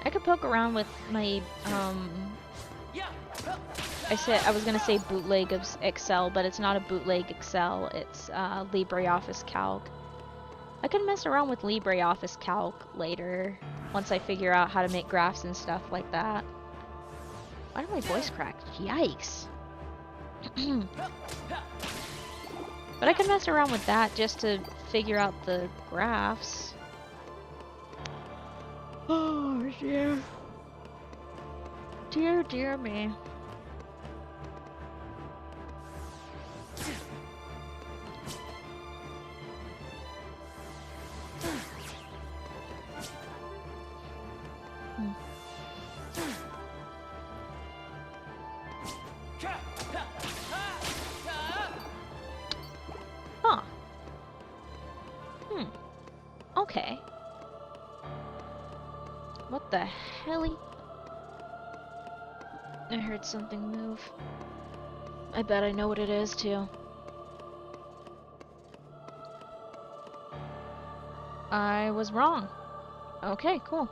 I could poke around with my, I was gonna say bootleg of Excel, but it's not a bootleg Excel, it's LibreOffice Calc. I could mess around with LibreOffice Calc later, once I figure out how to make graphs and stuff like that. Why did my voice crack? Yikes. But I could mess around with that just to figure out the graphs. Oh dear. Dear, dear me. Huh. Okay. What the helly? I heard something move. I bet I know what it is too. I was wrong. Okay, cool.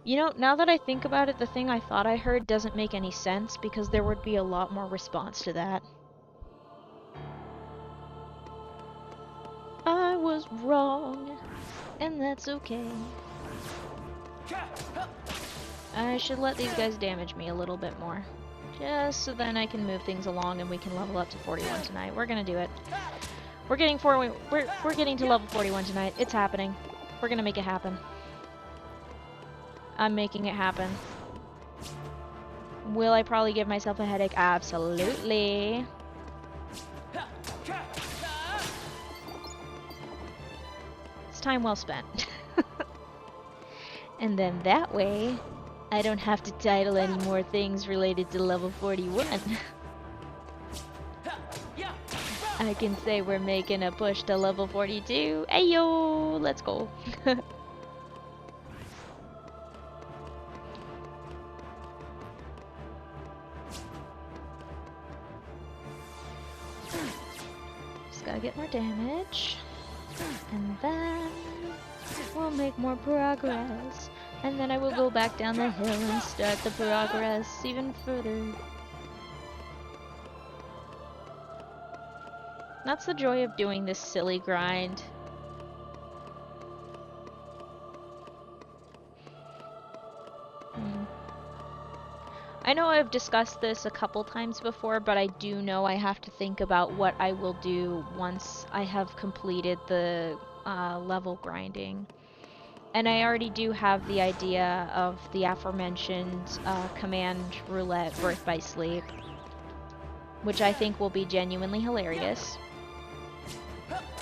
You know, now that I think about it, the thing I thought I heard doesn't make any sense because there would be a lot more response to that. I was wrong, and that's okay. I should let these guys damage me a little bit more. Just so then I can move things along and we can level up to 41 tonight. We're gonna do it. We're getting to level 41 tonight. It's happening. We're gonna make it happen. I'm making it happen. Will I probably give myself a headache? Absolutely. It's time well spent. And then that way, I don't have to title any more things related to level 41. I can say we're making a push to level 42. Ayo, let's go. Just gotta get more damage. And then we'll make more progress. And then I will go back down the hill and start the progress even further. That's the joy of doing this silly grind. I know I've discussed this a couple times before, but I do know I have to think about what I will do once I have completed the level grinding. And I already do have the idea of the aforementioned command roulette Birth by Sleep, which I think will be genuinely hilarious.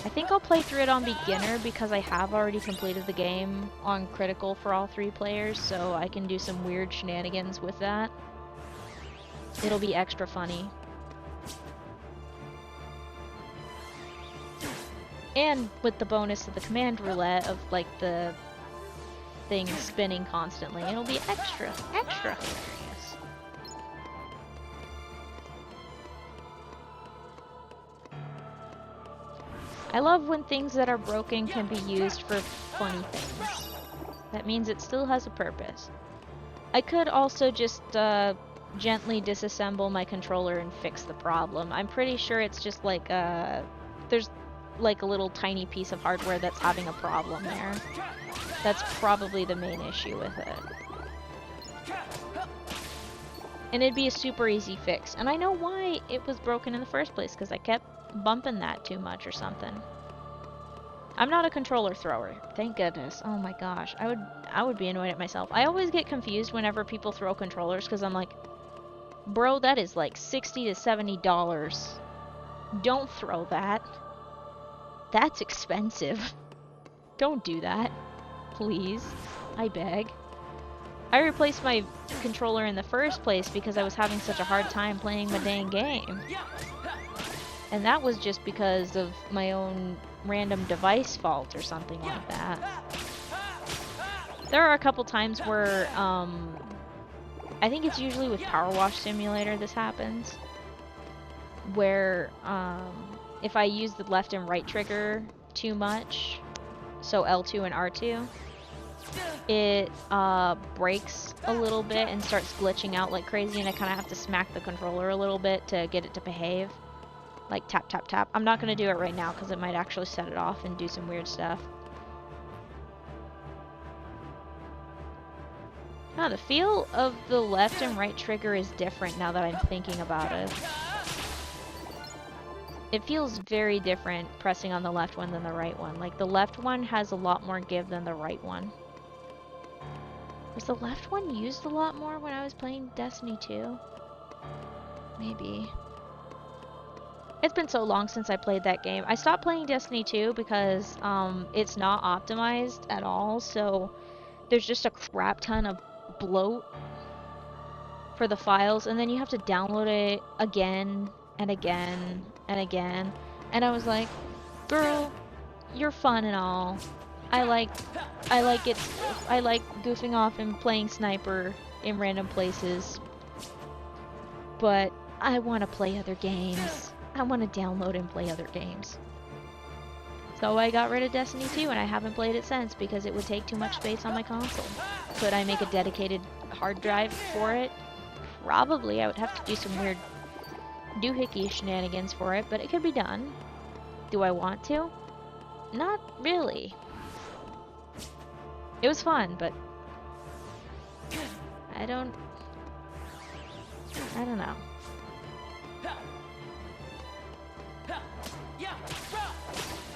I think I'll play through it on beginner because I have already completed the game on critical for all 3 players, so I can do some weird shenanigans with that. It'll be extra funny. And with the bonus of the command roulette of like the thing spinning constantly, it'll be extra hilarious. I love when things that are broken can be used for funny things. That means it still has a purpose. I could also just gently disassemble my controller and fix the problem. I'm pretty sure it's just like there's like a little tiny piece of hardware that's having a problem there. That's probably the main issue with it. And it'd be a super easy fix. And I know why it was broken in the first place, because I kept bumping that too much or something. I'm not a controller thrower, thank goodness. Oh my gosh, I would be annoyed at myself. I always get confused whenever people throw controllers, because I'm like, bro, that is like $60 to $70. Don't throw that. That's expensive. Don't do that. please. I beg. I replaced my controller in the first place because I was having such a hard time playing the dang game. And that was just because of my own random device fault or something like that. There are a couple times where, I think it's usually with Power Wash Simulator this happens, where, if I use the left and right trigger too much, so L2 and R2, it, breaks a little bit and starts glitching out like crazy, and I kind of have to smack the controller a little bit to get it to behave. Like tap, tap, tap. I'm not going to do it right now because it might actually set it off and do some weird stuff. Ah, the feel of the left and right trigger is different now that I'm thinking about it. It feels very different pressing on the left one than the right one. Like, the left one has a lot more give than the right one. Was the left one used a lot more when I was playing Destiny 2? Maybe. It's been so long since I played that game. I stopped playing Destiny 2 because it's not optimized at all, so there's just a crap ton of bloat for the files, and then you have to download it again and again and again. And I was like, girl, you're fun and all. I like goofing off and playing sniper in random places, but I want to play other games. I want to download and play other games. So I got rid of Destiny 2 and I haven't played it since because it would take too much space on my console. Could I make a dedicated hard drive for it? Probably. I would have to do some weird doohickey shenanigans for it, but it could be done. Do I want to? Not really. It was fun, but I don't know.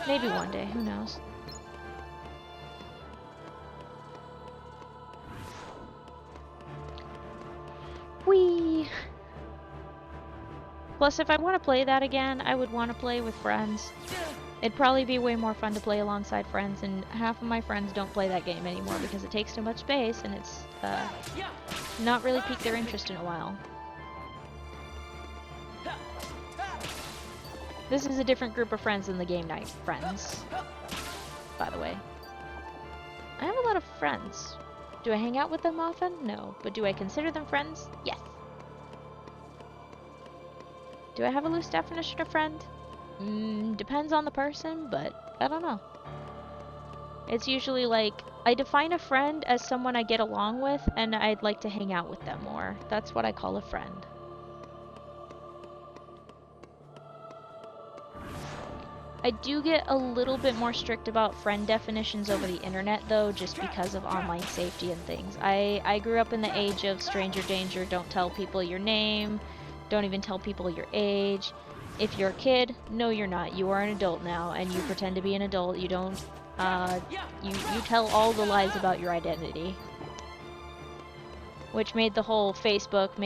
Maybe one day, who knows? Whee! Plus, if I want to play that again, I would want to play with friends. It'd probably be way more fun to play alongside friends, and half of my friends don't play that game anymore because it takes too much space and it's not really piqued their interest in a while. This is a different group of friends than the game night friends, by the way. I have a lot of friends. Do I hang out with them often? No. But do I consider them friends? Yes. Do I have a loose definition of friend? Depends on the person, but I don't know. It's usually like, I define a friend as someone I get along with and I'd like to hang out with them more. That's what I call a friend. I do get a little bit more strict about friend definitions over the internet though, just because of online safety and things. I grew up in the age of stranger danger, don't tell people your name, don't even tell people your age. If you're a kid, no you're not. You are an adult now and you pretend to be an adult. You don't, you tell all the lies about your identity. Which made the whole Facebook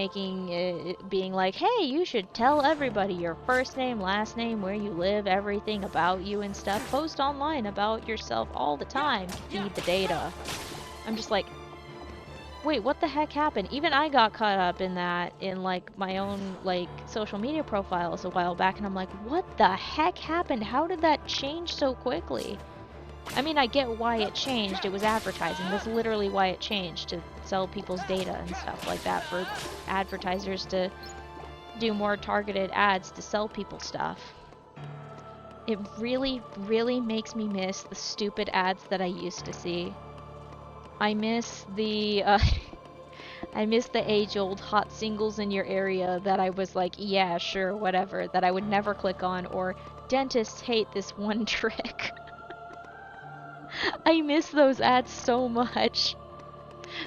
being like, hey, you should tell everybody your first name, last name, where you live, everything about you and stuff. Post online about yourself all the time to feed the data. I'm just like, wait, what the heck happened? Even I got caught up in that in like my own like social media profiles a while back, and I'm like, what the heck happened? How did that change so quickly? I mean, I get why it changed. It was advertising. That's literally why it changed, to sell people's data and stuff like that, for advertisers to do more targeted ads to sell people stuff. It really, really makes me miss the stupid ads that I used to see. I miss the, I miss the age-old hot singles in your area that I was like, yeah, sure, whatever, that I would never click on, or dentists hate this one trick. I miss those ads so much,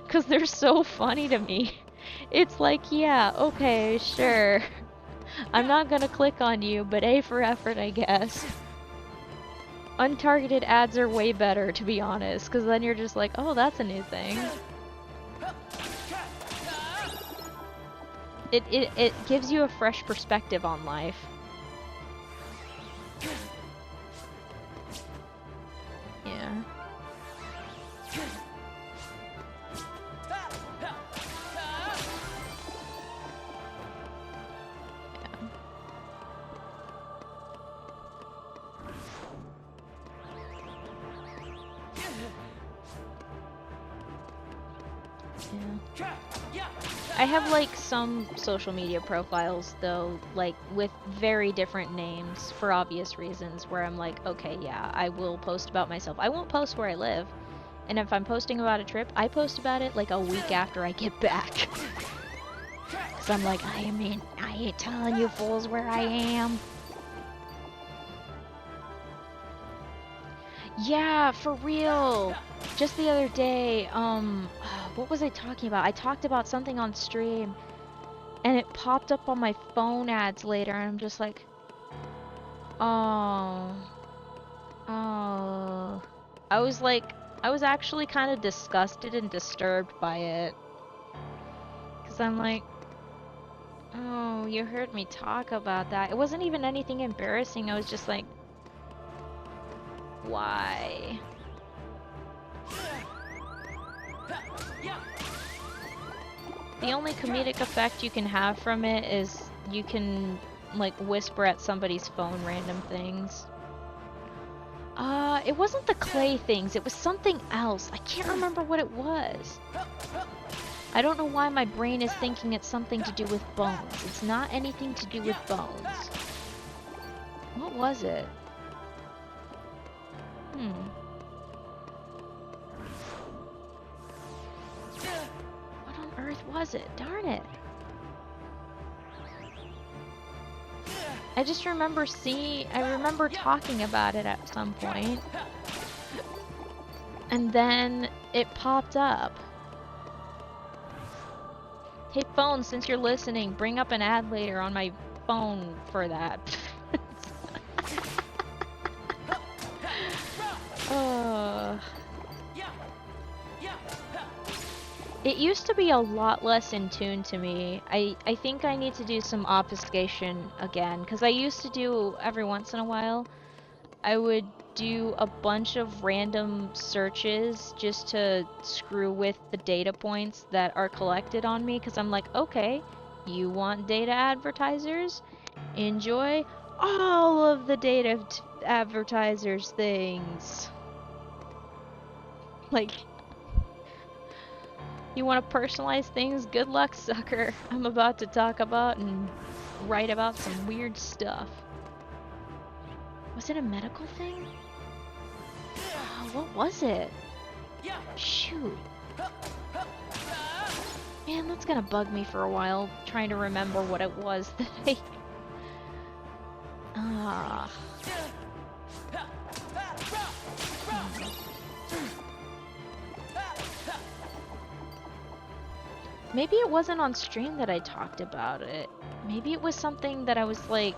because they're so funny to me. It's like, yeah, okay, sure. I'm not gonna click on you, but A for effort, I guess. Untargeted ads are way better, to be honest, because then you're just like, oh, that's a new thing. It gives you a fresh perspective on life. Yeah. Yeah. I have like some social media profiles though, like with very different names for obvious reasons, where I'm like, okay, yeah, I will post about myself. I won't post where I live. And if I'm posting about a trip, I post about it like a week after I get back. Cause I'm like, I ain't telling you fools where I am. Yeah, for real. Just the other day, what was I talking about? I talked about something on stream, and it popped up on my phone ads later, and I'm just like, oh, oh. I was actually kind of disgusted and disturbed by it. Cause I'm like, oh, you heard me talk about that. It wasn't even anything embarrassing. I was just like, why? The only comedic effect you can have from it is you can, like, whisper at somebody's phone random things. It wasn't the clay things, it was something else. I can't remember what it was. I don't know why my brain is thinking it's something to do with bones. It's not anything to do with bones. What was it? What on earth was it? Darn it. I just remember I remember talking about it at some point. And then it popped up. Hey phone, since you're listening, bring up an ad later on my phone for that. It used to be a lot less in tune to me. I think I need to do some obfuscation again, because I used to do every once in a while. I would do a bunch of random searches just to screw with the data points that are collected on me, because I'm like, okay, you want data advertisers? Enjoy all of the data advertisers things. Like, you want to personalize things? Good luck, sucker. I'm about to talk about and write about some weird stuff. Was it a medical thing? Oh, what was it? Shoot. Man, that's gonna bug me for a while, trying to remember what it was that I... Maybe it wasn't on stream that I talked about it. Maybe it was something that I was, like,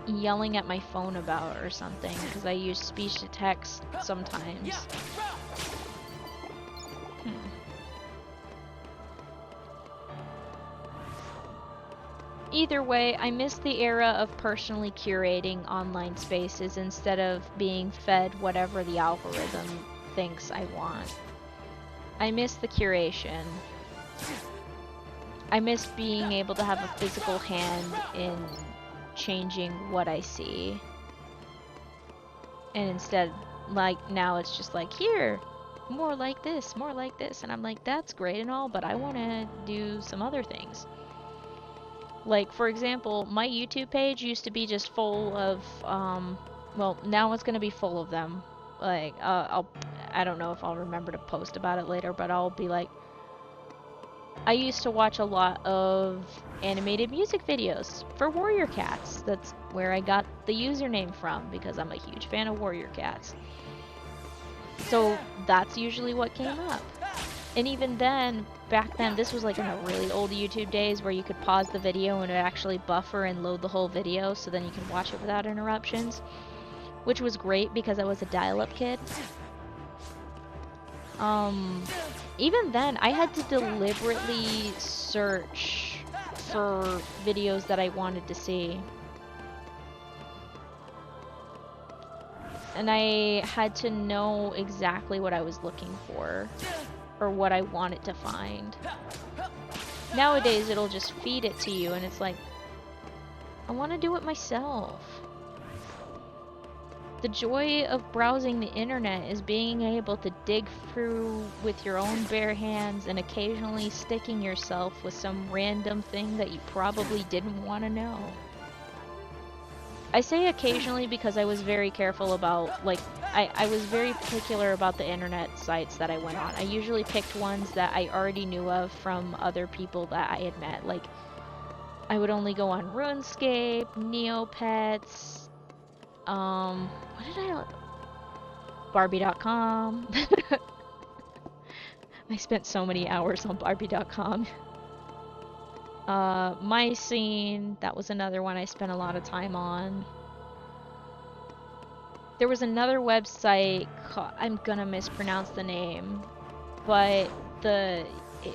yelling at my phone about or something, because I use speech to text sometimes. Either way, I miss the era of personally curating online spaces instead of being fed whatever the algorithm thinks I want. I miss the curation. I miss being able to have a physical hand in changing what I see. And instead, like, now it's just like, here, more like this, more like this. And I'm like, that's great and all, but I want to do some other things. Like, for example, my YouTube page used to be just full of, well, now it's going to be full of them. Like, I don't know if I'll remember to post about it later, but I'll be like, I used to watch a lot of animated music videos for Warrior Cats. That's where I got the username from, because I'm a huge fan of Warrior Cats. So that's usually what came up. And even then, back then, this was like in the really old YouTube days where you could pause the video and it actually buffer and load the whole video, so then you can watch it without interruptions. Which was great because I was a dial-up kid. Even then, I had to deliberately search for videos that I wanted to see. And I had to know exactly what I was looking for, or what I wanted to find. Nowadays, it'll just feed it to you, and it's like, I want to do it myself. The joy of browsing the internet is being able to dig through with your own bare hands and occasionally sticking yourself with some random thing that you probably didn't want to know. I say occasionally because I was very careful about, like, I was very particular about the internet sites that I went on. I usually picked ones that I already knew of from other people that I had met. Like, I would only go on RuneScape, Neopets, what did I... Barbie.com. I spent so many hours on Barbie.com. MyScene, that was another one I spent a lot of time on. There was another website called, I'm gonna mispronounce the name, but it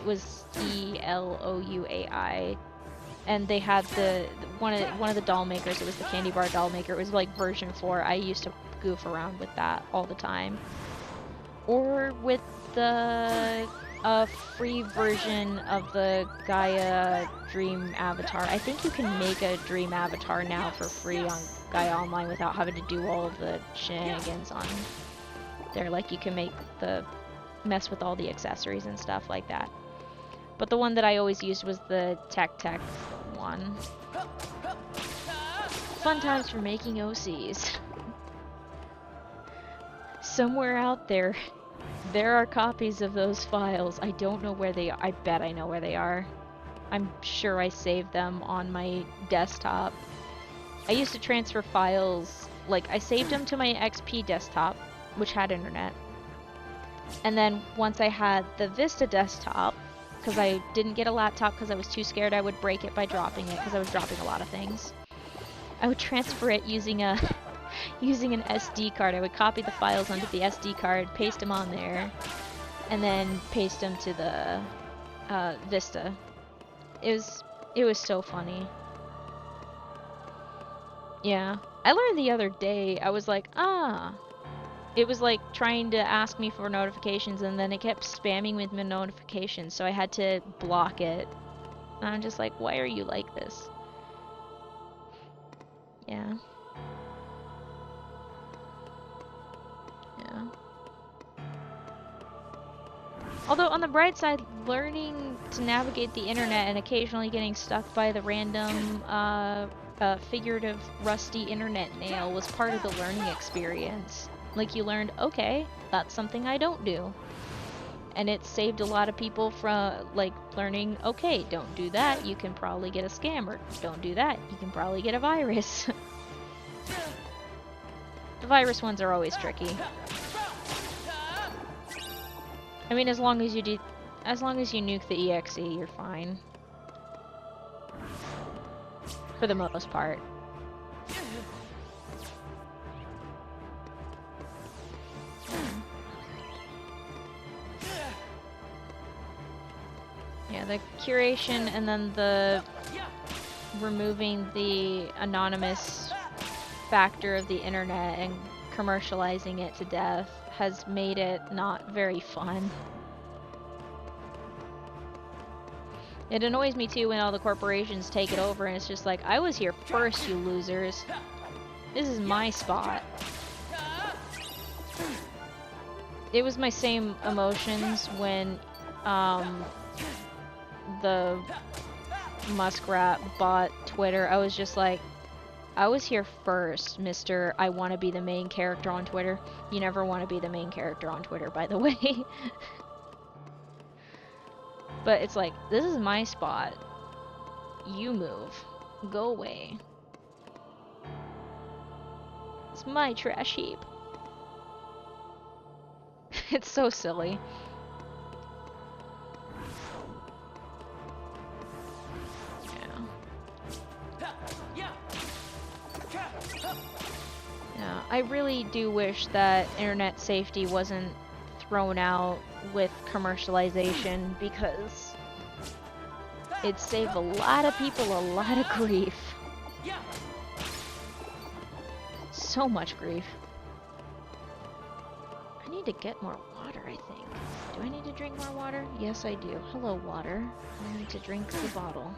was ELOUAI, and they had one of the doll makers. It was the Candy Bar doll maker. It was like version 4. I used to goof around with that all the time, or with the free version of the Gaia Dream Avatar. I think you can make a Dream Avatar now for free on Gaia Online without having to do all of the shenanigans on there. Like, you can mess with all the accessories and stuff like that. But the one that I always used was the Tech one. Fun times for making OCs. Somewhere out there are copies of those files. I don't know where they are. I bet I know where they are. I'm sure I saved them on my desktop. I used to transfer files, like, I saved them to my XP desktop, which had internet. And then once I had the Vista desktop, because I didn't get a laptop because I was too scared I would break it by dropping it, because I was dropping a lot of things, I would transfer it using an SD card. I would copy the files onto the SD card, paste them on there, and then paste them to the Vista. It was so funny. Yeah. I learned the other day, I was like, it was like trying to ask me for notifications, and then it kept spamming with my notifications, so I had to block it. And I'm just like, why are you like this? Yeah. Yeah. Although, on the bright side, learning to navigate the internet and occasionally getting stuck by the random, figurative, rusty internet nail was part of the learning experience. Like, you learned, okay, that's something I don't do. And it saved a lot of people from, like, learning, okay, don't do that, you can probably get a scammer. Don't do that, you can probably get a virus. The virus ones are always tricky. I mean, as long as you nuke the EXE, you're fine. For the most part. Yeah, the curation and then the removing the anonymous factor of the internet and commercializing it to death has made it not very fun. It annoys me too when all the corporations take it over and it's just like, I was here first, you losers. This is my spot. It was my same emotions when the Muskrat bought Twitter. I was just like, I was here first, Mr. I want to be the main character on Twitter. You never want to be the main character on Twitter, by the way. But it's like, this is my spot. You move. Go away. It's my trash heap. It's so silly. Yeah, I really do wish that internet safety wasn't thrown out with commercialization, because it'd save a lot of people a lot of grief. So much grief. I need to get more water, I think. Do I need to drink more water? Yes, I do. Hello, water. I need to drink the bottle.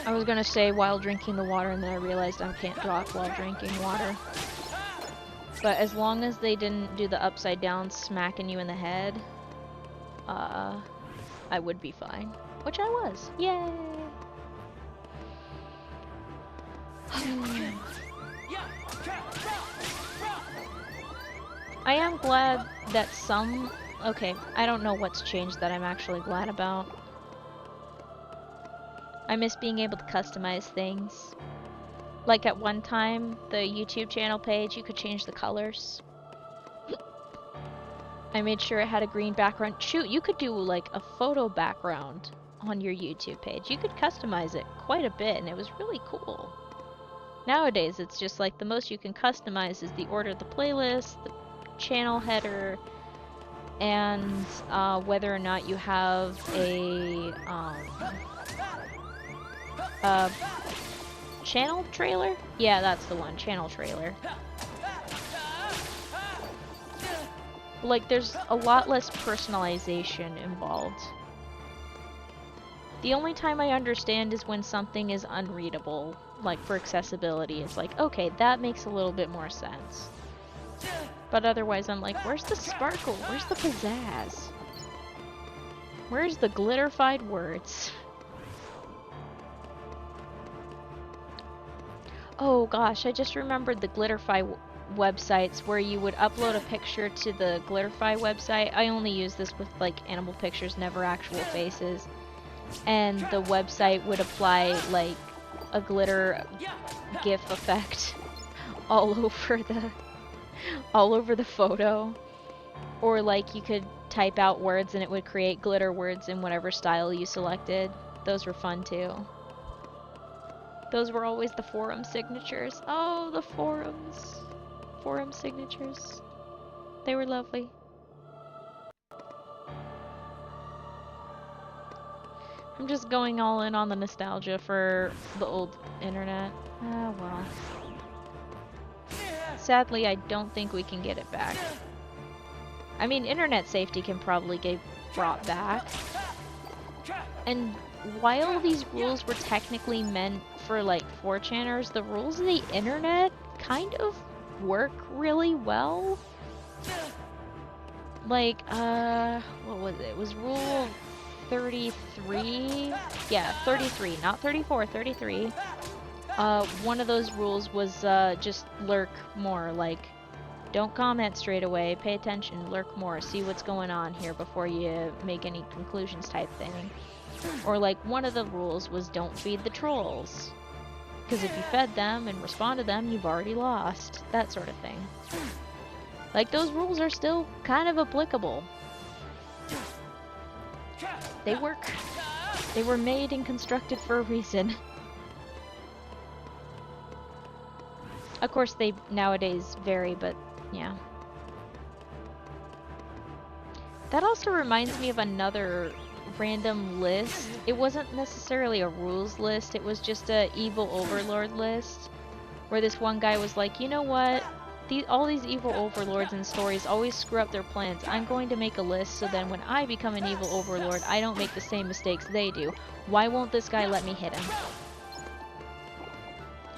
I was gonna say while drinking the water, and then I realized I can't talk while drinking water. But as long as they didn't do the upside down smacking you in the head, I would be fine. Which I was. Yay! I am glad that some... Okay, I don't know what's changed that I'm actually glad about. I miss being able to customize things. Like at one time, the YouTube channel page, you could change the colors. I made sure it had a green background. Shoot, you could do like a photo background on your YouTube page. You could customize it quite a bit, and it was really cool. Nowadays, it's just like the most you can customize is the order of the playlist, the channel header, and whether or not you have a channel trailer? Yeah, that's the one, channel trailer. Like, there's a lot less personalization involved. The only time I understand is when something is unreadable, like for accessibility. It's like, okay, that makes a little bit more sense. But otherwise, I'm like, where's the sparkle? Where's the pizzazz? Where's the glitterified words? Oh gosh, I just remembered the Glitterfy websites where you would upload a picture to the Glitterfy website. I only use this with like animal pictures, never actual faces. And the website would apply like a glitter GIF effect all over the photo. Or like you could type out words and it would create glitter words in whatever style you selected. Those were fun too. Those were always the forum signatures. Oh, the forums. Forum signatures. They were lovely. I'm just going all in on the nostalgia for the old internet. Ah, well. Sadly, I don't think we can get it back. I mean, internet safety can probably get brought back. And while these rules were technically meant for like 4chaners, the rules of the internet kind of work really well. Like, what was it? It was rule 33? Yeah, 33, not 34, 33. One of those rules was just lurk more, like, don't comment straight away, pay attention, lurk more, see what's going on here before you make any conclusions type thing. Or like, one of the rules was don't feed the trolls. Because if you fed them and responded to them, you've already lost. That sort of thing. Like, those rules are still kind of applicable. They work. They were made and constructed for a reason. Of course, they nowadays vary, but yeah. That also reminds me of another random list. It wasn't necessarily a rules list, it was just a evil overlord list. Where this one guy was like, you know what? All these evil overlords in stories always screw up their plans. I'm going to make a list so then when I become an evil overlord, I don't make the same mistakes they do. Why won't this guy let me hit him?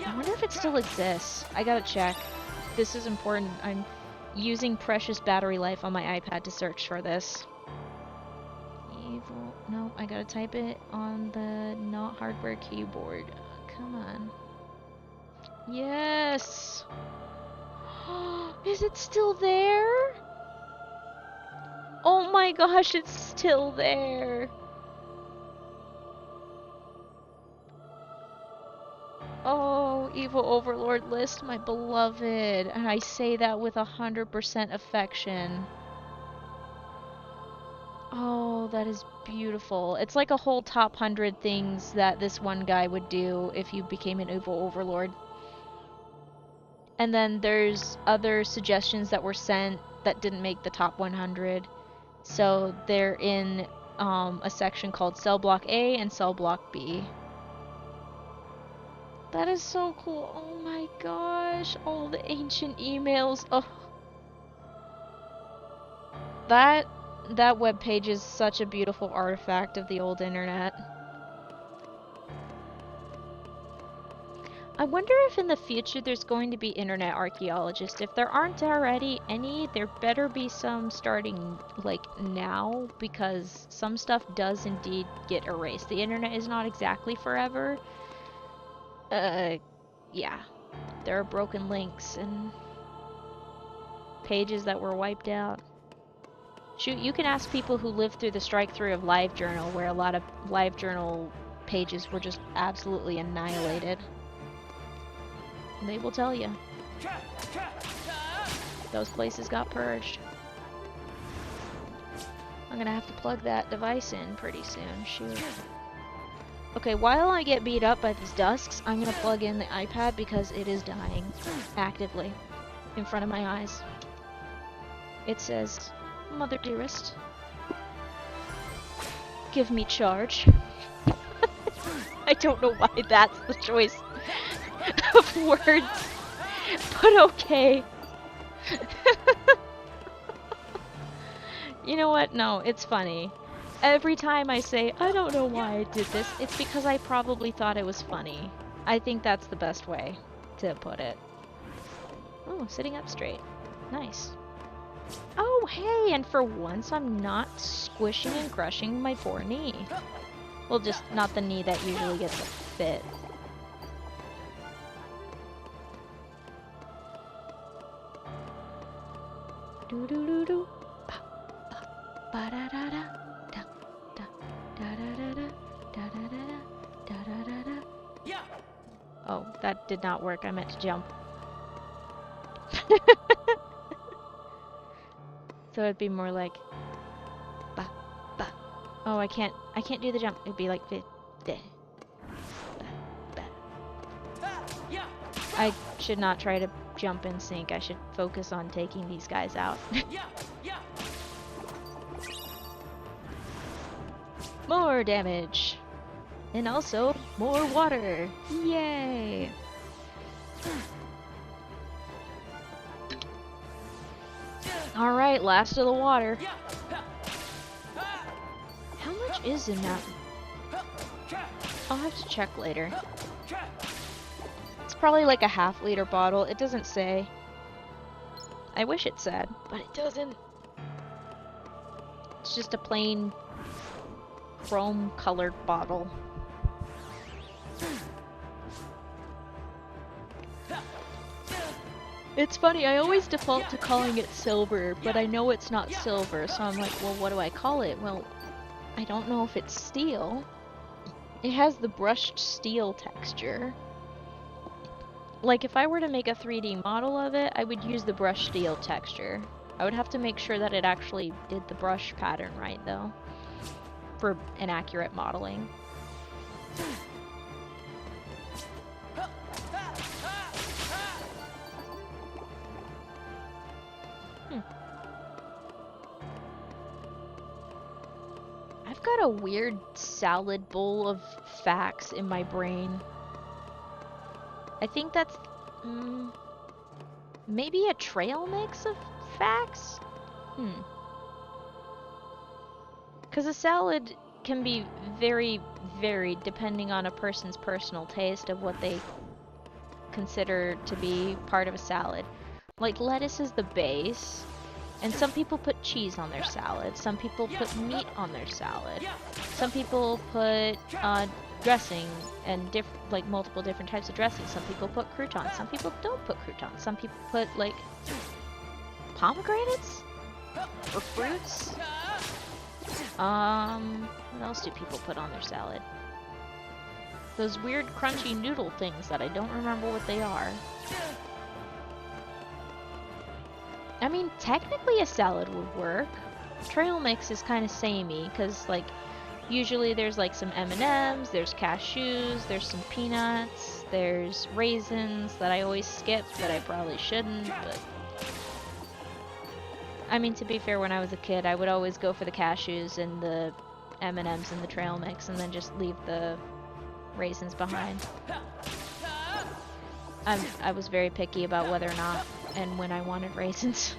I wonder if it still exists. I gotta check. This is important. I'm using precious battery life on my iPad to search for this. Evil... No, I gotta type it on the not hardware keyboard. Come on. Yes! Is it still there? Oh my gosh, it's still there! Oh, evil overlord list, my beloved. And I say that with 100% affection. Oh, that is beautiful. It's like a whole top 100 things that this one guy would do if you became an evil overlord. And then there's other suggestions that were sent that didn't make the top 100. So they're in a section called Cell Block A and Cell Block B. That is so cool. Oh my gosh. All the ancient emails. Oh. That webpage is such a beautiful artifact of the old internet. I wonder if in the future there's going to be internet archaeologists. If there aren't already any, there better be some starting like now, because some stuff does indeed get erased. The internet is not exactly forever. Yeah. There are broken links and pages that were wiped out. Shoot, you can ask people who lived through the strike through of LiveJournal, where a lot of LiveJournal pages were just absolutely annihilated. And they will tell you. Those places got purged. I'm gonna have to plug that device in pretty soon. Shoot. Okay, while I get beat up by these dusks, I'm gonna plug in the iPad because it is dying actively in front of my eyes. It says, "Mother dearest, give me charge." I don't know why that's the choice of words, but okay. You know what? No, it's funny. Every time I say, I don't know why I did this, it's because I probably thought it was funny. I think that's the best way to put it. Oh, sitting up straight. Nice. Oh, hey, and for once I'm not squishing and crushing my poor knee. Well, just not the knee that usually gets a fit. Do do do do. Ba ba ba da da da da da da da da da da da da da da. Yeah. Oh, that did not work. I meant to jump. So it'd be more like ba ba. Oh, I can't do the jump. It'd be like ba ba ba. I should not try to jump in sync. I should focus on taking these guys out. More damage. And also more water. Yay. Alright, last of the water. How much is in that? I'll have to check later. It's probably like a half-liter bottle. It doesn't say. I wish it said, but it doesn't. It's just a plain chrome-colored bottle. It's funny, I always default to calling it silver, but I know it's not silver, so I'm like, well, what do I call it? Well, I don't know if it's steel. It has the brushed steel texture. Like, if I were to make a 3D model of it, I would use the brushed steel texture. I would have to make sure that it actually did the brush pattern right, though, for an accurate modeling. I've got a weird salad bowl of facts in my brain. I think that's maybe a trail mix of facts? Because a salad can be very varied depending on a person's personal taste of what they consider to be part of a salad. Like, lettuce is the base, and some people put cheese on their salad, some people put meat on their salad, some people put dressing and like multiple different types of dressing. Some people put croutons, some people don't put croutons, some people put like pomegranates or fruits. What else do people put on their salad? Those weird crunchy noodle things that I don't remember what they are. I mean, technically a salad would work. Trail mix is kind of samey, because like usually there's like some M&Ms, there's cashews, there's some peanuts, there's raisins that I always skip that I probably shouldn't, but I mean, to be fair, when I was a kid, I would always go for the cashews and the M&Ms and the trail mix and then just leave the raisins behind. I was very picky about whether or not and when I wanted raisins.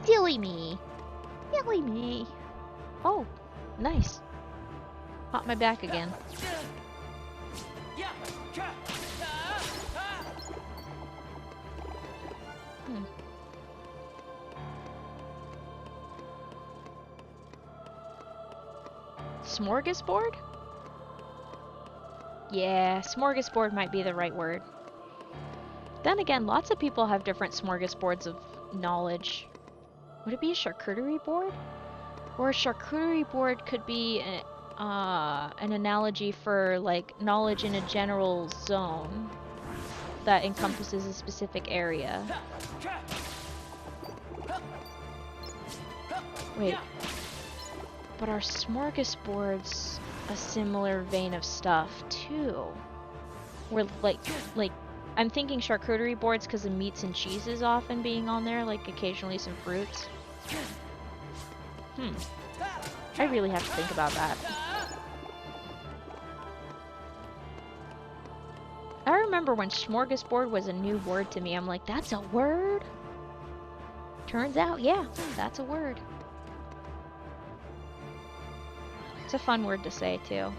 Silly me. Silly me. Oh, nice. Hot my back again. Hmm. Smorgasbord? Yeah, smorgasbord might be the right word. Then again, lots of people have different smorgasbords of knowledge. Would it be a charcuterie board? Or a charcuterie board could be an analogy for like knowledge in a general zone that encompasses a specific area. Wait. But are smorgasbords a similar vein of stuff too? Where like I'm thinking charcuterie boards because of meats and cheeses often being on there, like occasionally some fruits. I really have to think about that. I remember when smorgasbord was a new word to me, I'm like, that's a word? Turns out, yeah, that's a word. It's a fun word to say, too.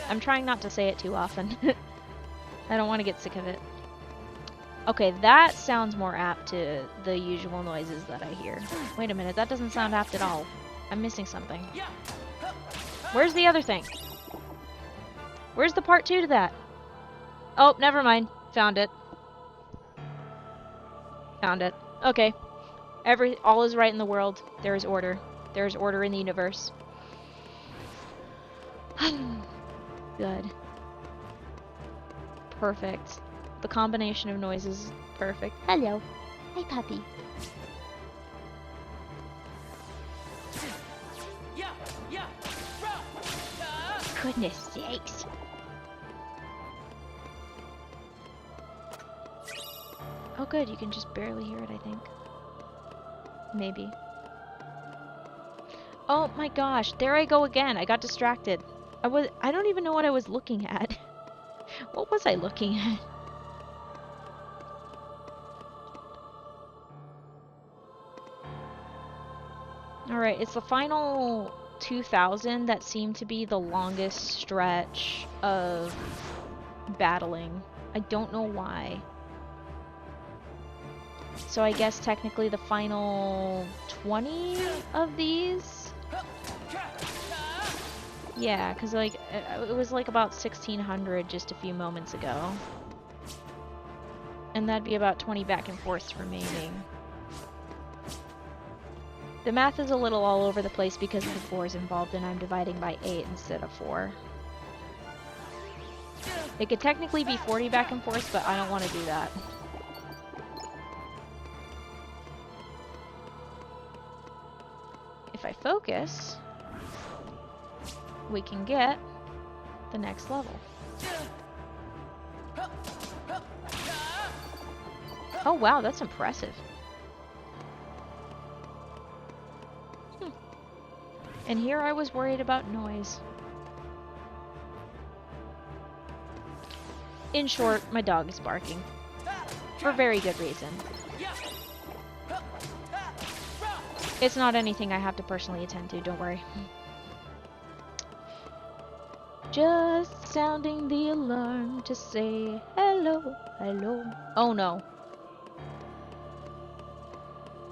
I'm trying not to say it too often. I don't want to get sick of it. Okay, that sounds more apt to the usual noises that I hear. Wait a minute, that doesn't sound apt at all. I'm missing something. Where's the other thing? Where's the part 2 to that? Oh, never mind. Found it. Found it. Okay. All is right in the world. There is order. There is order in the universe. Good. Perfect. The combination of noises is perfect. Hello. Hi, puppy. Goodness sakes. Oh good, you can just barely hear it, I think. Maybe. Oh my gosh, there I go again. I got distracted. I don't even know what I was looking at. What was I looking at? Alright, it's the final 2000 that seemed to be the longest stretch of battling. I don't know why. So I guess technically the final 20 of these? Yeah, because like it was like about 1600 just a few moments ago. And that'd be about 20 back and forths remaining. The math is a little all over the place because of the 4s involved and I'm dividing by 8 instead of 4. It could technically be 40 back and forths, but I don't want to do that. If I focus, we can get the next level. Oh wow, that's impressive. And here I was worried about noise. In short, my dog is barking. For very good reason. It's not anything I have to personally attend to, don't worry. Just sounding the alarm to say hello, hello. Oh no.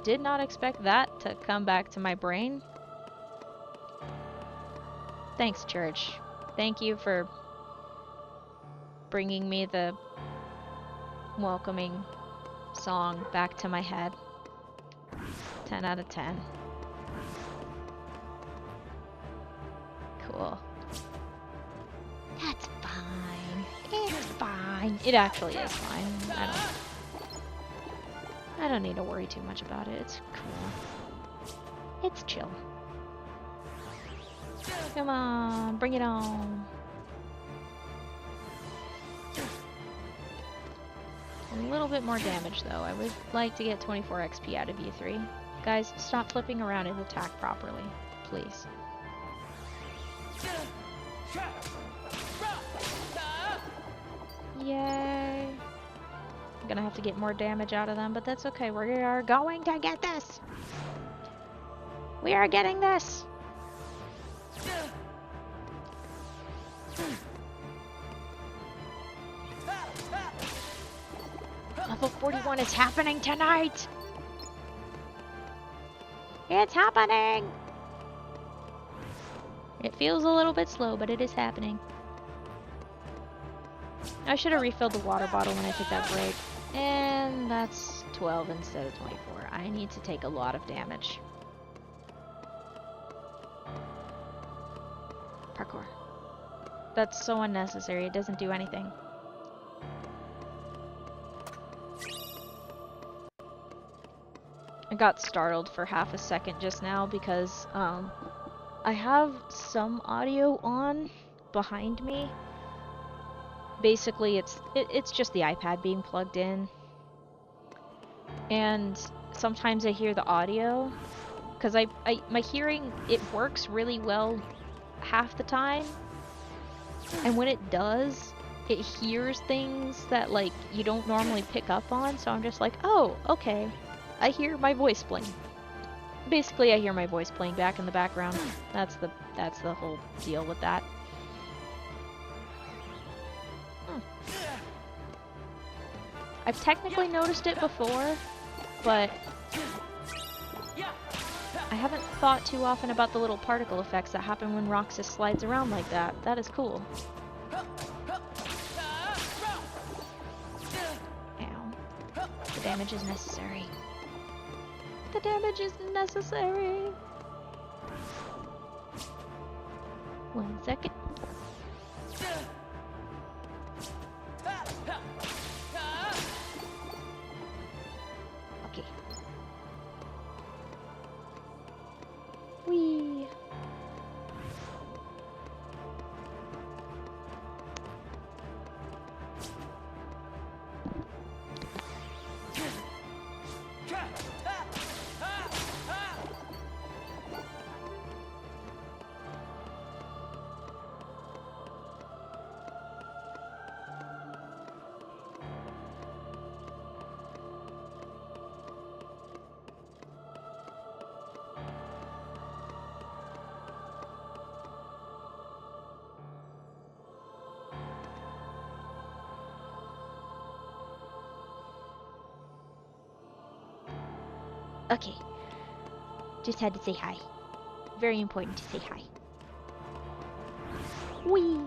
Did not expect that to come back to my brain. Thanks, church. Thank you for bringing me the welcoming song back to my head. 10 out of 10. Cool. That's fine. It's fine. It actually is fine. I don't need to worry too much about it. It's cool. It's chill. Come on, bring it on. A little bit more damage though. I would like to get 24 XP out of you 3. Guys, stop flipping around and attack properly, please. Yay. I'm gonna have to get more damage out of them, but that's okay. We are going to get this. We are getting this. Level 41 is happening tonight! It's happening! It feels a little bit slow, but it is happening. I should have refilled the water bottle when I took that break. And that's 12 instead of 24. I need to take a lot of damage. Parkour. That's so unnecessary. It doesn't do anything. I got startled for half a second just now because I have some audio on behind me. Basically, it's just the iPad being plugged in. And sometimes I hear the audio because my hearing, it works really well half the time. And when it does, it hears things that like you don't normally pick up on, so I'm just like, "Oh, okay. I hear my voice playing." Basically, I hear my voice playing back in the background. That's the whole deal with that. I've technically noticed it before, but I haven't thought too often about the little particle effects that happen when Roxas slides around like that. That is cool. Ow. The damage is necessary. The damage is necessary. 1 second. Okay. Whee! Okay. Just had to say hi. Very important to say hi. Whee!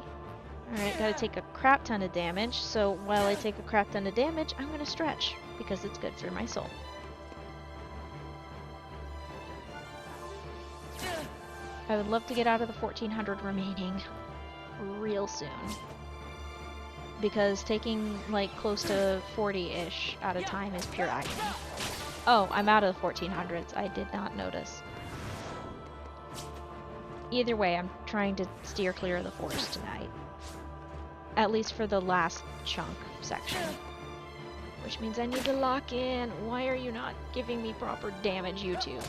Alright, gotta take a crap ton of damage, so while I take a crap ton of damage, I'm gonna stretch, because it's good for my soul. I would love to get out of the 1400 remaining real soon. Because taking, like, close to 40-ish at a time is pure agony. Oh, I'm out of the 1400s. I did not notice. Either way, I'm trying to steer clear of the forest tonight. At least for the last chunk section. Which means I need to lock in. Why are you not giving me proper damage, YouTube?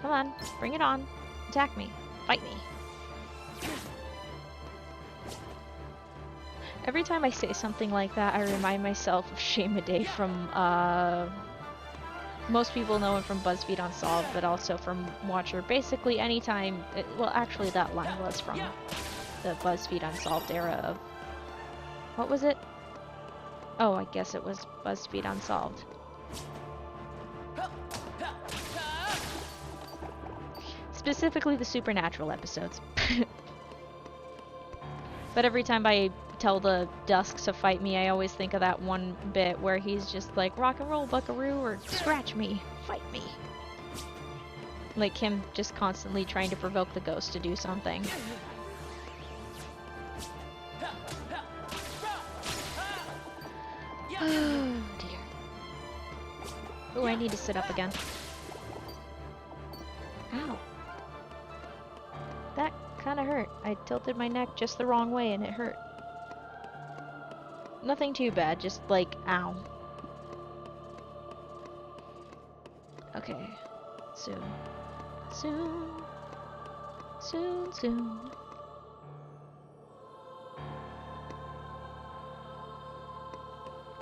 Come on, bring it on. Attack me. Fight me. Every time I say something like that, I remind myself of Shay Midday from, most people know him from BuzzFeed Unsolved, but also from Watcher. Basically, anytime, well, actually, that line was from the BuzzFeed Unsolved era of, what was it? Oh, I guess it was BuzzFeed Unsolved. Specifically the Supernatural episodes. But every time I tell the Dusk to fight me, I always think of that one bit where he's just like, rock and roll, buckaroo, or scratch me, fight me. Like him just constantly trying to provoke the ghost to do something. Oh dear. Oh, I need to sit up again. Ow. That kinda hurt. I tilted my neck just the wrong way and it hurt. Nothing too bad, just like, ow. Okay. Soon. Soon. Soon, soon.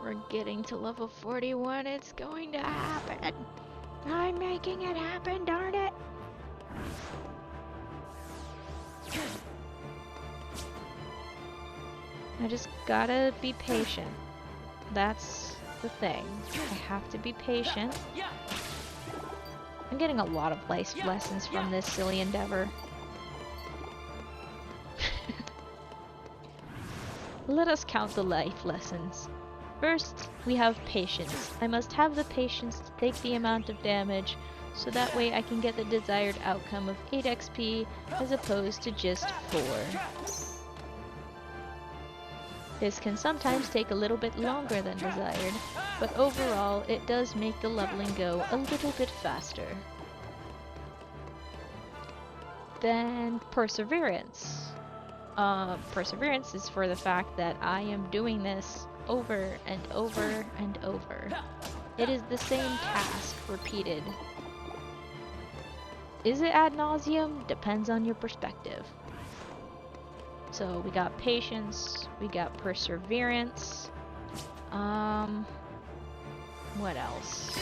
We're getting to level 41. It's going to happen. I'm making it happen, darn it. I just gotta be patient. That's the thing. I have to be patient. I'm getting a lot of life lessons from this silly endeavor. Let us count the life lessons. First, we have patience. I must have the patience to take the amount of damage, so that way I can get the desired outcome of 8 XP as opposed to just 4. This can sometimes take a little bit longer than desired, but overall it does make the leveling go a little bit faster. Then Perseverance. Perseverance is for the fact that I am doing this over and over and over. It is the same task repeated. Is it ad nauseum? Depends on your perspective. So we got patience, we got perseverance. What else?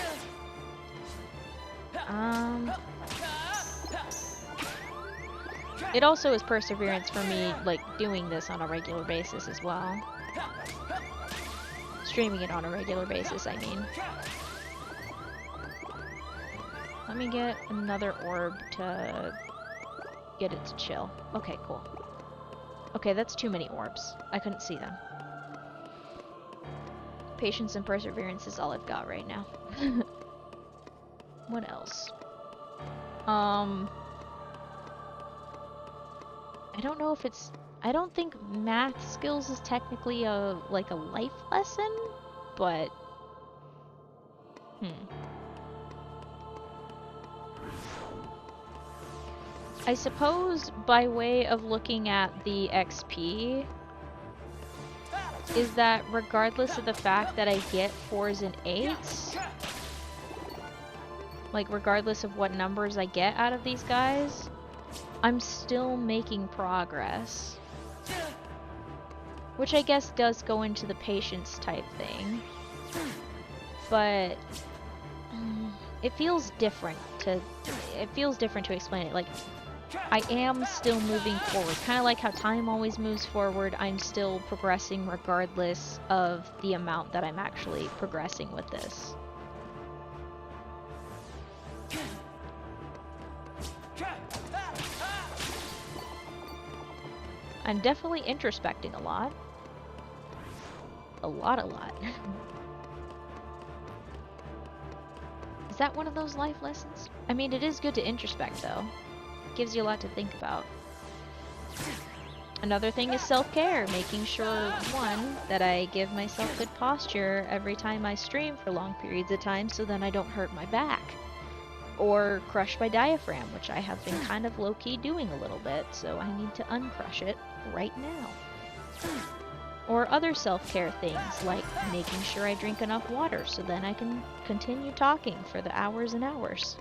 It also is perseverance for me, like, doing this on a regular basis as well. Streaming it on a regular basis, I mean. Let me get another orb to get it to chill. Okay, cool. Okay, that's too many orbs. I couldn't see them. Patience and perseverance is all I've got right now. What else? I don't know if it's... I don't think math skills is technically a life lesson, but... I suppose by way of looking at the XP, is that regardless of the fact that I get 4s and 8s, like regardless of what numbers I get out of these guys, I'm still making progress. Which I guess does go into the patience type thing. But it feels different to explain it. Like, I am still moving forward. Kind of like how time always moves forward, I'm still progressing regardless of the amount that I'm actually progressing with this. I'm definitely introspecting a lot. A lot. Is that one of those life lessons? I mean, it is good to introspect, though. It gives you a lot to think about. Another thing is self-care, making sure, one, that I give myself good posture every time I stream for long periods of time so then I don't hurt my back. Or crush my diaphragm, which I have been kind of low-key doing a little bit, so I need to uncrush it right now. Or other self-care things, like making sure I drink enough water so then I can continue talking for the hours and hours.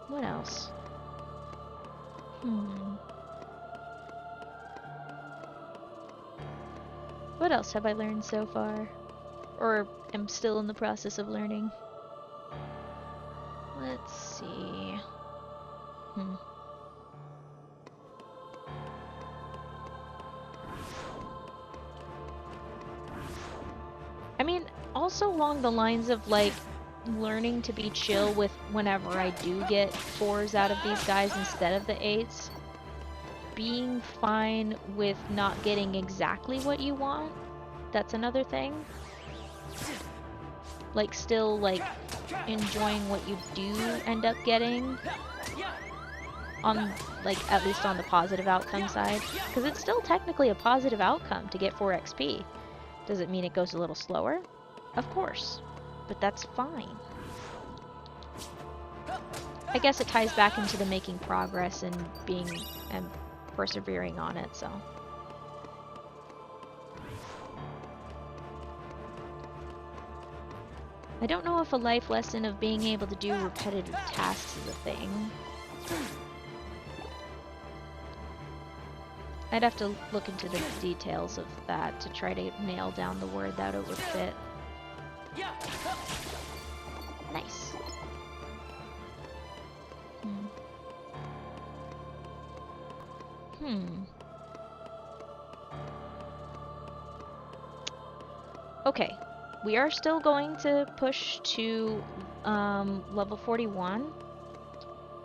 What else? What else have I learned so far? Or am still in the process of learning? Let's see. I mean, also along the lines of, like, learning to be chill with whenever I do get 4s out of these guys instead of the 8s. Being fine with not getting exactly what you want. That's another thing. Like, still, like, enjoying what you do end up getting. On, like, at least on the positive outcome side. Because it's still technically a positive outcome to get 4 XP. Does it mean it goes a little slower? Of course. But that's fine. I guess it ties back into the making progress and being and persevering on it, so. I don't know if a life lesson of being able to do repetitive tasks is a thing. I'd have to look into the details of that to try to nail down the word that it would fit. Nice. Okay, we are still going to push to level 41.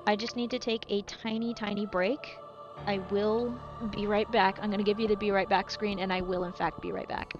I just need to take a tiny break. I will be right back. I'm going to give you the be right back screen, and I will in fact be right back.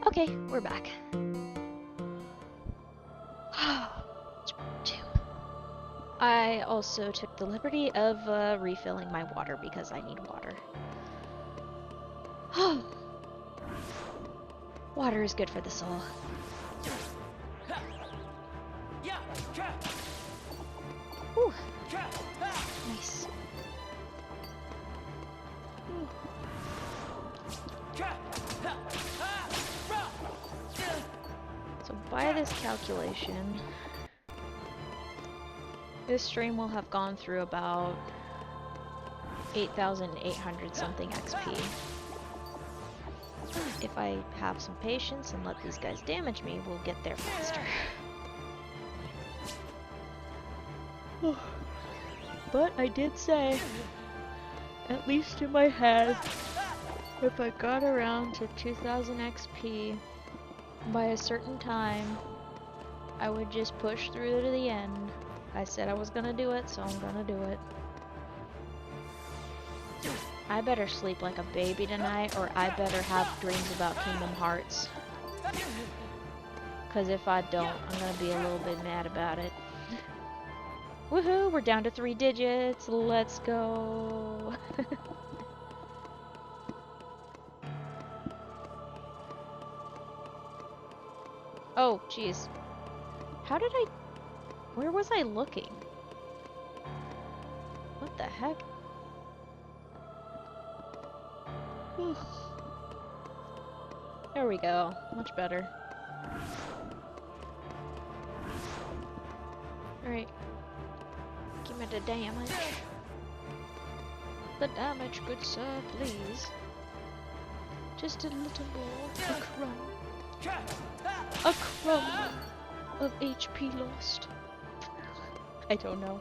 Okay, we're back. I also took the liberty of refilling my water because I need water. Water is good for the soul. Whew. Nice. So by this calculation, this stream will have gone through about 8,800 something XP. If I have some patience and let these guys damage me, we'll get there faster. But I did say, at least in my head, if I got around to 2,000 XP by a certain time, I would just push through to the end. I said I was gonna do it, so I'm gonna do it. I better sleep like a baby tonight, or I better have dreams about Kingdom Hearts. Cause if I don't, I'm gonna be a little bit mad about it. Woohoo, we're down to 3 digits, let's go! Oh, jeez. How did I... Where was I looking? What the heck? There we go. Much better. Alright. Give me the damage. The damage, good sir, please. Just a little more. A crumb. A crumb of HP lost. I don't know.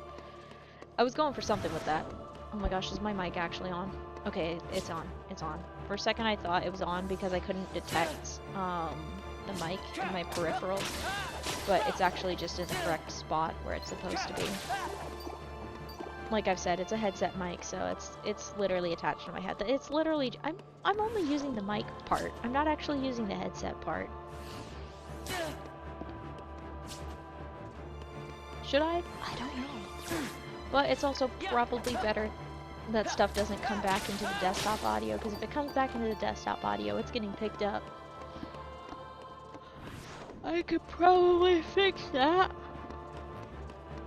I was going for something with that. Oh my gosh, is my mic actually on? Okay, it's on. It's on. For a second I thought it was on because I couldn't detect the mic in my peripherals, but it's actually just in the correct spot where it's supposed to be. Like I've said, it's a headset mic, so it's literally attached to my head. It's literally I'm only using the mic part. I'm not actually using the headset part. Should I? I don't know. But it's also probably better that stuff doesn't come back into the desktop audio, because if it comes back into the desktop audio, it's getting picked up. I could probably fix that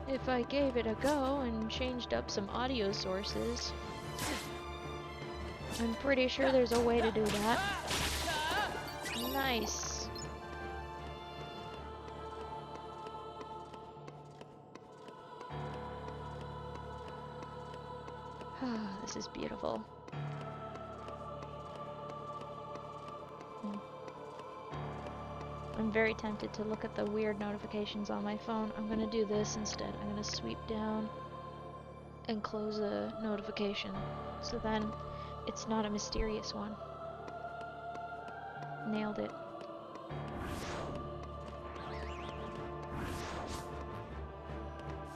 if I gave it a go and changed up some audio sources. I'm pretty sure there's a way to do that. Nice. This is beautiful. I'm very tempted to look at the weird notifications on my phone. I'm gonna do this instead. I'm gonna sweep down and close a notification, so then it's not a mysterious one. Nailed it.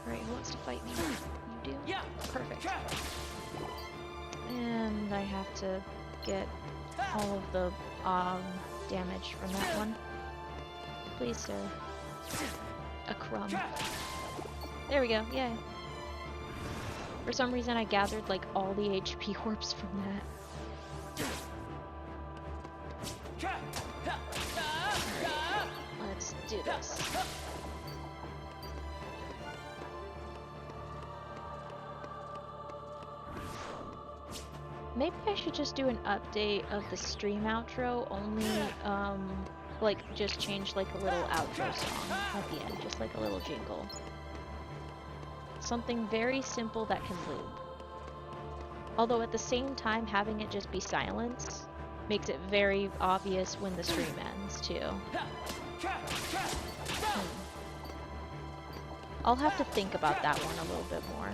Alright, who wants to fight me? You do? Yeah. Perfect. And I have to get all of the damage from that one. Please, sir. A crumb. There we go, yay. For some reason I gathered like all the HP orbs from that. Alright, let's do this. Maybe I should just do an update of the stream outro, only, like, just change, like, a little outro song at the end, just like a little jingle. Something very simple that can loop. Although at the same time, having it just be silence makes it very obvious when the stream ends, too. I'll have to think about that one a little bit more.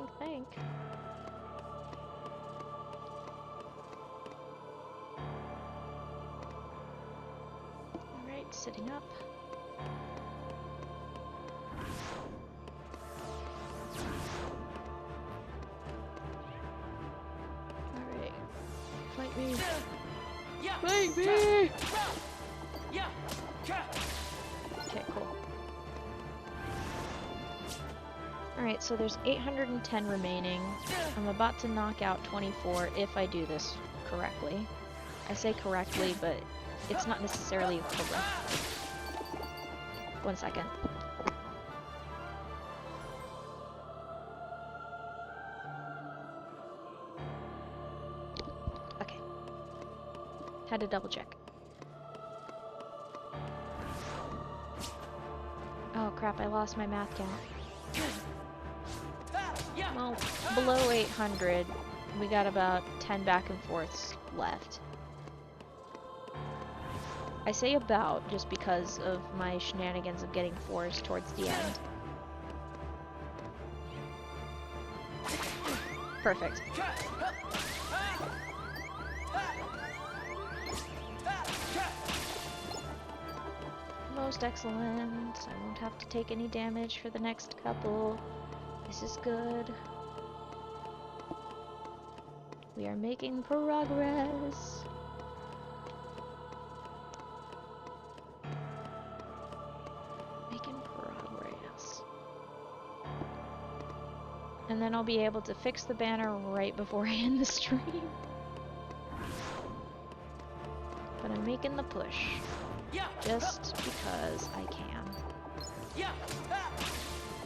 Think. Alright, sitting up. Alright. Fight me. Fight me! Okay, cool. Alright, so there's 810 remaining. I'm about to knock out 24 if I do this correctly. I say correctly, but it's not necessarily correct. 1 second. Okay. Had to double check. Oh crap, I lost my math count. Well, below 800, we got about 10 back and forths left. I say about just because of my shenanigans of getting forced towards the end. Perfect. Most excellent. I won't have to take any damage for the next couple. This is good. We are making progress. Making progress. And then I'll be able to fix the banner right before I end the stream. But I'm making the push. Just because I can.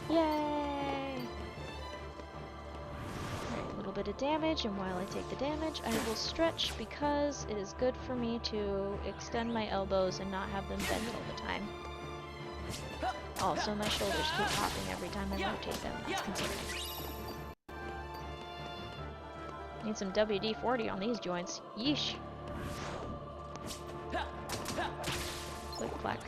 Yay! Alright, a little bit of damage, and while I take the damage, I will stretch because it is good for me to extend my elbows and not have them bent all the time. Also, my shoulders keep popping every time I rotate them. That's concerning. Need some WD-40 on these joints. Yeesh. Click, clack.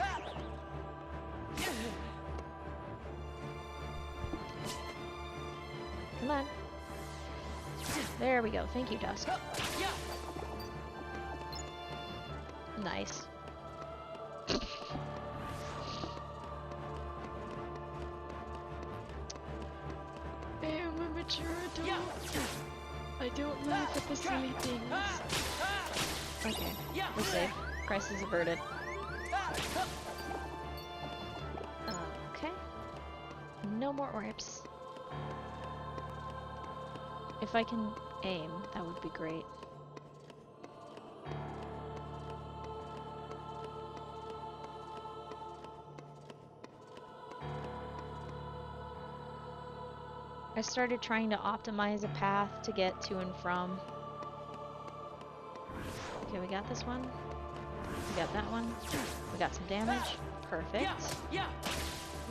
Come on. There we go. Thank you, Dusk. Nice. I am a mature adult. I don't laugh at the silly things. Okay, we're safe. Crisis averted. Okay. No more orbs. If I can aim, that would be great. I started trying to optimize a path to get to and from. Okay, we got this one. We got that one. We got some damage. Perfect.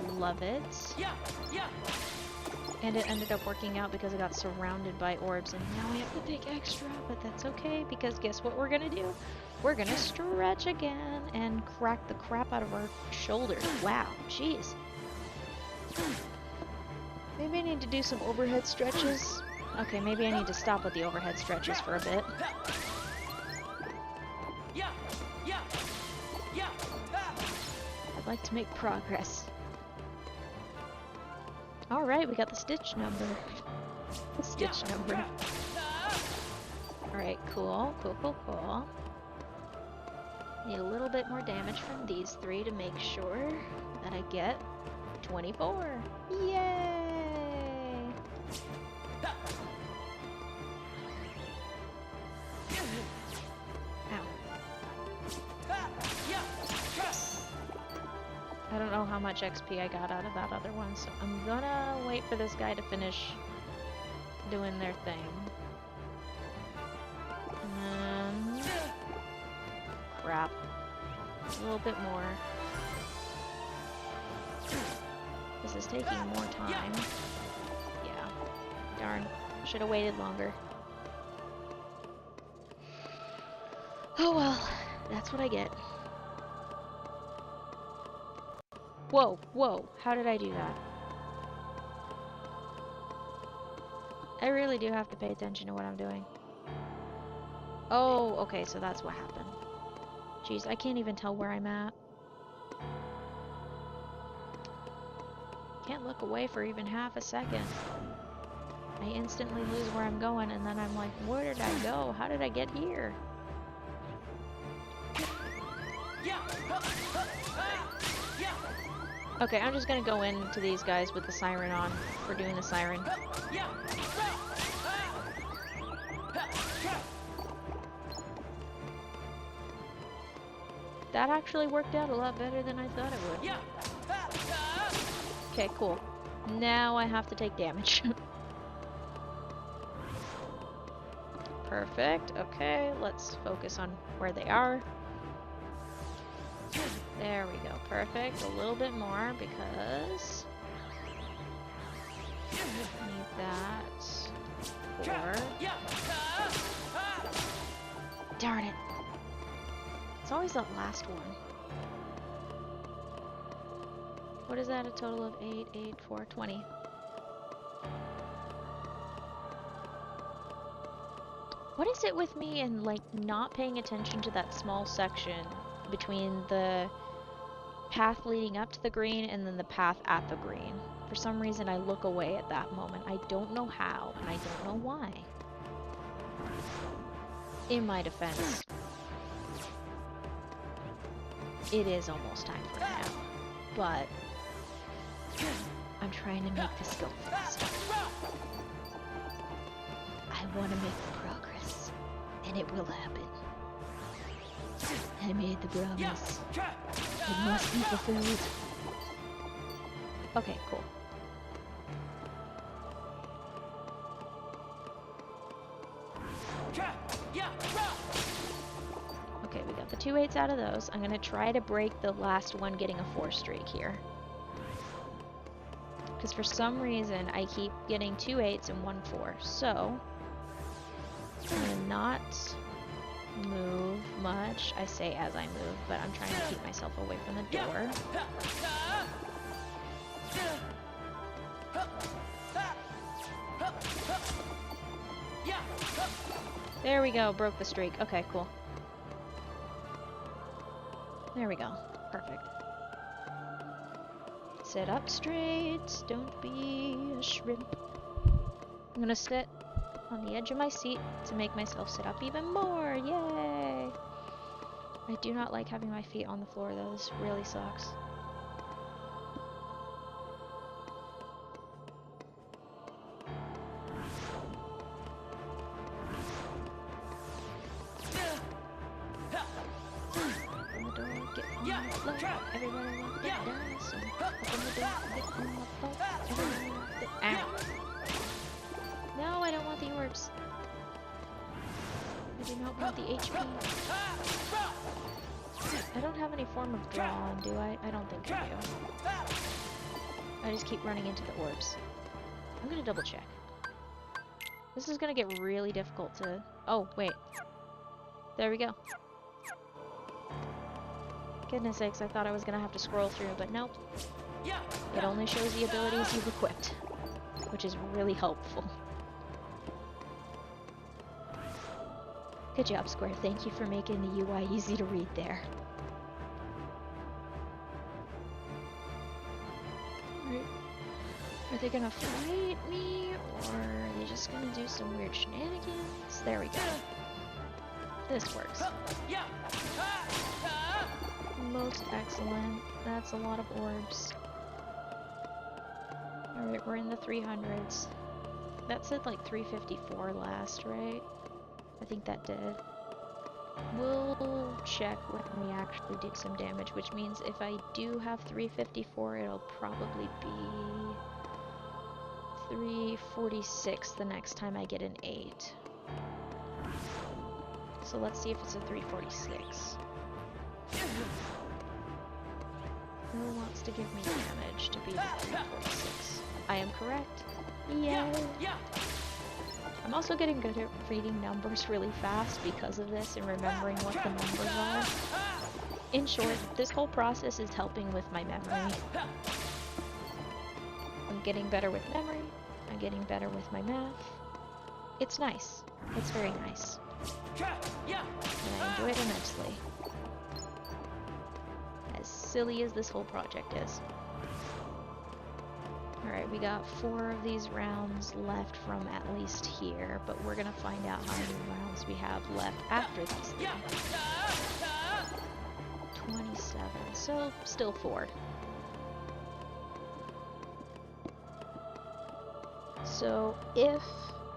Love it. And it ended up working out because I got surrounded by orbs, and now we have to take extra, but that's okay, because guess what we're gonna do? We're gonna stretch again and crack the crap out of our shoulders. Wow, jeez. Maybe I need to do some overhead stretches. Okay, maybe I need to stop with the overhead stretches for a bit. I'd like to make progress. Alright, we got the stitch number. The stitch number. Alright, cool. Need a little bit more damage from these three to make sure that I get 24. Yay! Ow. I don't know how much XP I got out of that other one, so I'm gonna wait for this guy to finish doing their thing. And then... crap. A little bit more. This is taking more time. Yeah. Darn. Should have waited longer. Oh well. That's what I get. Whoa, whoa, how did I do that? I really do have to pay attention to what I'm doing. Oh, okay, so that's what happened. Jeez, I can't even tell where I'm at. Can't look away for even half a second. I instantly lose where I'm going, and then I'm like, where did I go? How did I get here? Okay, I'm just gonna go into these guys with the siren on. We're doing the siren. That actually worked out a lot better than I thought it would. Okay, cool. Now I have to take damage. Perfect. Okay, let's focus on where they are. There we go. Perfect. A little bit more because I need that for... Darn it. It's always that last one. What is that? A total of 8, 8, 4, 20. What is it with me and like not paying attention to that small section between the path leading up to the green and then the path at the green? For some reason I look away at that moment. I don't know how and I don't know why. In my defense, it is almost time for a nap, but I'm trying to make this go faster. I want to make the progress, and it will happen. I made the promise. It must be fulfilled. Okay, cool. Okay, we got the 2 8s out of those. I'm gonna try to break the last one getting a 4 streak here. Because for some reason, I keep getting 2 8s and 1 4. So, I'm gonna not move much. I say as I move, but I'm trying to keep myself away from the door. There we go, broke the streak. Okay, cool. There we go. Perfect. Sit up straight. Don't be a shrimp. I'm gonna sit on the edge of my seat to make myself sit up even more. Yay! I do not like having my feet on the floor though. This really sucks. Open the door, get on the floor. Everybody lock the door. So open the door, get on the floor. Everybody lock the... Ow! No, I don't want the orbs. I do not want the HP. I don't have any form of draw on, do I? I don't think I do. I just keep running into the orbs. I'm gonna double check. This is gonna get really difficult to... Oh, wait. There we go. Goodness sakes, I thought I was gonna have to scroll through, but nope. It only shows the abilities you've equipped, which is really helpful. Good job, Square. Thank you for making the UI easy to read there. Alright. Are they gonna fight me, or are they just gonna do some weird shenanigans? There we go. This works. Most excellent. That's a lot of orbs. Alright, we're in the 300s. That said like 354 last, right? I think that did. We'll check when we actually do some damage, which means if I do have 354, it'll probably be 346 the next time I get an 8. So let's see if it's a 346. Who wants to give me damage to be the 346? I am correct. Yay! I'm also getting good at reading numbers really fast because of this and remembering what the numbers are. In short, this whole process is helping with my memory. I'm getting better with memory. I'm getting better with my math. It's nice. It's very nice. And I enjoy it immensely. As silly as this whole project is. Alright, we got 4 of these rounds left from at least here, but we're gonna find out how many rounds we have left after these 3. 27, so still 4. So if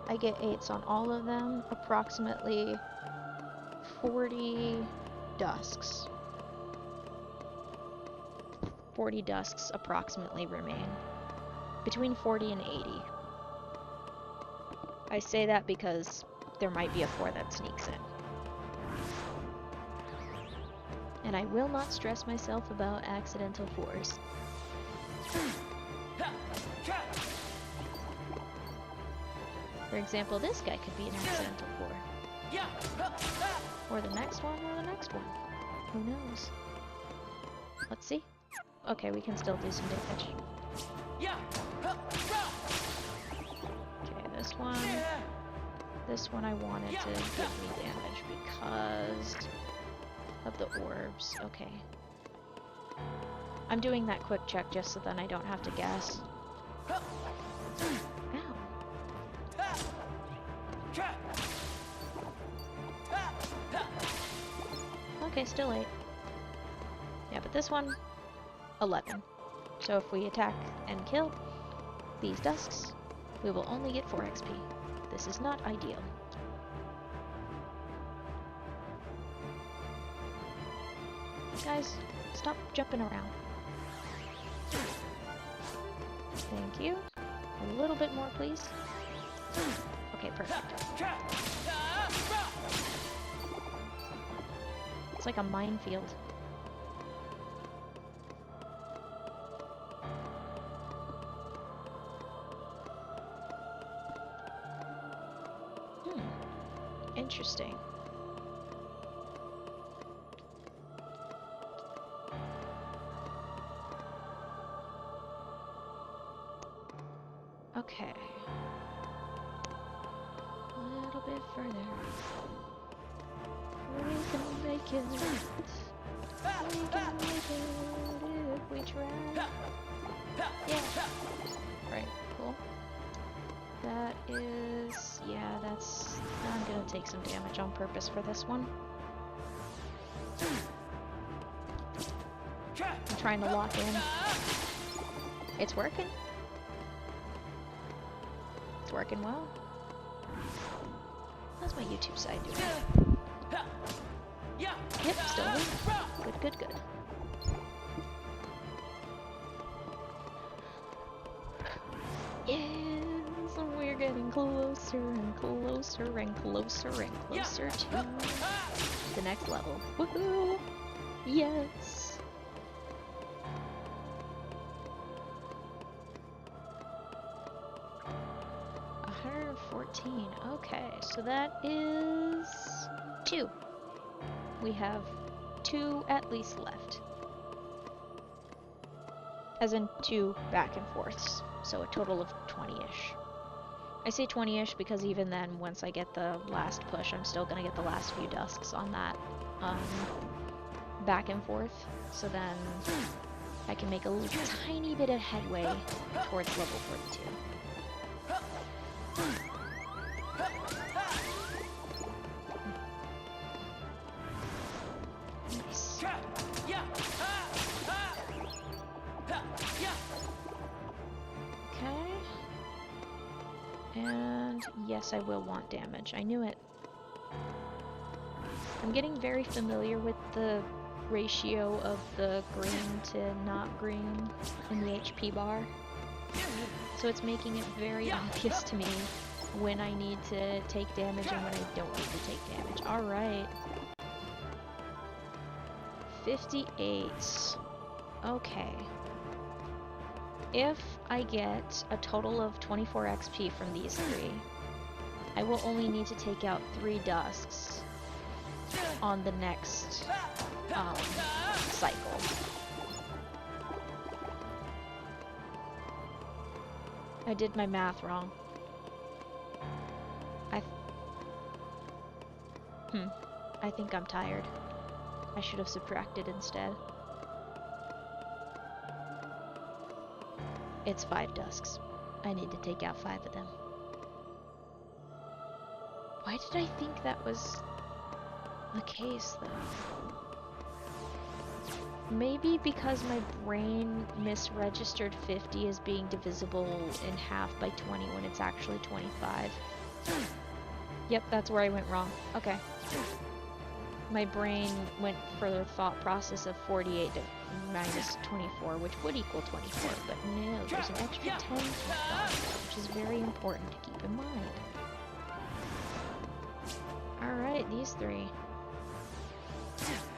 I get 8s on all of them, approximately 40 dusks. 40 dusks approximately remain. Between 40 and 80. I say that because there might be a 4 that sneaks in. And I will not stress myself about accidental 4s. For example, this guy could be an accidental 4. Or the next one, or the next one. Who knows? Let's see. Okay, we can still do some damage. Okay, this one I wanted to give me damage because of the orbs. Okay. I'm doing that quick check just so then I don't have to guess. Ow. Okay, still 8. Yeah, but this one, 11. So if we attack and kill these dusks, we will only get 4 XP. This is not ideal. Guys, stop jumping around. Thank you. A little bit more, please. Okay, perfect. It's like a minefield. Interesting. Okay. A little bit further. We can make it. We can make it if we try. Yeah. Right, cool. That is Yes, yeah, that's... I'm gonna take some damage on purpose for this one. I'm trying to lock in. It's working. It's working well. How's my YouTube side doing? Yep, still winning. Good, good, good. Yes, we're getting closer and closer and closer and closer to the next level. Woohoo! Yes! $114. Okay, so that is 2. We have 2 at least left. As in 2 back and forths, so a total of 20-ish. I say 20-ish because even then, once I get the last push, I'm still gonna get the last few dusks on that back and forth, so then I can make a tiny bit of headway towards level 42. Nice. Okay. And yes, I will want damage. I knew it. I'm getting very familiar with the ratio of the green to not green in the HP bar. So it's making it very obvious to me when I need to take damage and when I don't need to take damage. Alright. 58. Okay. If I get a total of 24 XP from these 3, I will only need to take out 3 dusks on the next cycle. I did my math wrong. I think I'm tired. I should have subtracted instead. It's 5 dusks. I need to take out 5 of them. Why did I think that was the case, though? Maybe because my brain misregistered 50 as being divisible in half by 20 when it's actually 25. Yep, that's where I went wrong. Okay. My brain went for the thought process of 48 to minus 24, which would equal 24, but no, there's an extra 10 involved, which is very important to keep in mind. Alright, these 3.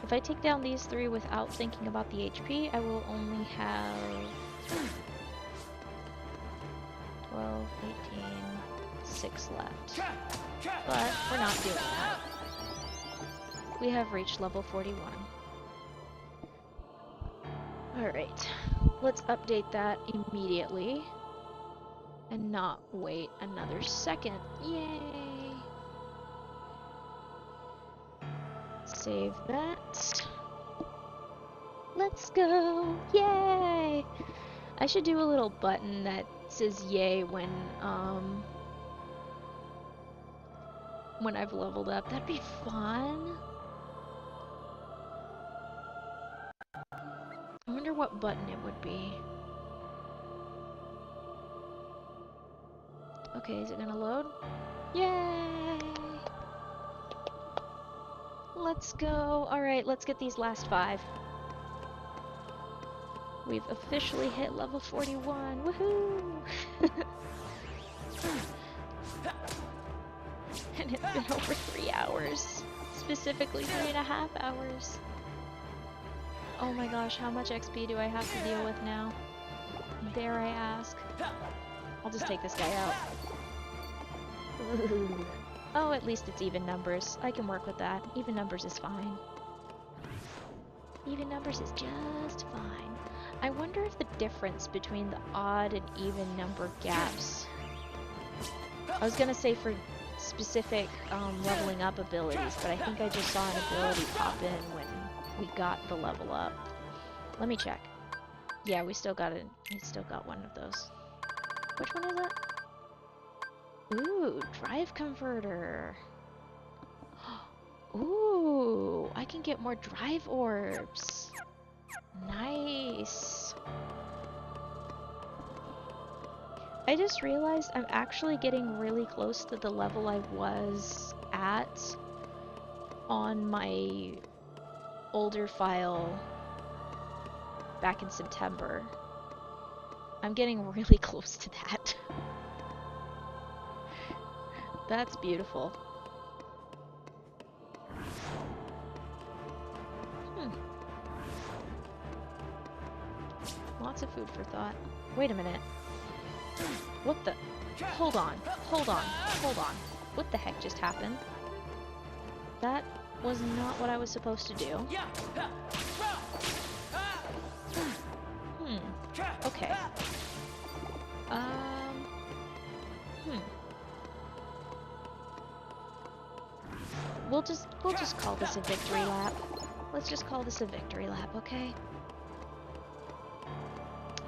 If I take down these 3 without thinking about the HP, I will only have 12, 18, 6 left. But we're not doing that. We have reached level 41. Alright, let's update that immediately. And not wait another second. Yay! Save that. Let's go! Yay! I should do a little button that says yay when I've leveled up. That'd be fun. I wonder what button it would be. Okay, is it gonna load? Yay! Let's go. Alright, let's get these last 5. We've officially hit level 41. Woohoo! And it's been over 3 hours. Specifically 3.5 hours. Oh my gosh, how much XP do I have to deal with now? Dare I ask? I'll just take this guy out. Oh, at least it's even numbers. I can work with that. Even numbers is fine. Even numbers is just fine. I wonder if the difference between the odd and even number gaps... I was gonna say for specific leveling up abilities, but I think I just saw an ability pop in when we got the level up. Let me check. Yeah, we still got one of those. Which one is it? Ooh, drive converter. Ooh, I can get more drive orbs. Nice. I just realized I'm actually getting really close to the level I was at on my older file back in September. I'm getting really close to that. That's beautiful. Lots of food for thought. Wait a minute. What the? Hold on. Hold on. Hold on. What the heck just happened? That was not what I was supposed to do. Okay. We'll just call this a victory lap. Let's just call this a victory lap, okay?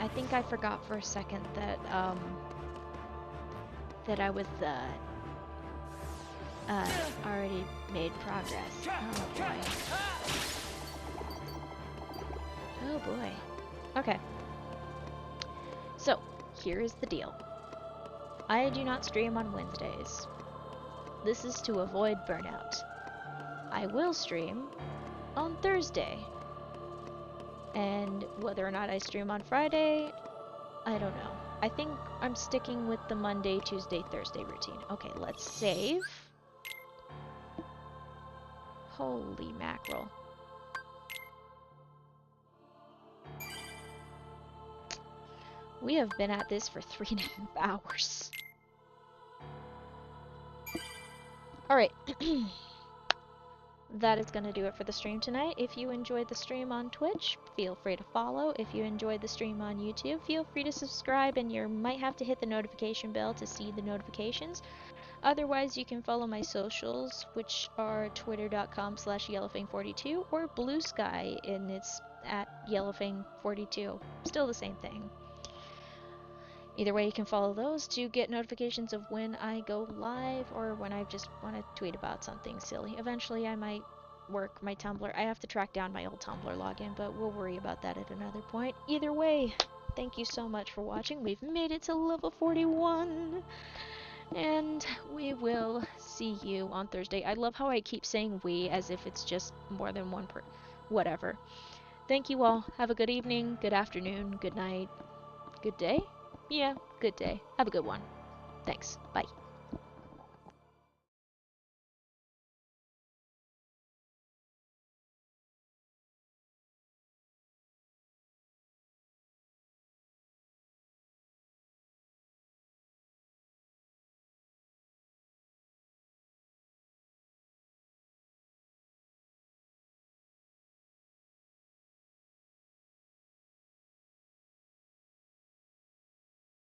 I think I forgot for a second that that I was already made progress. Oh boy. Oh boy. Okay. So, here is the deal. I do not stream on Wednesdays. This is to avoid burnout. I will stream on Thursday. And whether or not I stream on Friday, I don't know. I think I'm sticking with the Monday, Tuesday, Thursday routine. Okay, let's save. Holy mackerel. We have been at this for 3.5 hours. Alright. That is going to do it for the stream tonight. If you enjoyed the stream on Twitch, feel free to follow. If you enjoyed the stream on YouTube, feel free to subscribe, and you might have to hit the notification bell to see the notifications. Otherwise, you can follow my socials, which are twitter.com/yellowfang42 or Blue Sky, and it's at yellowfang42. Still the same thing. Either way, you can follow those to get notifications of when I go live or when I just want to tweet about something silly. Eventually, I might work my Tumblr. I have to track down my old Tumblr login, but we'll worry about that at another point. Either way, thank you so much for watching. We've made it to level 41. And we will see you on Thursday. I love how I keep saying we as if it's just more than one per... Whatever. Thank you all. Have a good evening, good afternoon, good night, good day? Yeah, good day. Have a good one. Thanks. Bye.